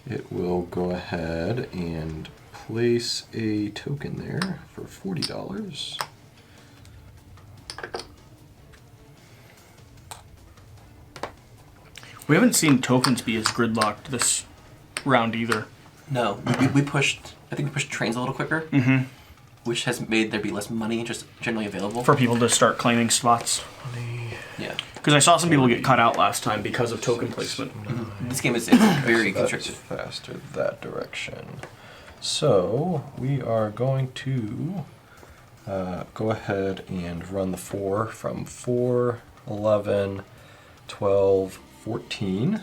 C: it will go ahead and place a token there for $40.
A: We haven't seen tokens be as gridlocked this round either.
B: No, we pushed. I think we pushed trains a little quicker, which has made there be less money just generally available.
A: For people to start claiming spots.
B: Yeah,
A: Because I saw some people get cut out last time because of token placement.
B: this game is very
C: That's
B: constricted.
C: faster that direction. So we are going to go ahead and run the 4 from 4, 11, 12, 14.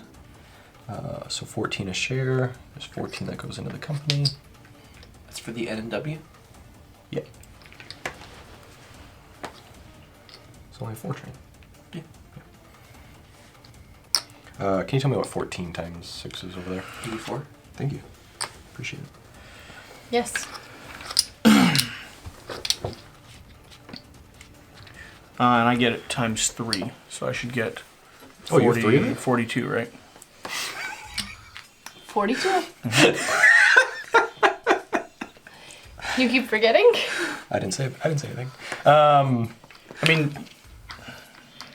C: So 14 a share. There's 14 that goes into the company.
B: That's for the N and W.
C: Yeah. It's only a 4 train.
B: Yeah.
C: Can you tell me what 14 times 6 is over there?
B: 84.
C: Thank you. Appreciate it.
D: Yes.
A: And I get it times 3, so I should get
C: Oh, you have 3 of it?
A: 42, right?
D: 42. You keep forgetting?
C: I didn't say anything.
A: I mean,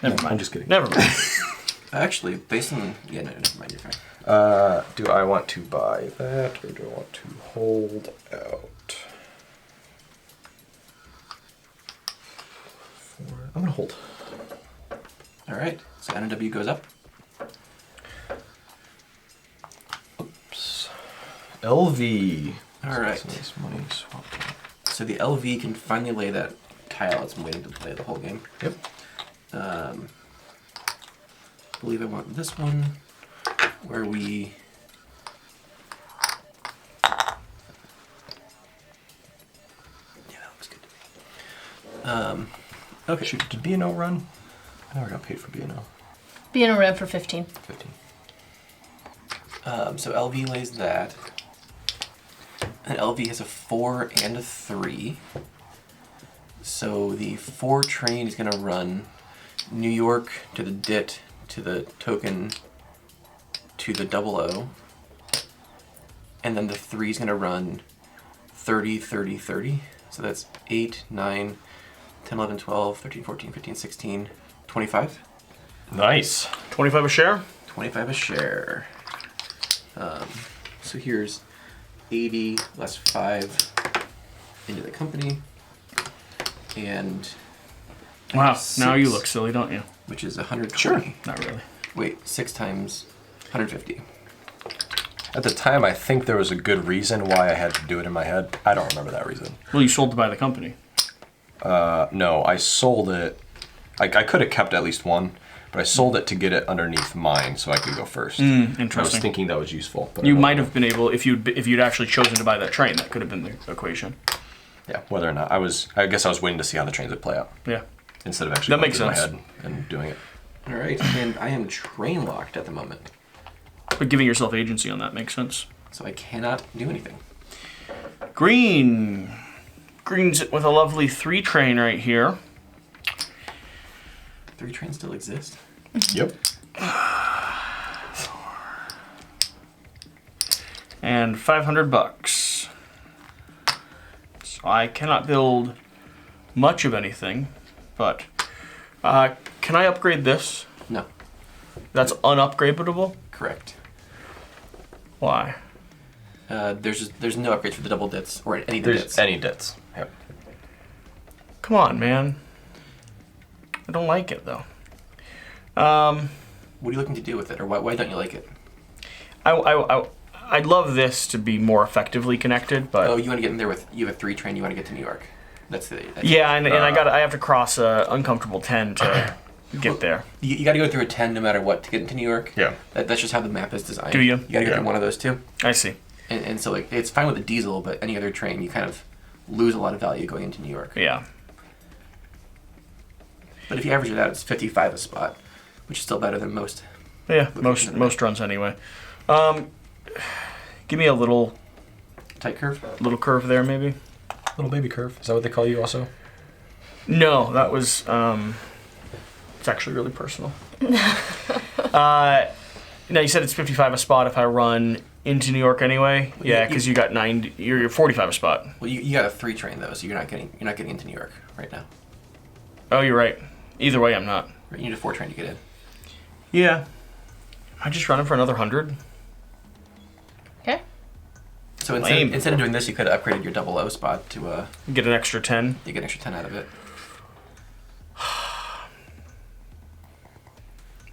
A: never mind.
C: I'm just kidding.
A: Never mind.
B: Actually, based on never mind. You're fine.
C: Do I want to buy that or do I want to hold out? I'm gonna hold.
B: All right. So N and W goes up.
C: Oops. LV.
B: All right.
C: Some of this money swapped out.
B: So the LV can finally lay that tile it's been waiting to play the whole game.
C: Yep.
B: I believe I want this one, where we... Yeah, that looks good to me. Okay.
C: Shoot, did B&O run? I never got paid for B&O.
D: Being a red for 15.
C: 15.
B: So LV lays that. And LV has a 4 and a 3. So the 4 train is going to run New York to the DIT to the token to the 00. And then the 3 is going to run 30, 30, 30. So that's 8, 9, 10, 11, 12, 13, 14, 15, 16, 25.
C: Nice.
A: 25 a share?
B: 25 a share. So here's 80 less 5 into the company. And
A: Wow, now you
B: 6,
A: look silly, don't you?
B: which is 120.
C: Sure.
A: Not really.
B: Wait, 6 times 150.
C: At the time, I think there was a good reason why I had to do it in my head. I don't remember that reason.
A: Well, you sold to buy the company.
C: No, I sold it. I could have kept at least one, but I sold it to get it underneath mine so I could go first. I was
A: Interesting.
C: thinking that was useful. But I
A: You
C: don't
A: might
C: know.
A: have been able, if you'd actually chosen to buy that train, that could have been the equation.
C: Yeah, whether or not I guess I was waiting to see how the trains would play out
A: Yeah.
C: instead of actually
A: That
C: going
A: makes
C: through my
A: sense.
C: head and doing it.
B: All right, and I am train locked at the moment,
A: But giving yourself agency on that makes sense.
B: so I cannot do anything.
A: Green. Green's with a lovely 3 train right here.
B: 3 trains still exist.
C: Yep.
A: And 500 bucks. So I cannot build much of anything, but can I upgrade this?
B: No,
A: That's unupgradable?
B: correct.
A: Why?
B: There's no upgrades for the double dits or any of the
C: There's
B: dits.
C: any dits. Yep.
A: Come on, man. I don't like it though.
B: What are you looking to do with it, or why don't you like it?
A: I'd love this to be more effectively connected, but
B: Oh, you want to get in there with you have a 3 train. You want to get to New York. That's
A: yeah, and I have to cross a uncomfortable 10 to get there.
B: You got to go through a 10 no matter what to get into New York.
C: Yeah.
B: That's just how the map is designed.
A: Do you?
B: You got to go
C: Yeah.
B: through one of those two.
A: I see.
B: And so like it's fine with the diesel, but any other train you kind of lose a lot of value going into New York.
A: Yeah.
B: But if you average it out, it's 55 a spot, which is still better than most.
A: Yeah,
B: Location
A: most runs anyway. Give me a little
B: Tight curve.
A: curve there, maybe.
C: Little baby curve. Is that what they call you also?
A: No, that was it's actually really personal. Now you said it's 55 a spot if I run into New York anyway.
B: Well,
A: Yeah,
B: you-
A: because you got 90. You're 45 a spot.
B: Well, you got a 3 train though, so you're not getting into New York right now.
A: Oh, you're right. Either way, I'm not.
B: You need a 4 train to get in.
A: Yeah. I just running for another 100.
D: Okay.
B: So
A: Lame.
B: instead of doing this, you could have upgraded your 00 spot to
A: Get an extra 10.
B: you get an extra 10 out of it.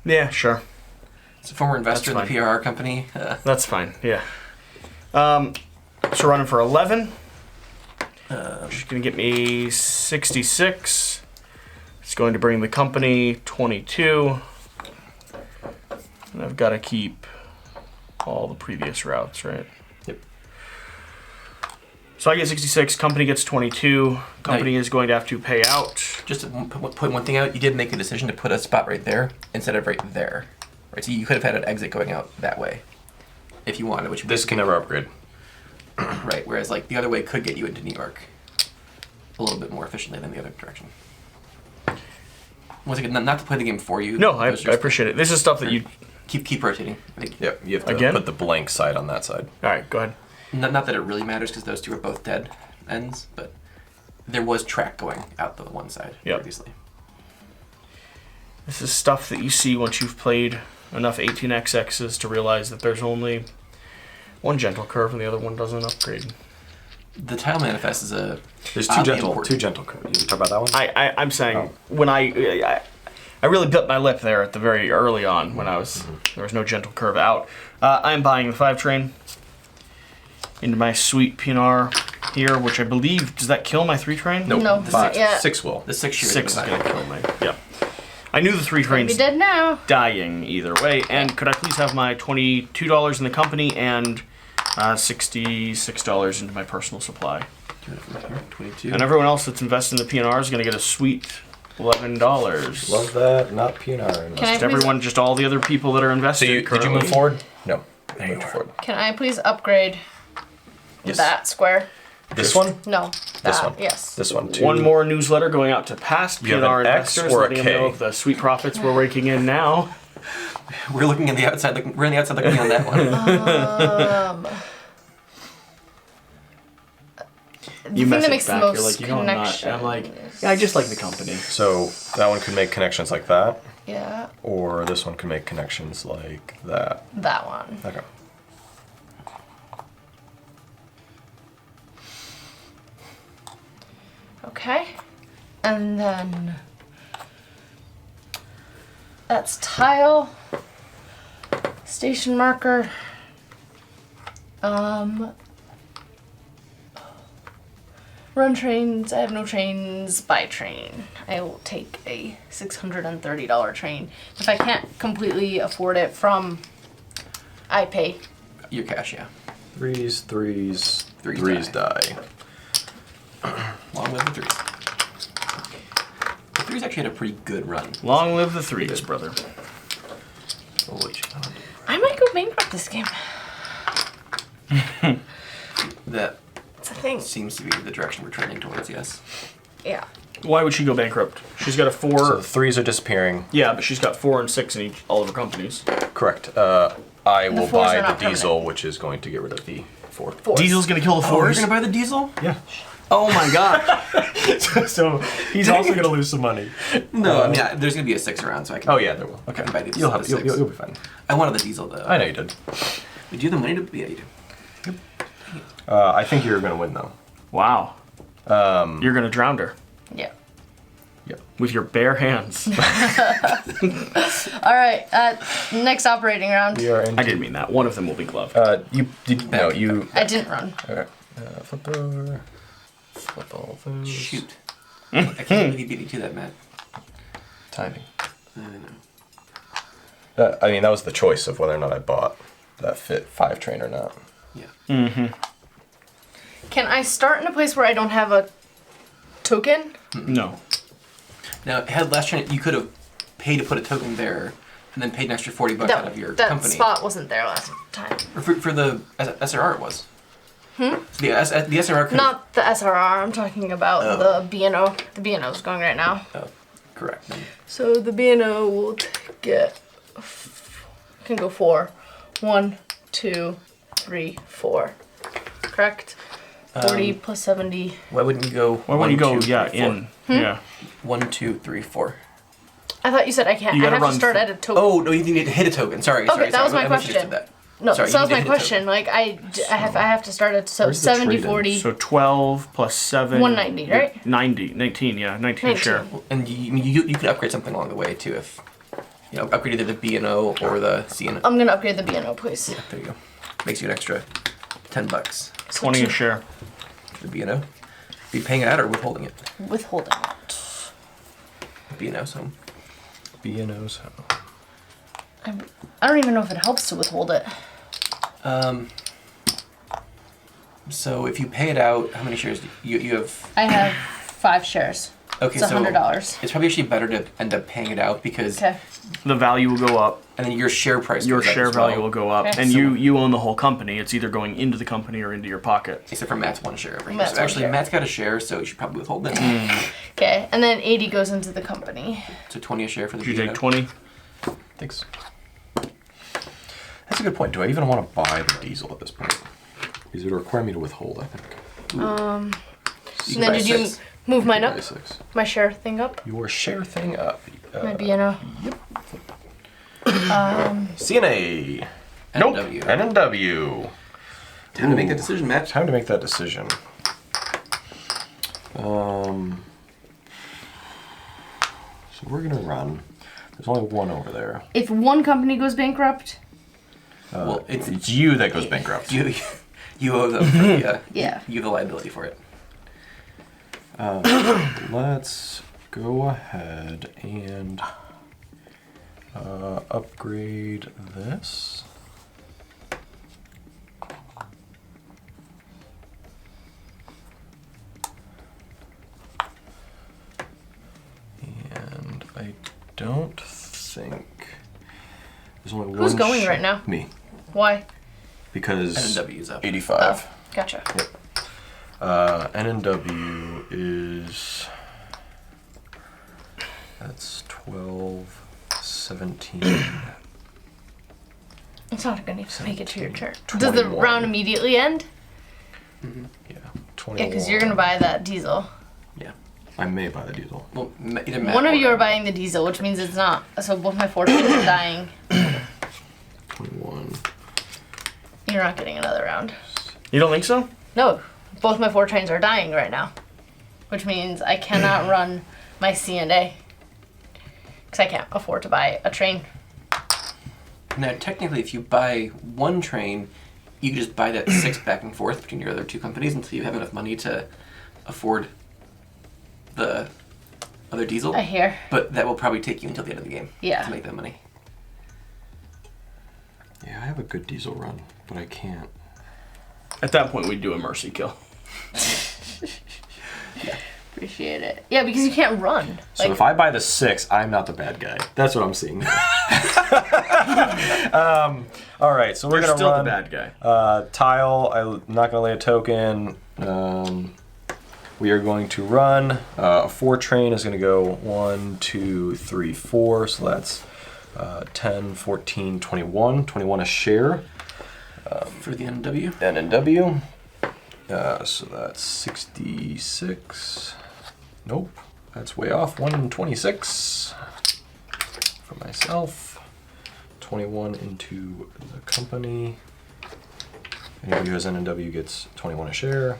A: Yeah, sure.
B: It's a former investor in
A: That's
B: the PRR company.
A: That's fine. Yeah. So running for 11. Which is going to get me 66. It's going to bring the company 22. And I've got to keep all the previous routes, right?
C: Yep.
A: So I get 66. Company gets 22. Company is going to have to pay out.
B: Just to point one thing out, you did make a decision to put a spot right there instead of right there. Right, so you could have had an exit going out that way, if you wanted. Which
C: This can never upgrade.
B: right. Whereas like the other way could get you into New York a little bit more efficiently than the other direction. Once again, not to play the game for you.
A: No, I
B: those are just-
A: appreciate it. This is stuff that you.
B: keep rotating. I think.
C: Yep. You have to
A: Again?
C: put the blank side on that side.
A: All right, go ahead.
B: Not that it really matters because those two are both dead ends, but there was track going out the one side
A: Yep.
B: previously.
A: This is stuff that you see once you've played enough 18xx's to realize that there's only one gentle curve and the other one doesn't upgrade.
B: The tile manifest is a
C: There's two
B: oddly
C: gentle.
B: important.
C: Two gentle curves. You talk about that one?
A: I'm saying
C: Oh.
A: when I really bit my lip there at the very early on when I was there was no gentle curve out. I'm buying the 5 train into my sweet PNR here, which I believe does that kill my 3 train?
C: Nope.
D: No,
C: Five.
D: yeah.
C: 6 will.
B: The 6 year
A: 6 is gonna kill me. Yeah. I knew the 3
D: Be
A: trains
D: dead now.
A: dying either way. And could I please have my $22 in the company and $66 into my personal supply?
B: 22.
A: And everyone else that's invested in the PNR is going to get a sweet $11.
C: Love that. Not PNR.
D: Can I
A: Just
D: please,
A: everyone, just all the other people that are
C: So
A: invested.
C: did you
A: currently.
C: move forward? No. Moved forward.
D: can I please upgrade
C: Yes.
D: that square?
C: This one?
D: No.
C: This
D: that,
C: one?
D: Yes.
C: This one. Two.
A: One more newsletter going out to past
C: You have
A: PNR
C: an X
A: investors,
C: or a
A: letting them
C: K?
A: know of the sweet profits we're raking in now.
B: We're looking at the outside. We're on the outside looking on that one.
A: You
D: thing that
A: message
D: makes the
A: back.
D: most
A: You're like, you know, I'm not.
D: connection.
A: I'm like, yeah, I just like the company.
C: So that one could make connections like that,
D: Yeah,
C: or this one can make connections like that.
D: that one.
C: Okay.
D: Okay. And then that's tile. Station marker. Run trains. I have no trains. Buy train. I will take a $630 train. If I can't completely afford it from I pay.
B: Your cash, yeah.
C: Threes
B: Threes
C: die.
B: Long live the threes. The threes actually had a pretty good run.
A: Long live the threes, brother.
D: I might go bankrupt this game.
B: That
D: It's a thing.
B: seems to be the direction we're trending towards, yes.
D: Yeah.
A: Why would she go bankrupt? She's got a 4.
C: So the threes are disappearing.
A: Yeah, but she's got 4 and 6 in each, all of her companies.
C: Correct. I will
D: fours
C: buy
D: are
C: the
D: not
C: diesel,
D: permanent.
C: which is going to get rid of the 4.
D: Fours.
A: Diesel's gonna kill the
B: Oh, you're
A: 4s.
B: gonna buy the diesel?
C: Yeah.
A: Oh my god.
C: So he's also going to lose some money.
B: No, I mean, there's gonna be a 6 around, so I can.
C: Oh yeah, there will. Okay.
B: can buy the
C: You'll
B: diesel
C: have
B: for
C: you'll be fine.
B: I wanted the diesel though.
C: I know you did.
B: Did you have the money to? Yeah, you do.
C: I think you're going to win though.
A: Wow. You're gonna drown her
D: Yeah.
C: Yep.
A: with your bare hands.
D: All right. Next operating round.
C: We are in.
A: I didn't mean that. One of them will be gloved.
C: You did no. You.
D: I didn't run.
C: Okay. Flip over. Flip all those.
B: Shoot. I can't believe you beat me to that, Matt.
C: Timing.
B: I know.
C: I mean, that was the choice of whether or not I bought that fit 5 train or not.
B: Yeah.
D: Can I start in a place where I don't have a token?
A: No.
B: Now, had last turn, you could have paid to put a token there, and then paid an extra $40 out of your
D: that
B: company.
D: spot wasn't there last time.
B: Or for the SRR, it was. So the SRR could.
D: Not the SRR. I'm talking about the B&O. The B&O is going right now.
B: Oh, correct. Then.
D: So the B&O will get can go 4. 1, 2, 3, 4. Correct. 40 plus 70.
B: Why wouldn't you go?
A: Why wouldn't you go? In. Yeah.
B: 1, 2, 3, 4.
D: I thought you said I can't.
A: You
D: I
A: gotta
D: have to
A: run
D: start
A: th-
D: at a token.
B: Oh no, you need to hit a token. Sorry.
D: that was my
B: I
D: question.
B: misunderstood That.
D: No,
B: Sorry,
D: so that
B: you
D: was
B: need
D: my
B: to hit a
D: question. Like I have to start at
C: Where's the
D: 70,
C: trade-in?
D: 40.
A: So 12 plus 7.
D: 190, right?
A: 19, yeah. 19 share.
D: 19.
B: And you can upgrade something along the way too if upgrade either the B&O or the C&O.
D: I'm gonna upgrade the B&O, please.
B: There you go. Makes you an extra $10
D: So
A: 20 a
D: two-
A: share.
B: for the B&O. Be paying it out or withholding it?
D: Withholding it.
B: B&O, so.
C: B&O's.
D: I don't even know if it helps to withhold it.
B: So if you pay it out, how many shares do you have?
D: I have 5 shares.
B: Okay,
D: It's
B: so
D: $100.
B: it's probably actually better to end up paying it out because,
D: Okay.
A: The value will go up.
B: and then your share price.
A: Your
B: goes up
A: share
B: as well.
A: value will go up.
D: Okay.
A: And
D: So-
A: you own the whole company. It's either going into the company or into your pocket.
B: Except for Matt's 1 share over here.
D: Matt's
B: So
D: one
B: actually,
D: share.
B: Matt's got a share, so you should probably withhold it.
D: Okay, and then 80 goes into the company.
B: So 20 a share for the
A: Did you
B: B&O.
A: take 20?
C: Thanks. That's a good point. Do I even want to buy the diesel at this point? Because it would require me to withhold, I think.
B: You
D: And
B: can
D: then
B: buy
D: did you
B: 6.
D: move mine up?
C: Buy 6.
D: My share thing up?
C: Your share thing up.
D: My B&O.
C: CNA.
B: Nope.
C: NW.
B: Time to make that decision, Matt.
C: Time to make that decision. So we're gonna run. There's only one over there.
D: If one company goes bankrupt,
B: Well, it's
C: It's you that goes bankrupt.
B: you owe them for the,
D: Yeah.
B: you have the liability for it.
C: Let's go ahead and upgrade this. And I don't think there's only one.
D: Who's going right now?
C: Me,
D: why?
C: because
B: NW's up.
C: 85.
D: Gotcha.
C: NNW is that's 12, 17.
D: It's not going to make it to your turn. Does the
C: 21.
D: round immediately end?
C: Yeah, 21.
D: Yeah, because you're going to buy that diesel.
B: Yeah.
C: I may buy the diesel.
B: Well, either Matt
D: One of
B: or
D: you
B: I.
D: are buying the diesel, which means it's not. So both my fortunes are dying.
C: 21.
D: You're not getting another round.
A: You don't think so?
D: No, both my 4 trains are dying right now, which means I cannot run my C&A because I can't afford to buy a train.
B: Now, technically, if you buy one train, you can just buy that 6 back and forth between your other 2 companies until you have enough money to afford the other diesel.
D: I hear.
B: But that will probably take you until the end of the game
D: Yeah.
B: to make that money.
C: Yeah, I have a good diesel run, but I can't.
A: At that point, we'd do a mercy kill.
D: Appreciate it. Yeah, because you can't run.
C: So if I buy the 6, I'm not the bad guy. That's what I'm seeing. All right, so we're
A: You're
C: gonna
A: still
C: run
A: the bad guy.
C: tile. I'm not gonna lay a token. We are going to run. A 4 train is gonna go 1, 2, 3, 4. So that's 10, 14, 21. 21 a share.
B: For the NW.
C: NNW. So that's 66. Nope, that's way off. 126 for myself. 21 into the company. Anybody who has NNW gets 21 a share.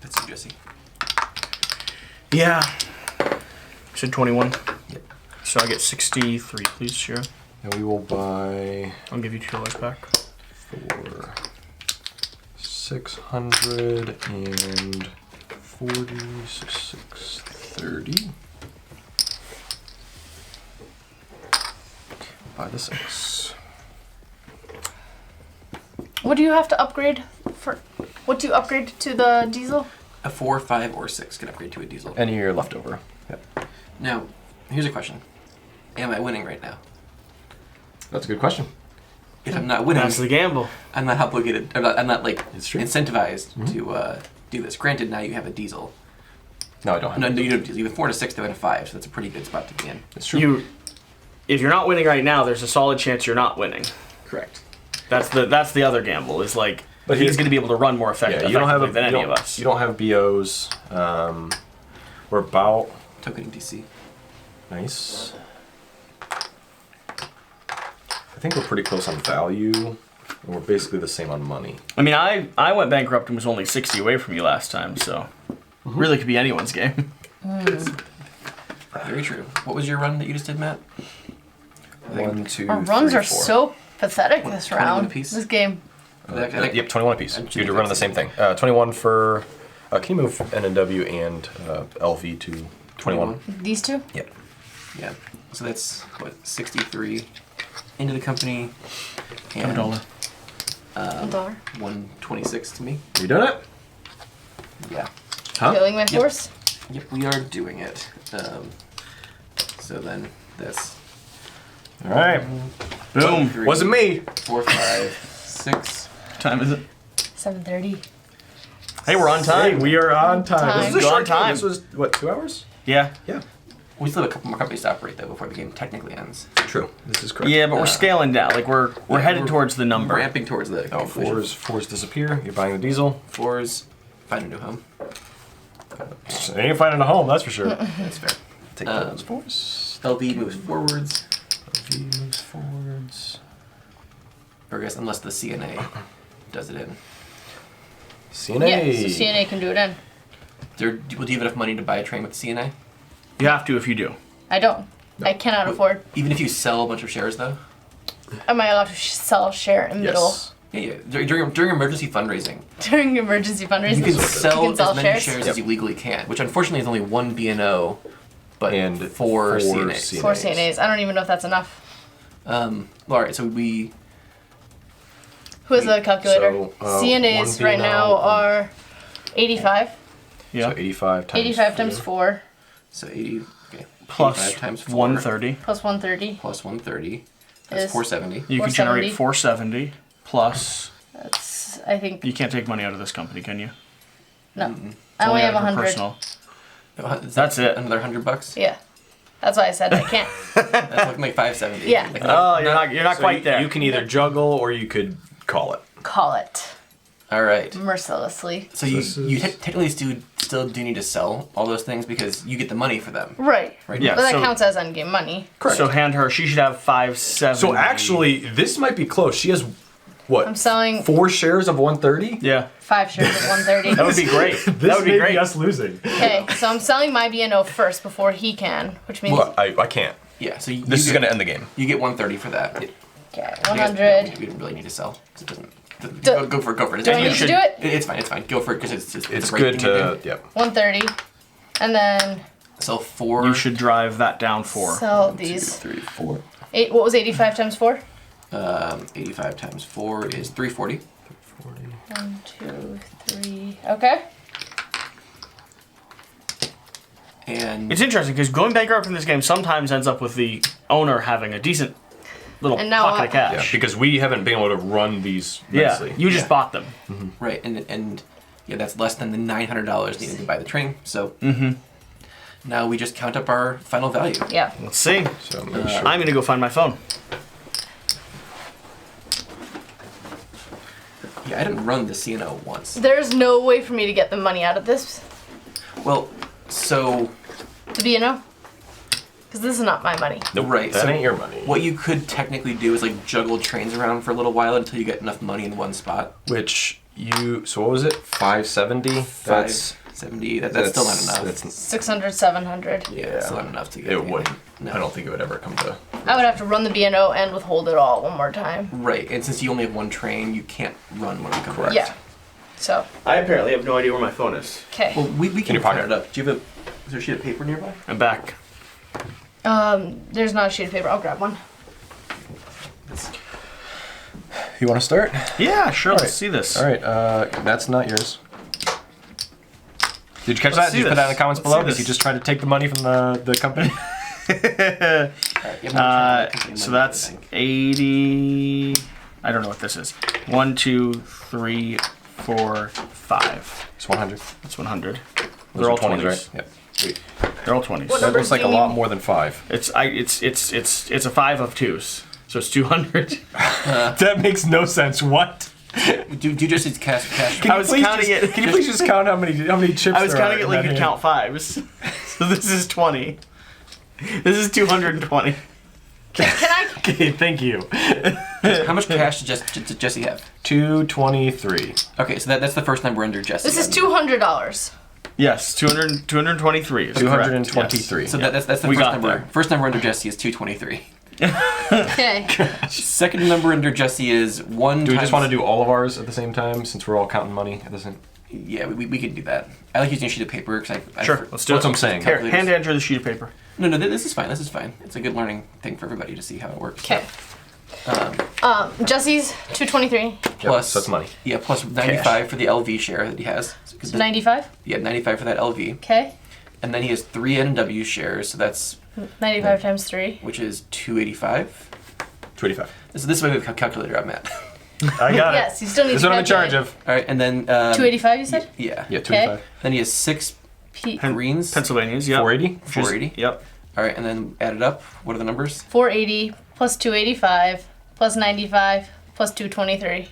B: That's you, Jesse.
A: Yeah. Said 21.
C: Yep.
A: So I get 63, please, Shira.
C: And we will buy
A: I'll give you $2 back.
C: for 640, so 630. Buy the 6.
D: What do you have to upgrade for? What do you upgrade to the diesel?
B: A 4, 5, or 6 can upgrade to a diesel.
C: Any of your leftover. Yep.
B: Now, here's a question. Am I winning right now?
C: That's a good question.
B: If I'm not winning,
A: That's the gamble.
B: I'm not obligated. I'm not like
C: It's true.
B: incentivized to do this. Granted, now you have a diesel.
C: No, I don't have
B: No,
C: it.
B: you don't. You have 4 to 6, they have a 5, so that's a pretty good spot to be in.
C: It's true.
A: If you're not winning right now, there's a solid chance you're not winning.
B: Correct.
A: That's the other gamble. Is like,
C: But
A: he's
C: here's-
A: going to be able to run more
C: Yeah, you don't have
A: effectively than any of us.
C: You don't have BOs. We're about
B: Token DC.
C: nice. I think we're pretty close on value, and we're basically the same on money.
A: I mean, I went bankrupt and was only 60 away from you last time, so really could be anyone's game.
B: Very true. What was your run that you just did, Matt?
C: 1, 2,
D: Our runs
C: 3,
D: are
C: 4.
D: so pathetic this
B: 21
D: round.
B: apiece?
D: This game.
C: Yep, 21 apiece.
B: I
C: You're running the same thing. 21 for. Can you move NNW and LV to 21?
D: These two?
C: Yep.
B: Yeah. So that's what 63 into the company and
A: $1.
D: $1.
B: 126 to me.
C: You doing it?
B: Yeah.
C: Huh?
D: Killing my
B: Yep.
D: horse?
B: Yep, we are doing it. So then that's
C: All right.
A: Boom.
B: 3,
C: Wasn't me.
B: 4, 5, 6.
A: What time is it?
D: 7:30.
A: Hey, we're on time.
C: Hey, we are on time.
D: Time.
C: This was a
A: Go on
C: short game.
A: time.
C: This was, what, 2 hours?
A: Yeah.
C: Yeah.
B: We still have a couple more companies to operate though before the game technically ends.
C: True. This is correct.
A: Yeah, but we're scaling down. Like we're headed
B: we're
A: towards the number.
B: Ramping towards the
C: Oh,
B: conclusion.
C: fours disappear. You're buying the diesel.
B: 4s, find a new home.
C: They ain't finding a home, that's for sure.
B: That's fair.
C: Take
B: Um,
C: those fours.
B: LB moves forwards,
C: V moves forwards.
B: or I guess unless the CNA does it in.
C: CNA.
D: Yeah, so CNA can do it in.
B: Will you have enough money to buy a train with CNA?
A: You have to if you do.
D: I don't. I cannot afford.
B: Even if you sell a bunch of shares though?
D: Am I allowed to sell a share in middle
C: Yes.
B: Yeah. During emergency fundraising,
D: during emergency fundraising?
B: you can sell,
D: You can sell
B: as many
D: shares?
B: shares
C: Yep.
B: as you legally can, which unfortunately is only 1 BNO, but
C: And
B: 4
C: 4
B: CNAs.
D: 4 CNAs. I don't even know if that's enough.
B: Well, all right, so we
D: Who has the calculator?
C: So,
D: CNAs
C: 1
D: right
C: BNO,
D: now are 85.
A: Yeah.
C: So 85 times
D: 85 times 4
B: so 80 okay.
A: Plus
B: 85 times 4
A: 130.
D: plus 130.
B: plus 130. That's
D: Is-
B: 470.
A: You can
D: 470.
A: generate 470 plus.
D: That's, I think,
A: You can't take money out of this company, can you?
D: no. I only have
A: out of your
D: 100.
A: personal. That's it.
B: Another $100.
D: Yeah. That's why I said I can't.
B: That's looking like 570.
D: Yeah.
B: Like,
A: Oh, you're not
C: So
A: quite there.
C: You can either juggle or you could call it.
D: Call it
B: all right.
D: mercilessly.
B: So you technically still do need to sell all those things because you get the money for them.
D: Right.
B: Right.
A: Yeah.
D: But that
A: so-
D: counts as endgame money.
C: Correct.
A: So hand her. She should have 570.
C: So actually, this might be close. She has, what?
D: I'm selling
C: 4 shares of 130?
A: Yeah.
D: 5 shares of 130.
A: That would be great. that would be great.
C: us losing.
D: Okay, so I'm selling my B&O first before he can, which means
C: Well, I can't.
B: Yeah. So
C: This is going to end the game.
B: You get 130 for that.
D: okay,
B: I guess
D: 100.
B: We didn't really need to sell because it doesn't.
D: Do-
B: Go for it.
D: Do I need to do it?
B: It's fine. It's fine. Go for it because it's
C: It's
B: a great
C: good
B: thing
C: to,
B: do.
C: yep.
D: 130. And then
B: Sell 4.
A: You should drive that down 4.
D: sell
B: 2,
D: these.
B: 3, 4.
D: What was 85 times 4?
B: 85 times 4 is 340.
D: 1, 2, 3. Okay.
B: And
A: It's interesting because going bankrupt in this game sometimes ends up with the owner having a decent little
D: And now
A: pocket of
C: Yeah,
A: cash.
C: because we haven't been able to run these
A: Yeah,
C: nicely.
A: you just
B: Yeah.
A: bought them.
B: right, and yeah, that's less than the $900 needed to buy the train. So now we just count up our final value.
D: Yeah.
A: Let's see.
C: So make sure.
A: I'm gonna go find my phone.
B: Yeah, I didn't run the CNO once.
D: There's no way for me to get the money out of this.
B: Well, so
D: The B&O. Because this is not my money.
C: Nope,
B: right,
C: that
B: so
C: ain't your money.
B: what you could technically do is like juggle trains around for a little while until you get enough money in one spot.
C: Which you, so what was it? 570? That's
B: 570. That's still not enough.
C: That's,
D: 600, 700.
B: yeah, it's still not enough to get.
C: it would.
B: No.
C: I don't think it would ever come to.
D: I would have to run the B&O and withhold it all one more time.
B: Right, and since you only have one train, you can't run one.
C: Correct.
D: Yeah. So,
A: I apparently have no idea where my phone is.
D: okay.
B: Well, we can
C: your
B: find
C: pocket.
B: it up. Do you have a? Is there a sheet of paper nearby?
A: I'm back.
D: There's not a sheet of paper. I'll grab one.
C: You want to start?
A: Yeah, sure.
C: All
A: Let's
C: right.
A: see this.
C: All right, that's not yours. Did you catch
A: Let's
C: that?
A: see
C: Did you put that in
A: this.
C: the comments
A: Let's
C: below?
A: see
C: Because you
A: this.
C: just tried to take the money from the company?
B: Alright, you have one train,
A: So that's 80. I don't know what this is. 1, 2, 3, 4, 5.
C: It's 100.
A: That's 100.
C: Those
A: They're all
C: are 20s,
A: 20s.
C: right? Yep.
A: They're all 20s.
D: What
C: That
D: number
C: looks like
D: do
C: a
D: you
C: lot
D: need?
C: more than 5.
A: It's a 5 of 2s. So it's 200.
C: That makes no sense. What?
B: Do just its cash.
A: I was counting it.
C: Can you please just count how many chips
A: I was
C: there
A: counting
C: are
A: it
C: in
A: like
C: that
A: you
C: hand?
A: count 5s. So this is 20. This is 220.
D: Can I?
C: Okay, thank you.
B: How much cash does Jesse have?
C: 223.
B: Okay, so that's the first number under Jesse.
D: This is
B: then.
D: $200.
A: Yes, 223 is correct.
C: 223.
B: So that's the
A: We
B: first
A: got
B: number.
A: there.
B: First number under Jesse is 223.
D: Okay.
B: Second number under Jesse is 1.
C: Do we just want to do all of ours at the same time since we're all counting money at the same?
B: Yeah, we could do that. I like using a sheet of paper because I.
A: Sure, let's do
C: That's
A: it.
C: what I'm saying.
A: Here, hand Andrew the sheet of paper.
B: No, this is fine. This is fine. It's a good learning thing for everybody to see how it works.
D: Okay. Jesse's 223.
B: Plus,
C: so that's money.
B: Yeah, plus 95 for the LV share that he has. 'Cause
D: 95.
B: Yeah, 95 for that LV,
D: Okay.
B: and then he has 3 NW shares, so that's
D: 95 times 3.
B: which is 285.
C: 285.
B: So this is my calculator I'm at.
C: I got
D: Yes, you still need
C: That's
D: to
C: what I'm in charge
D: calculate.
C: of.
B: All right, and then
D: 285, you said?
B: Yeah.
C: Yeah, 285.
B: Then he has 6
D: P-
B: greens.
A: Pennsylvania's, yep.
C: 480.
B: 480.
A: Yep.
B: All right, and then add it up. What are the numbers?
D: 480 plus 285 plus 95 plus 223.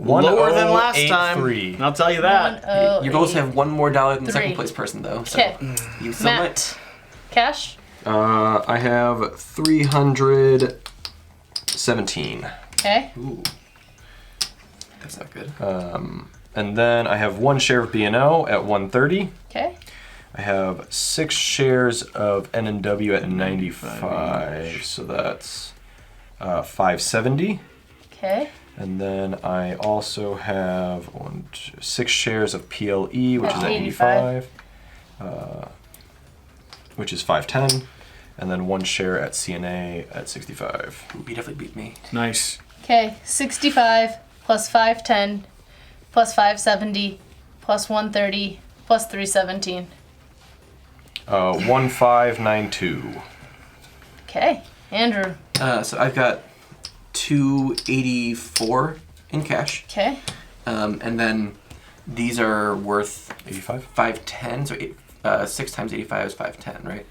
A: Lower than last time.
C: 1083.
A: I'll tell you that.
D: 108.
B: You both have one more dollar than the
D: Three.
B: second place person, though. So
D: Okay.
B: you still might.
D: Matt. Cash?
C: I have 317.
D: Okay.
B: Ooh. That's not good.
C: And then I have 1 share of B&O at 130.
D: Okay.
C: I have 6 shares of N&W at 95. So that's 570.
D: Okay.
C: And then I also have 6 shares of PLE, which is at 85, which is 510, and then 1 share at CNA at 65.
B: Ooh, he definitely beat me.
A: Nice.
D: Okay. 65 plus 510 plus 570 plus 130 plus 317.
C: 1592.
D: Okay. Andrew.
B: So I've got 284 in cash,
D: Okay.
B: and then these are worth
C: 85.
B: 510. So 6 times 85 is 510, right?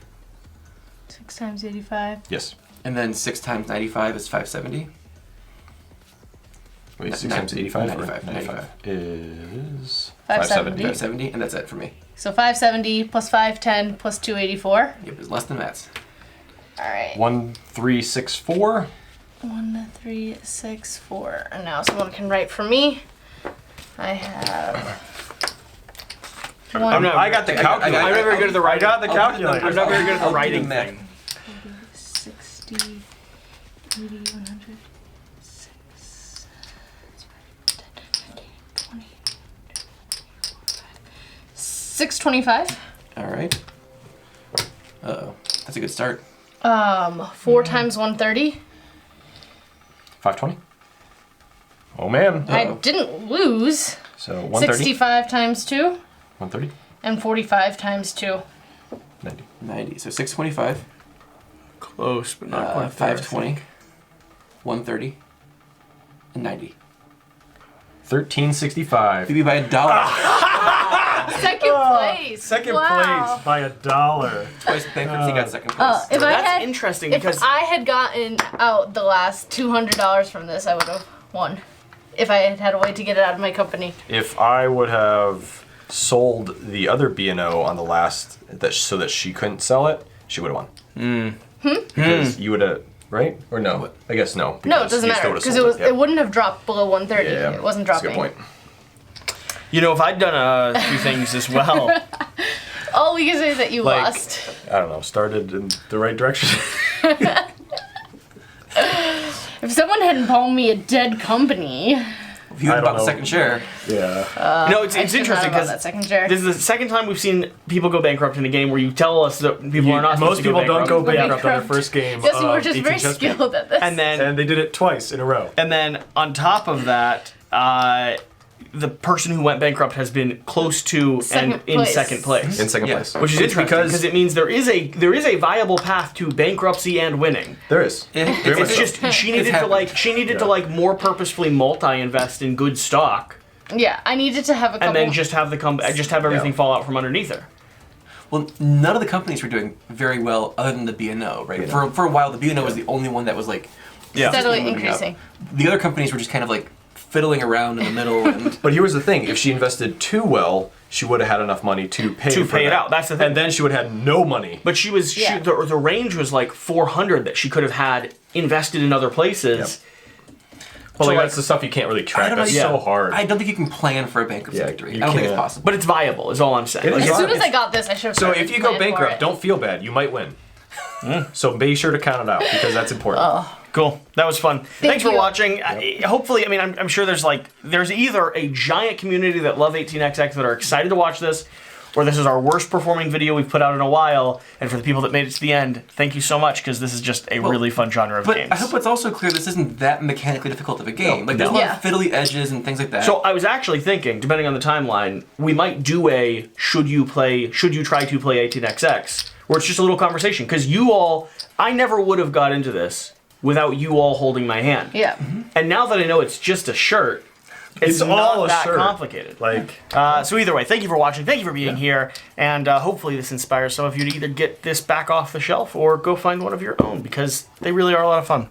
D: 6 times 85.
C: Yes.
B: And then 6 times 95 is 570.
C: Wait, 6
B: Ni-
C: times 85?
B: 95,
C: 95 is
D: 570.
B: 570, and that's it for me.
D: So 570 plus 510 plus 284.
B: Yep, it's less than Matt's.
D: All right.
C: 1364.
D: 1, 3, 6, 4. And now someone can write for me. I have.
A: I'm not,
C: I got the calculator.
A: I'm not very good at the writing.
C: I got the calculator.
A: I'm not very good at the
B: I'll do
A: writing
B: math.
A: thing.
D: 60, 80, 100, 6, 10, 20, 625.
B: All right. Uh-oh. That's a good start.
D: 4 times 130.
C: 520. Oh man.
D: I
B: Uh-oh.
D: didn't lose.
C: So 130.
D: 65 times 2.
C: 130.
D: And 45 times 2.
C: 90.
B: 90. So 625,
A: Close, but not quite there, I
B: 520,
A: think.
B: 130, and 90.
C: 1365.
B: Beat me by $1.
D: Second place.
C: Second
D: Wow.
C: place by $1.
B: Twice bankruptcy got second place.
D: If I
A: That's
D: had,
A: interesting
D: if
A: because
D: I had gotten out the last $200 from this, I would have won. If I had had a way to get it out of my company.
C: If I would have sold the other B&O on the last, so that she couldn't sell it, she would have won. Because you would have, right? Or no?
B: What?
C: I guess no.
D: No, it
C: because
D: doesn't
C: you
D: matter
C: still would've
D: because
C: sold
D: it
C: Yep.
D: wouldn't have dropped below 130.
C: Yeah,
D: It wasn't
C: that's a
D: dropping.
C: good point.
A: you know if I'd done a few things as well.
D: All we can say is that you
C: Like-
D: lost.
C: I don't know, started in the right direction.
D: If someone hadn't called me a dead company,
B: If you
C: I
B: had
C: don't
B: bought the
C: know.
B: second share,
C: Yeah.
A: No, it's
D: I should not
A: interesting
D: have bought
A: because
D: that second share.
A: this is the second time we've seen people go bankrupt in a game where you tell us that people are not supposed
C: Most
A: to
C: people don't go
A: bankrupt.
C: bankrupt on their first game.
D: Jesse, we're
C: of
D: just
C: 18
D: very
C: Chesapeake.
D: skilled at this.
A: And then
C: And they did it twice in a row.
A: And then on top of that, the person who went bankrupt has been close to
D: Second
A: and in
D: place.
A: second place,
C: In second
B: Yeah.
C: place.
A: which is
C: It's
A: interesting because it means there is a viable path to bankruptcy and winning.
C: There is.
B: Very
A: It's
B: much so.
A: just she needed to
B: happened.
A: like more purposefully multi-invest in good stock
D: yeah, I needed to have a couple.
A: and then just have everything
C: Yeah.
A: fall out from underneath her.
B: Well, none of the companies were doing very well other than the B&O, right?
C: B&O.
B: For a while, the B&O was the only one that was like
A: Yeah.
D: steadily
B: moving up.
D: increasing.
B: The other companies were just kind of like fiddling around in the middle. And
C: But here was the thing: if she invested too well, she would have had enough money to pay
A: To
C: for
A: pay it
C: that.
A: out. That's the thing.
C: And then she would have had no money.
A: But she was
D: Yeah.
A: the range was like 400 that she could have had invested in other places.
C: Well,
A: So,
C: like,
A: like-
C: that's the stuff you can't really track.
B: I don't know,
C: That's
A: yeah.
C: so hard.
B: I don't think you can plan for a bankruptcy
C: Yeah,
B: victory.
C: you
B: I don't think it's
C: can't.
B: possible.
A: But it's viable, is all I'm saying.
C: It
A: Like,
C: is.
D: As soon as
C: It's-
D: I got this, I should have
C: So
D: started
C: if you go
D: planning for
C: bankrupt,
D: it.
C: don't feel bad. You might win. So be sure to count it out because that's important.
A: Cool. That was fun. Thanks for
D: you.
A: watching. Hopefully, I mean, I'm sure there's either a giant community that love 18xx that are excited to watch this, or this is our worst performing video we've put out in a while. And for the people that made it to the end, thank you so much because this is just a really fun genre of
B: But
A: games.
B: I hope it's also clear this isn't that mechanically difficult of a game. Like there's a
A: No.
B: lot of fiddly edges and things like that.
A: So I was actually thinking, depending on the timeline, we might do a should you try to play 18xx, where it's just a little conversation because I never would have got into this without you all holding my hand.
D: Yeah.
A: And now that I know it's just a shirt, it's
C: It's
A: not
C: all a
A: that
C: shirt.
A: complicated.
C: Like,
A: So either way, thank you for watching. Thank you for being here. And hopefully this inspires some of you to either get this back off the shelf or go find one of your own because they really are a lot of fun.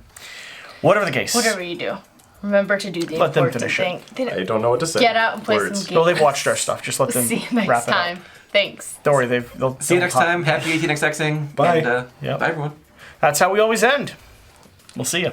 A: Whatever the case.
D: Whatever you do, remember to do the
A: Let them
D: important
A: finish it.
D: thing.
C: I don't know what to say.
D: Get out and play
C: Words.
D: some games.
A: Well, they've watched our stuff. Just let them
D: See you next
A: wrap it
D: time.
A: up.
D: Thanks.
A: Don't worry, they'll
B: See you
A: they'll
B: next
A: talk.
B: time. Happy 18xxing.
C: Bye.
B: And,
A: Yep.
B: Bye, everyone.
A: That's how we always end. We'll see you.